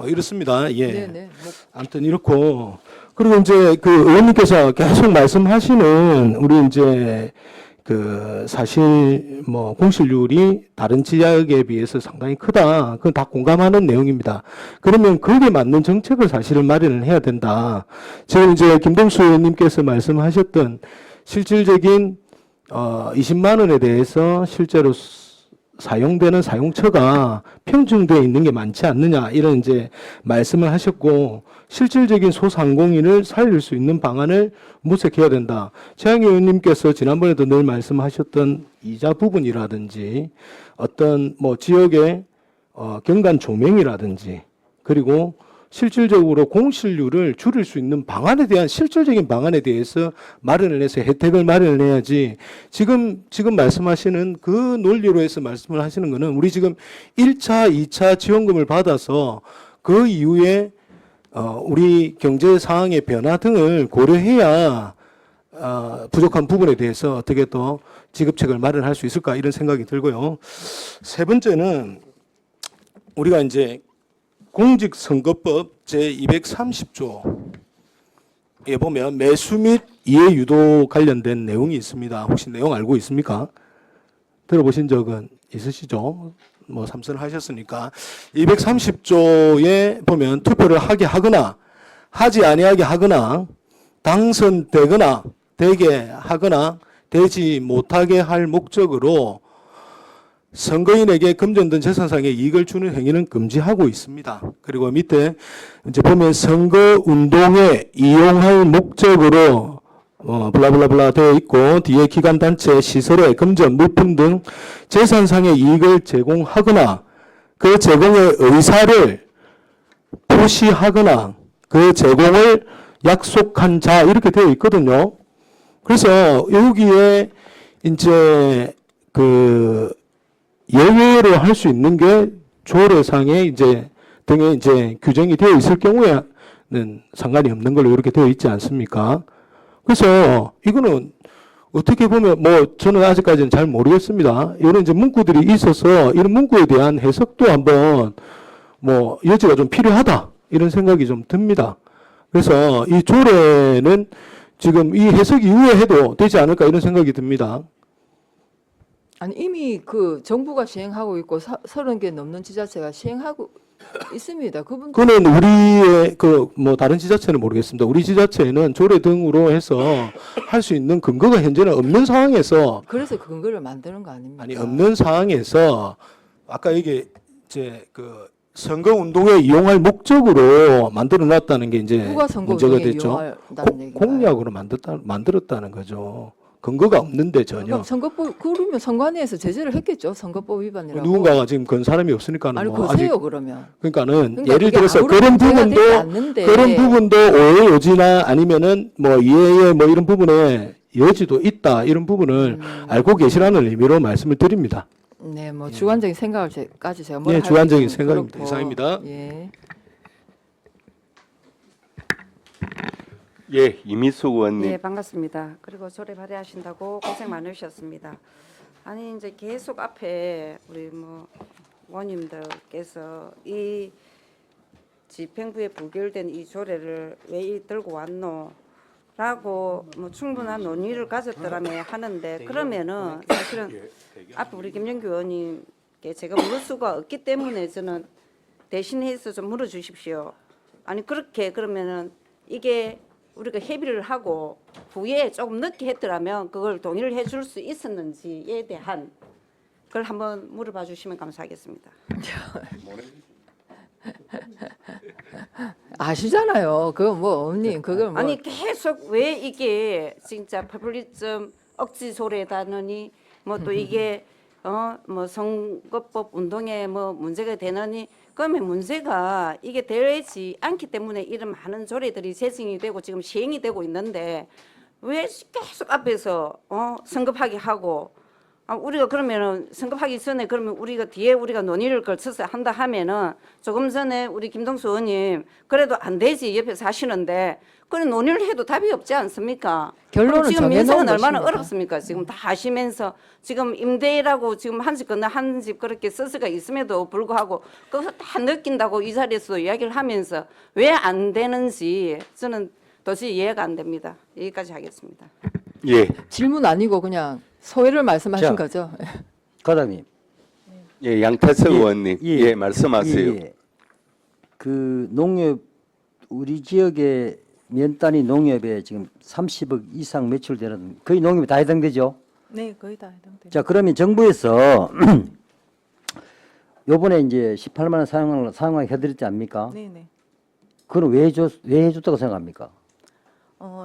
이렇습니다. 예. 네네. 아무튼 이렇고, 그리고 이제 그 의원님께서 계속 말씀하시는 우리 이제 그 사실 뭐 공실률이 다른 지역에 비해서 상당히 크다. 그건 다 공감하는 내용입니다. 그러면 거기에 맞는 정책을 사실은 마련을 해야 된다. 지금 이제 김동수 의원님께서 말씀하셨던 실질적인 20만 원에 대해서 실제로 사용되는 사용처가 평준되어 있는 게 많지 않느냐 이런 이제 말씀을 하셨고, 실질적인 소상공인을 살릴 수 있는 방안을 모색해야 된다. 최양희 의원님께서 지난번에도 늘 말씀하셨던 이자 부분이라든지 어떤 뭐 지역의 경관 조명이라든지 그리고 실질적으로 공실률을 줄일 수 있는 방안에 대한 실질적인 방안에 대해서 마련을 해서 혜택을 마련을 해야지 지금 말씀하시는 그 논리로 해서 말씀을 하시는 거는 우리 지금 1차, 2차 지원금을 받아서 그 이후에 우리 경제 상황의 변화 등을 고려해야 부족한 부분에 대해서 어떻게 또 지급책을 마련할 수 있을까 이런 생각이 들고요. 세 번째는 우리가 이제 공직선거법 제230조에 보면 매수 및 이해 유도 관련된 내용이 있습니다. 혹시 내용 알고 있습니까? 들어보신 적은 있으시죠? 뭐 삼선을 하셨으니까 230조에 보면 투표를 하게 하거나 하지 아니하게 하거나 당선되거나 되게 하거나 되지 못하게 할 목적으로 선거인에게 금전등 재산상의 이익을 주는 행위는 금지하고 있습니다. 그리고 밑에 이제 보면 선거 운동에 이용할 목적으로 블라블라블라 되어 있고 뒤에 기관 단체 시설에 금전 물품 등 재산상의 이익을 제공하거나 그 제공의 의사를 표시하거나 그 제공을 약속한 자 이렇게 되어 있거든요. 그래서 여기에 이제 그 예외로 할 수 있는 게 조례상에 이제 등에 이제 규정이 되어 있을 경우에는 상관이 없는 걸로 이렇게 되어 있지 않습니까? 그래서 이거는 어떻게 보면 뭐 저는 아직까지는 잘 모르겠습니다. 이런 이제 문구들이 있어서 이런 문구에 대한 해석도 한번 뭐 여지가 좀 필요하다 이런 생각이 좀 듭니다. 그래서 이 조례는 지금 이 해석 이후에 해도 되지 않을까 이런 생각이 듭니다. 아니 이미 그 정부가 시행하고 있고 30개 넘는 지자체가 시행하고 있습니다. 그분 그는 우리의 그 뭐 다른 지자체는 모르겠습니다. 우리 지자체는 조례 등으로 해서 할 수 있는 근거가 현재는 없는 상황에서 그래서 그 근거를 만드는 거 아닙니까? 아니 없는 상황에서 아까 이게 이제 그 선거 운동에 이용할 목적으로 만들어 놨다는 게 이제 누가 선거 문제가 운동에 됐죠. 이용한다는 얘기가 공약으로 만들었다는 거죠. 근거가 없는데 전혀. 그럼 선거법 그러면 선관위에서 제재를 했겠죠. 선거법 위반이라고. 누군가가 지금 건 사람이 없으니까는 아니 뭐 그세요 아직 그러면. 그러니까는 그러니까 예를 그게 들어서 아무런 문제가 되지 않는데. 그런 부분도 오해 요지나 아니면은 뭐 이해에 뭐 이런 부분에 여지도 있다 이런 부분을 알고 계시라는 의미로 말씀을 드립니다. 네, 뭐 주관적인 생각을까지 제가 예, 뭘 주관적인 할지 좀 생각입니다. 그렇고. 이상입니다. 예. 예, 이미숙 의원님. 네, 반갑습니다. 그리고 조례 발의하신다고 고생 많으셨습니다. 아니 이제 계속 앞에 우리 뭐 의원님들께서 이 집행부에 부결된 이 조례를 왜 들고 왔노? 라고 뭐 충분한 논의를 가졌더라면 하는데 그러면은 사실은 앞에 우리 김영규 의원님께 제가 물을 수가 없기 때문에 저는 대신해서 좀 물어주십시오. 아니 그렇게 그러면은 이게 우리가 협의를 하고 후에 조금 늦게 했더라면 그걸 동의를 해줄 수 있었는지에 대한 그걸 한번 물어봐 주시면 감사하겠습니다. 아시잖아요. 그거 뭐 언니 그걸 뭐 아니 계속 왜 이게 진짜 포퓰리즘 억지 소리다느니 뭐 또 이게 뭐 선거법 운동에 뭐 문제가 되느니 그러면 문제가 이게 되지 않기 때문에 이런 많은 조례들이 제정이 되고 지금 시행이 되고 있는데 왜 계속 앞에서 성급하게 하고 우리가 그러면은 성급하기 전에 그러면 우리가 뒤에 우리가 논의를 걸쳐서 한다 하면은 조금 전에 우리 김동수 의원님 그래도 안 되지 옆에서 하시는데 그런 논의를 해도 답이 없지 않습니까? 결론은 지금 정해놓은 민생은 얼마나 것입니다. 어렵습니까? 지금 다 하시면서 지금 임대라고 지금 한 집 건너 한 집 그렇게 써서가 있음에도 불구하고 그거 다 느낀다고 이 자리에서 이야기를 하면서 왜 안 되는지 저는 도저히 이해가 안 됩니다. 여기까지 하겠습니다. 예, 질문 아니고 그냥 소회를 말씀하신 자. 거죠. 과장님. 예, 양태석 예, 의원님. 예. 예, 말씀하세요. 예. 그 농협 우리 지역의 면 단위 농협에 지금 30억 이상 매출되는 거의 농협이 다 해당되죠. 네, 거의 다 해당됩니다. 자, 그러면 정부에서 요번에 이제 18만 원 사용하게 해드렸지 않습니까? 네, 네. 그건 왜 해줬다고 생각합니까?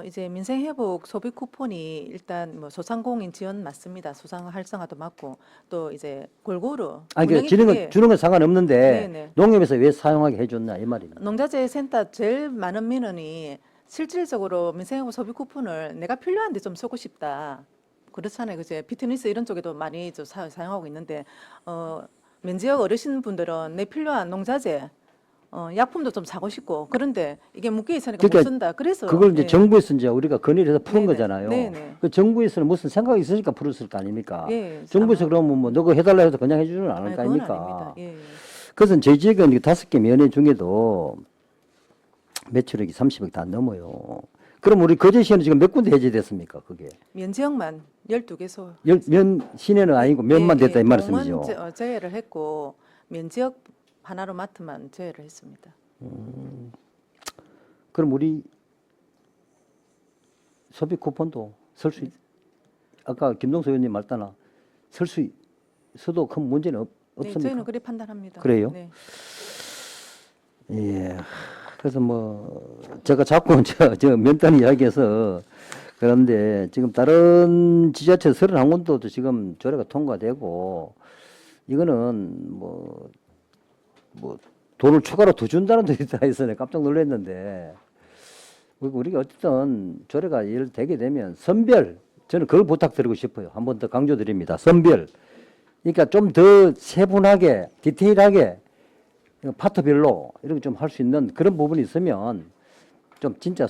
이제 민생회복 소비 쿠폰이 일단 뭐 소상공인 지원 맞습니다. 소상 활성화도 맞고 또 이제 골고루 아니 그 운영이 주는 건 상관없는데 네네. 농협에서 왜 사용하게 해줬나 이 말입니다. 농자재 센터 제일 많은 민원이 실질적으로 민생회복 소비 쿠폰을 내가 필요한데 좀 쓰고 싶다. 그렇잖아요. 그제 피트니스 이런 쪽에도 많이 좀 사용하고 있는데 면지역 어르신분들은 내 필요한 농자재 약품도 좀 사고 싶고 그런데 이게 묶여 있으니까 못 그러니까 쓴다. 그래서 그걸 이제 네. 정부에서 이제 우리가 건의를 해서 푸는 네네. 거잖아요. 네네. 그 정부에서는 무슨 생각이 있으니까 풀었을 거 아닙니까? 예, 정부에서 그러면 뭐 너가 해달라 해도 그냥 해주지는 않을 아니, 거 그건 아닙니까? 아닙니다. 예, 예. 그래서 저희 지역은 5개 면회 중에도 매출액이 30억 다 넘어요. 그럼 우리 거제시에는 지금 몇 군데 해제됐습니까? 그게 면지역만 12개소. 면 시내는 아니고 면만 됐다 이 말씀이죠. 제외를 했고 면지역 하나로 마트만 제외를 했습니다. 그럼 우리 소비 쿠폰도 아까 김동수 의원님 말따나 서도 큰 문제는 네, 없습니까? 저희는 그렇게 판단합니다. 그래요? 네. 예. 그래서 뭐 제가 자꾸 저 면단 이야기해서 그런데 지금 다른 지자체 31군데도 지금 조례가 통과되고 이거는 뭐 돈을 추가로 더 준다는 데 있다 해서 내가 깜짝 놀랐는데 우리가 어쨌든 조례가 되게 되면 선별 저는 그걸 부탁드리고 싶어요. 한 번 더 강조드립니다. 선별. 그러니까 좀 더 세분하게 디테일하게 파트별로 이렇게 좀 할 수 있는 그런 부분이 있으면 좀 진짜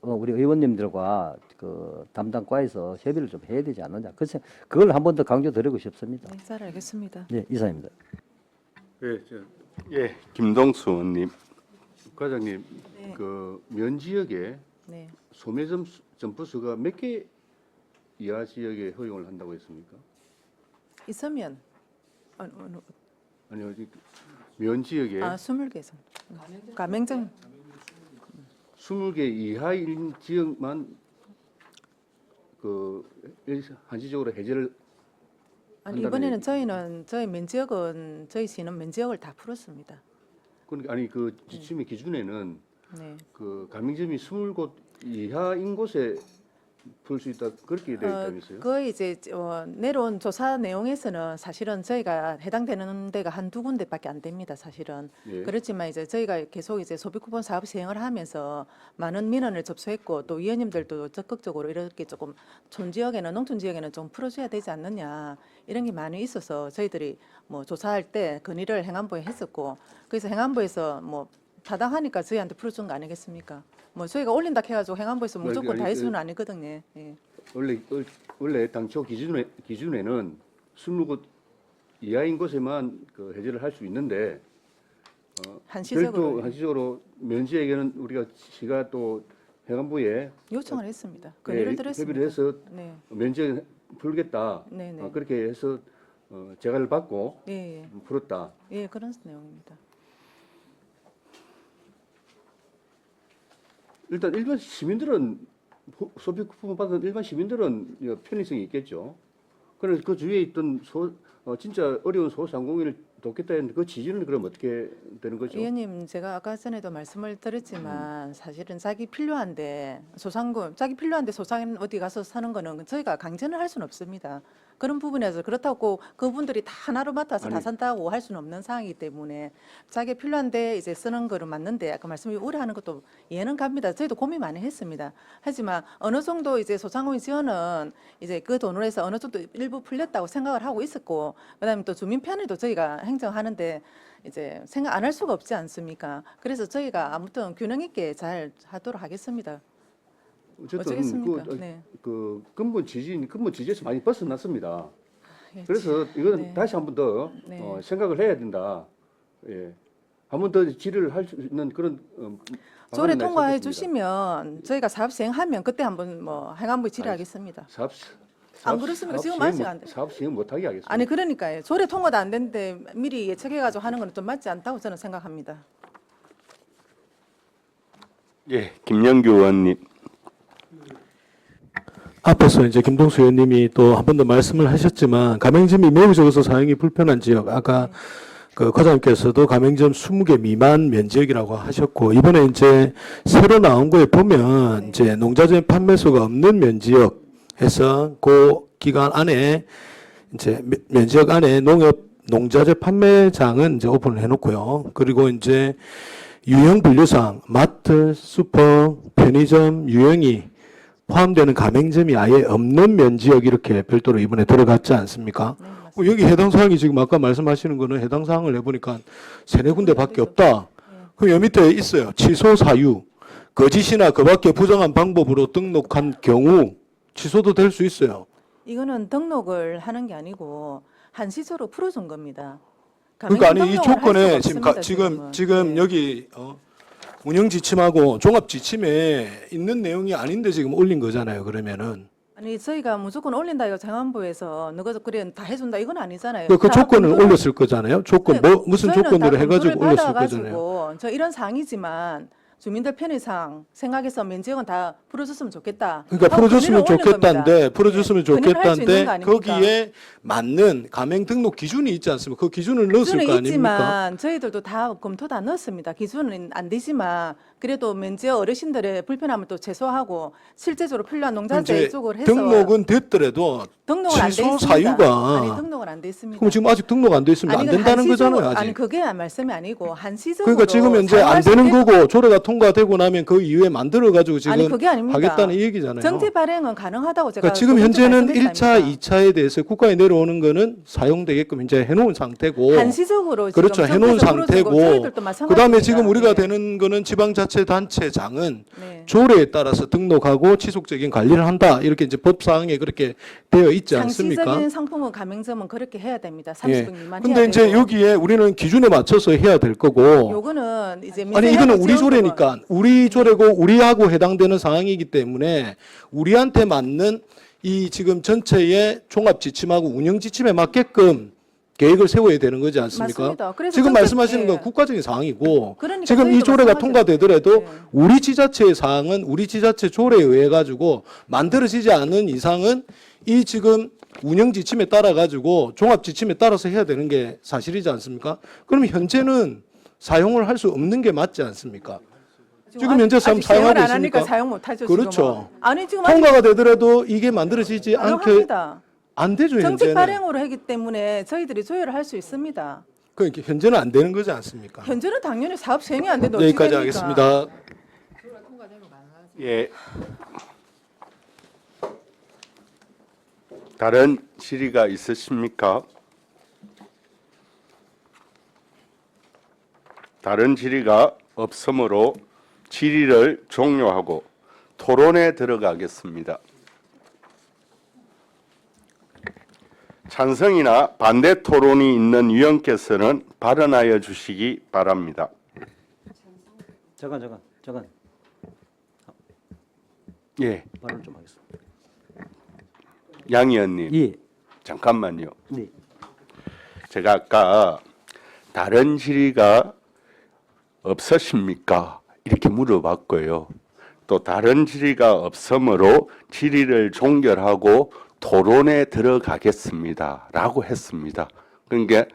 우리 의원님들과 그 담당과에서 협의를 좀 해야 되지 않느냐. 그래서 그걸 한 번 더 강조드리고 싶습니다. 네, 잘 알겠습니다. 네, 이사입니다. 예, 김동수 의원님. 과장님, 네. 그 면지역에 네. 소매 점포수가 몇 개 이하 지역에 허용을 한다고 했습니까? 있으면 아니요, 면지역에 20개선. 가맹점 20개 이하인 지역만 그 한시적으로 해제를 아니 한다는 이번에는 얘기. 저희 면지역은 저희 시는 면지역을 다 풀었습니다. 그러니까 아니 그 지침의 기준에는 네. 그 가맹점이 20곳 이하인 곳에 풀 수 있다 그렇게 되어 있다면서요? 그 이제 내려온 조사 내용에서는 사실은 저희가 해당되는 데가 한두 군데밖에 안 됩니다. 사실은 예. 그렇지만 이제 저희가 계속 이제 소비 쿠폰 사업 시행을 하면서 많은 민원을 접수했고 또 위원님들도 적극적으로 이렇게 조금 촌지역에는 농촌 지역에는 좀 풀어줘야 되지 않느냐 이런 게 많이 있어서 저희들이 뭐 조사할 때 건의를 행안부에 했었고 그래서 행안부에서 뭐 타당하니까 저희한테 풀어준 거 아니겠습니까? 뭐 저희가 올린다 해가지고 행안부에서 무조건 아니, 다 해주는 아니거든요. 예. 원래 당초 기준에는 20곳 이하인 곳에만 그 해제를 할 수 있는데 한시적으로 한시적으로 면지에게는 우리가 시가 또 행안부에 요청을 했습니다. 건의를 드렸습니다. 협의를 해서 네, 면제 풀겠다. 네, 네. 그렇게 해서 재가를 받고 예, 풀었다. 예, 그런 내용입니다. 일단 일반 시민들은 소비 쿠폰 받은 일반 시민들은 편의성이 있겠죠. 그래서 그 주위에 있던 진짜 어려운 소상공인을 돕겠다 했는데 그 지지는 그럼 어떻게 되는 거죠? 위원님, 제가 아까 전에도 말씀을 드렸지만 사실은 자기 필요한데 자기 필요한데 소상 어디 가서 사는 거는 저희가 강제는 할 수는 없습니다. 그런 부분에서 그렇다고 그분들이 다 하나로 맡아서 다 아니. 산다고 할 수는 없는 상황이기 때문에 자기 필요한데 이제 쓰는 거는 맞는데 아까 말씀이 우려하는 것도 이해는 갑니다. 저희도 고민 많이 했습니다. 하지만 어느 정도 이제 소상공인 지원은 이제 그 돈으로 해서 어느 정도 일부 풀렸다고 생각을 하고 있었고 그다음에 또 주민 편의도 저희가 행정하는데 이제 생각 안 할 수가 없지 않습니까? 그래서 저희가 아무튼 균형 있게 잘 하도록 하겠습니다. 어쩌겠습니까? 그 근본 지지에서 많이 벗어났습니다. 예, 그래서 이거는 네. 다시 한 번 더 네. 생각을 해야 된다. 예. 한 번 더 질의를 할 수 있는 그런 조례 방안이 통과해 있었겠습니다. 주시면 저희가 사업 시행하면 그때 한번 뭐 행안부에 질의하겠습니다. 안 그렇습니까? 지금 아직 안 돼. 사업 시행 못하게 하겠습니다. 아니 그러니까요. 조례 통과도 안 됐는데 미리 예측해가지고 하는 건 좀 맞지 않다고 저는 생각합니다. 예, 김영규 의원님. 앞에서 이제 김동수 의원님이 또 한 번 더 말씀을 하셨지만 가맹점이 매우 적어서 사용이 불편한 지역 아까 그 과장님께서도 가맹점 20개 미만 면적이라고 하셨고, 이번에 이제 새로 나온 거에 보면 이제 농자재 판매소가 없는 면지역에서 그 기간 안에 이제 면지역 안에 농자재 판매장은 이제 오픈을 해놓고요. 그리고 이제 유형 분류상 마트, 슈퍼, 편의점, 유형이 포함되는 가맹점이 아예 없는 면지역 이렇게 별도로 이번에 들어갔지 않습니까? 여기 해당 사항이 지금 아까 말씀하시는 거는 해당 사항을 해보니까 3-4군데밖에 없다. 그럼 여 밑에 있어요. 취소 사유. 거짓이나 그 밖에 부정한 방법으로 등록한 경우 취소도 될 수 있어요. 이거는 등록을 하는 게 아니고 한시적으로 풀어준 겁니다. 그러니까 아니 이 등록을 할 조건에 수가 지금 없습니다, 지금 네. 여기 운영 지침하고 종합 지침에 있는 내용이 아닌데 지금 올린 거잖아요. 그러면은 아니 저희가 무조건 올린다 이거 장안부에서 너가 그래 다 해준다 이건 아니잖아요. 그 다 조건을 검토를- 올렸을 거잖아요. 조건 네, 뭐 무슨 저희는 조건으로 다 해가지고 검토를 올렸을 받아가지고 거잖아요. 저 이런 사항이지만 주민들 편의상 생각해서 면적은 다 풀어줬으면 좋겠다. 그러니까 하고 풀어줬으면 건의를 올린 좋겠다는데 겁니다. 풀어줬으면 네, 건의를 할수 있는 거 좋겠다는데 아닙니까? 거기에 맞는 가맹 등록 기준이 있지 않습니까? 그 기준을 넣었을 기준은 거 아닙니까? 있지만 저희들도 다 검토 다 넣었습니다. 기준은 안 되지만 그래도 면지역 어르신들의 불편함을 또 최소화하고 실제적으로 필요한 농자재 이제 쪽을 해서 등록은 됐더라도 등록은 안 돼 취소 있습니다. 사유가 아니 등록은 안 돼 있습니다. 그럼 지금 아직 등록 안 돼 있으면 안 아니, 된다는 한시적으로- 거잖아요. 아직. 아니 그게 말씀이 아니고 한시적으로 그러니까 지금 이제 안 사용할 수 되는 있게- 거고 조례가 통과되고 나면 그 이후에 만들어 가지고 지금 아니 그게 아닙니다. 하겠다는 이 얘기잖아요. 정티 발행은 가능하다고 제가 그러니까 지금 조금 현재는 전에 1차, 말씀드렸지 2차에 대해서 국가에 내려오는 거는 사용되게끔 이제 해놓은 상태고, 한시적으로 지금 그렇죠, 해놓은 정부에서 풀어주고 상태고, 저희들도 그 다음에 마찬가지입니다. 지금 우리가 네. 되는 거는 지방자치단체장은 네. 조례에 따라서 등록하고 지속적인 관리를 한다, 이렇게 이제 법사항에 그렇게 되어 있지 않습니까? 상시적인 상품은 가맹점은 그렇게 해야 됩니다. 예. 30분 미만 근데 해야 이제 되고. 여기에 우리는 기준에 맞춰서 해야 될 거고, 요거는 이제 아니 이거는 우리 미세해도 조례니까 우리 조례고 우리하고 해당되는 상황이기 때문에 우리한테 맞는 이 지금 전체의 종합 지침하고 운영 지침에 맞게끔 계획을 세워야 되는 거지 않습니까? 맞습니다. 그래서 지금 정책- 말씀하시는 건 예. 국가적인 사항이고, 그러니까 지금 이 저희도 조례가 마찬가지로- 통과되더라도 네. 우리 지자체의 사항은 우리 지자체 조례에 의해 가지고 만들어지지 않은 이상은 이 지금 운영 지침에 따라 가지고 종합 지침에 따라서 해야 되는 게 사실이지 않습니까? 그럼 현재는 사용을 할 수 없는 게 맞지 않습니까? 지금 현재 아직 사용하고 시행을 안 하니까 있으니까 사용 못 하죠. 그렇죠. 지금은. 아니 지금 아직 통과가 되더라도 이게 만들어지지 않게 가능합니다. 안 되죠. 정책 현재는. 발행으로 하기 때문에 저희들이 조율을 할 수 있습니다. 그러니까 현재는 안 되는 거지 않습니까? 현재는 당연히 사업 시행이 안 되는데 여기까지 어떻게 됩니까? 하겠습니다. 예. 다른 질의가 있으십니까? 다른 질의가 없으므로 질의를 종료하고 토론에 들어가겠습니다. 찬성이나 반대 토론이 있는 위원께서는 발언하여 주시기 바랍니다. 잠깐. 예, 말을 좀 하겠습니다. 양 의원님. 예. 잠깐만요. 네. 제가 아까 다른 질의가 없으십니까? 이렇게 물어봤고요. 또 다른 질의가 없으므로 질의를 종결하고 토론에 들어가겠습니다. 라고 했습니다. 그러니까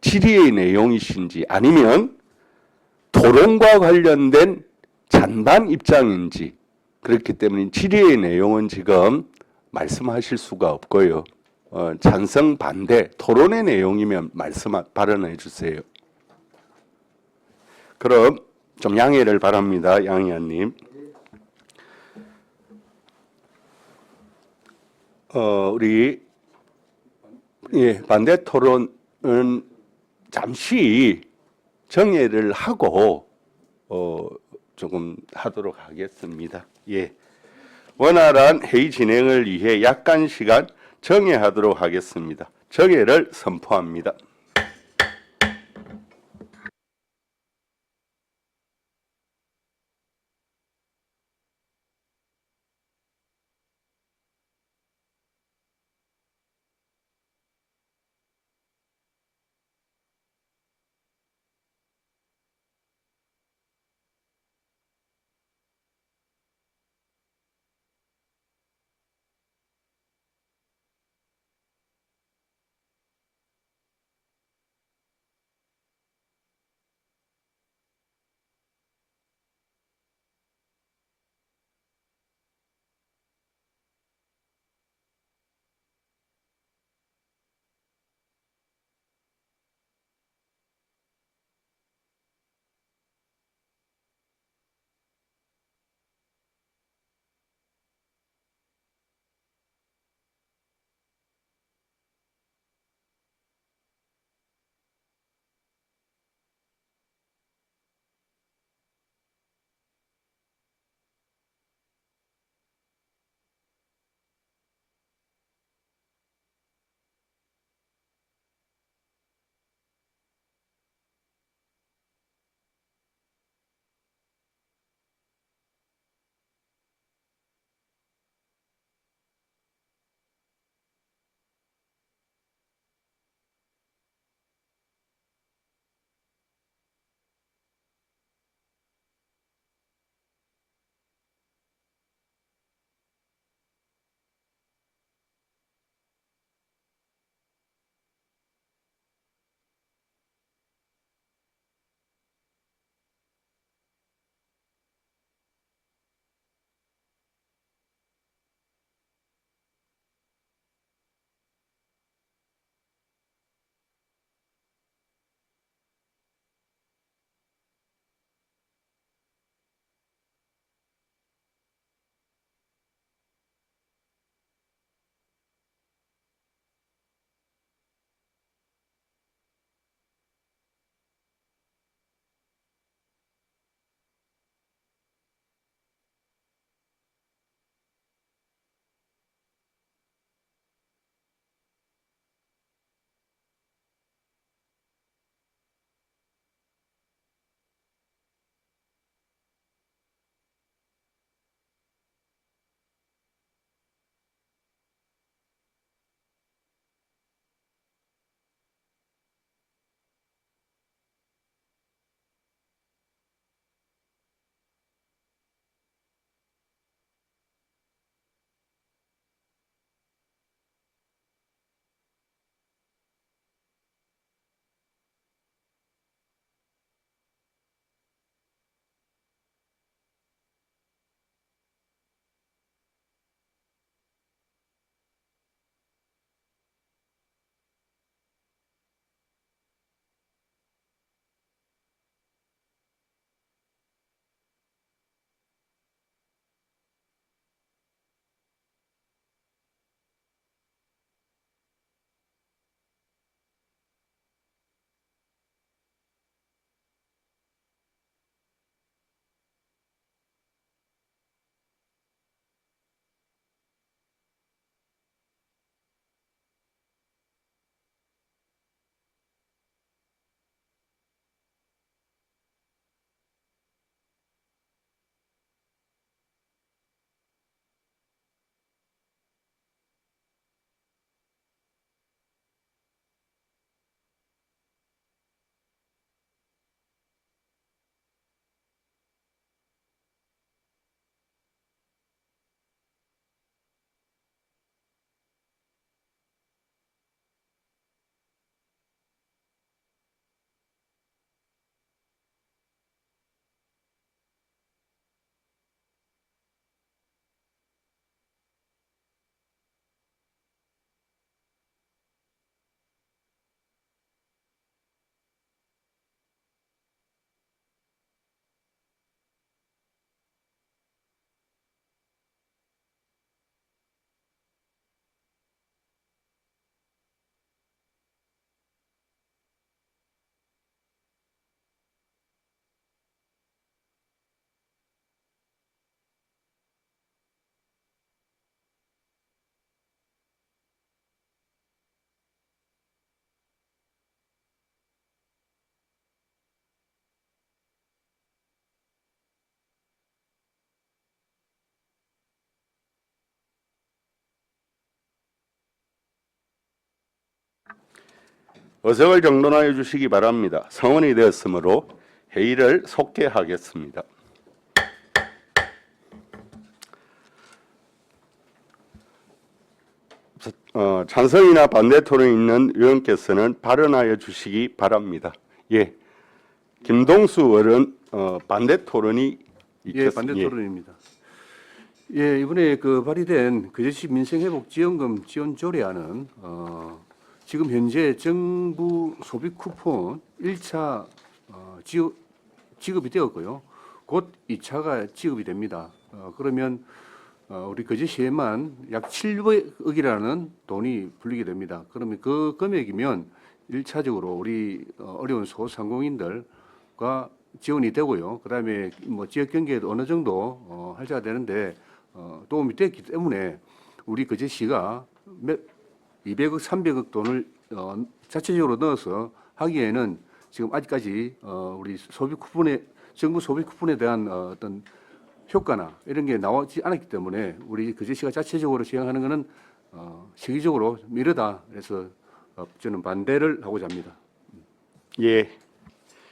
질의의 내용이신지 아니면 토론과 관련된 찬반 입장인지 그렇기 때문에 질의의 내용은 지금 말씀하실 수가 없고요. 찬성, 반대, 토론의 내용이면 발언해 주세요. 그럼 좀 양해를 바랍니다. 양 의원님. 우리 반대 토론은 잠시 정회를 하고 조금 하도록 하겠습니다. 예. 원활한 회의 진행을 위해 약간 시간 정회하도록 하겠습니다. 정회를 선포합니다. 의석을 정돈하여 주시기 바랍니다. 성원이 되었으므로 회의를 속개하겠습니다. 찬성이나 반대 토론이 있는 의원께서는 발언하여 주시기 바랍니다. 예, 김동수 의원 반대 토론이 예, 반대 토론입니다. 예, 이번에 그 발의된 거제시 민생회복지원금 지원 조례안은 지금 현재 정부 소비 쿠폰 1차 지급이 되었고요. 곧 2차가 지급이 됩니다. 그러면 우리 거제시에만 약 700억이라는 돈이 불리게 됩니다. 그러면 그 금액이면 1차적으로 우리 어려운 소상공인들과 지원이 되고요. 그다음에 뭐 지역 경제에도 어느 정도 할자가 되는데 도움이 됐기 때문에 우리 거제시가 200억, 300억 돈을 자체적으로 넣어서 하기에는 지금 아직까지 우리 소비 쿠폰에 정부 소비 쿠폰에 대한 어떤 효과나 이런 게 나오지 않았기 때문에 우리 거제시가 자체적으로 시행하는 것은 시기적으로 미르다. 그래서 저는 반대를 하고자 합니다. 예,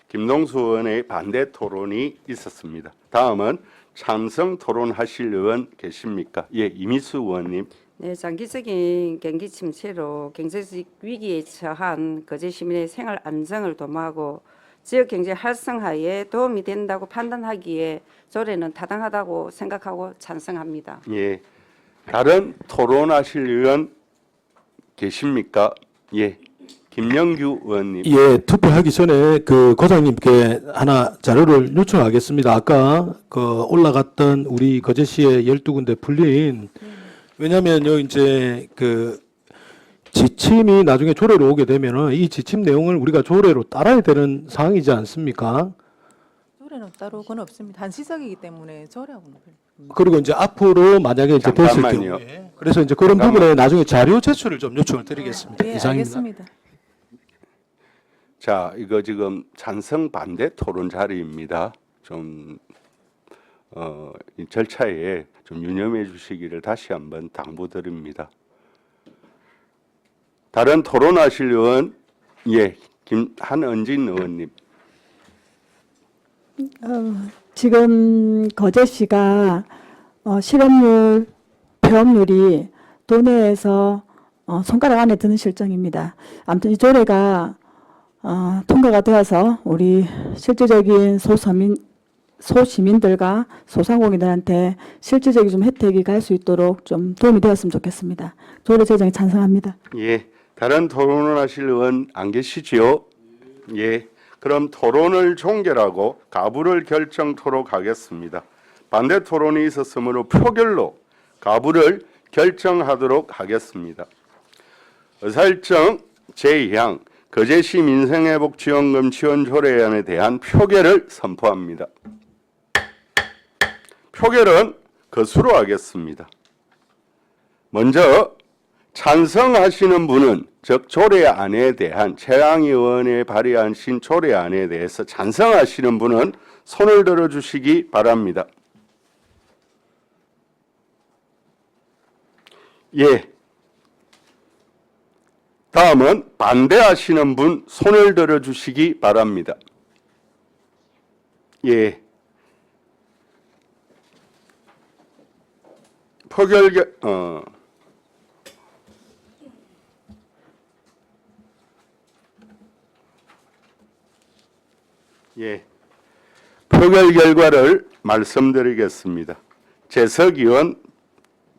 김동수 의원의 반대 토론이 있었습니다. 다음은 찬성 토론하실 의원 계십니까? 예, 이미수 의원님. 네, 장기적인 경기 침체로 경제적 위기에 처한 거제 시민의 생활 안정을 도모하고 지역 경제 활성화에 도움이 된다고 판단하기에 조례는 타당하다고 생각하고 찬성합니다. 예, 다른 토론하실 의원 계십니까? 예, 김영규 의원님. 예, 투표하기 전에 그 거장님께 하나 자료를 요청하겠습니다. 아까 그 올라갔던 우리 거제시의 12군데 풀린, 왜냐하면 여기 이제 그 지침이 나중에 조례로 오게 되면은 이 지침 내용을 우리가 조례로 따라야 되는 상황이지 않습니까? 조례는 따로 건 없습니다. 한시적이기 때문에 조례하고는 그리고 이제 앞으로 만약에 이제 됐을 잠깐만요. 경우에 그래서 이제 그런 부분에 나중에 자료 제출을 좀 요청을 드리겠습니다. 예, 이상입니다. 알겠습니다. 자, 이거 지금 찬성 반대 토론 자리입니다. 좀 이 절차에 좀 유념해 주시기를 다시 한번 당부드립니다. 다른 토론하실 의원, 예, 한은진 의원님. 지금 거제시가 실업률, 폐업률이 도내에서 손가락 안에 드는 실정입니다. 아무튼 이 조례가 통과가 되어서 우리 실질적인 소시민들과 소상공인들한테 실질적인 좀 혜택이 갈 수 있도록 좀 도움이 되었으면 좋겠습니다. 조례 제정에 찬성합니다. 예, 다른 토론을 하실 의원 안 계시지요? 예, 그럼 토론을 종결하고 가부를 결정토록 하겠습니다. 반대 토론이 있었으므로 표결로 가부를 결정하도록 하겠습니다. 의사일정 제2항 거제시 민생회복지원금 지원 조례안에 대한 표결을 선포합니다. 표결은 것으로 하겠습니다. 먼저 찬성하시는 분은 즉 조례안에 대한 최양희 의원의 발의하신 조례안에 대해서 찬성하시는 분은 손을 들어주시기 바랍니다. 예. 다음은 반대하시는 분 손을 들어주시기 바랍니다. 예. 표결 결과를 말씀드리겠습니다. 재석 의원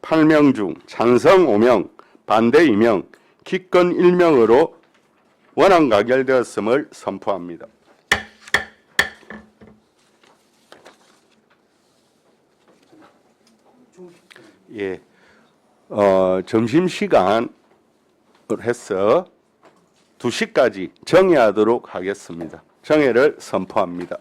8명 중 찬성 5명, 반대 2명, 기권 1명으로 원안 가결되었음을 선포합니다. 예, 점심시간을 해서 2시까지 정회하도록 하겠습니다. 정회를 선포합니다.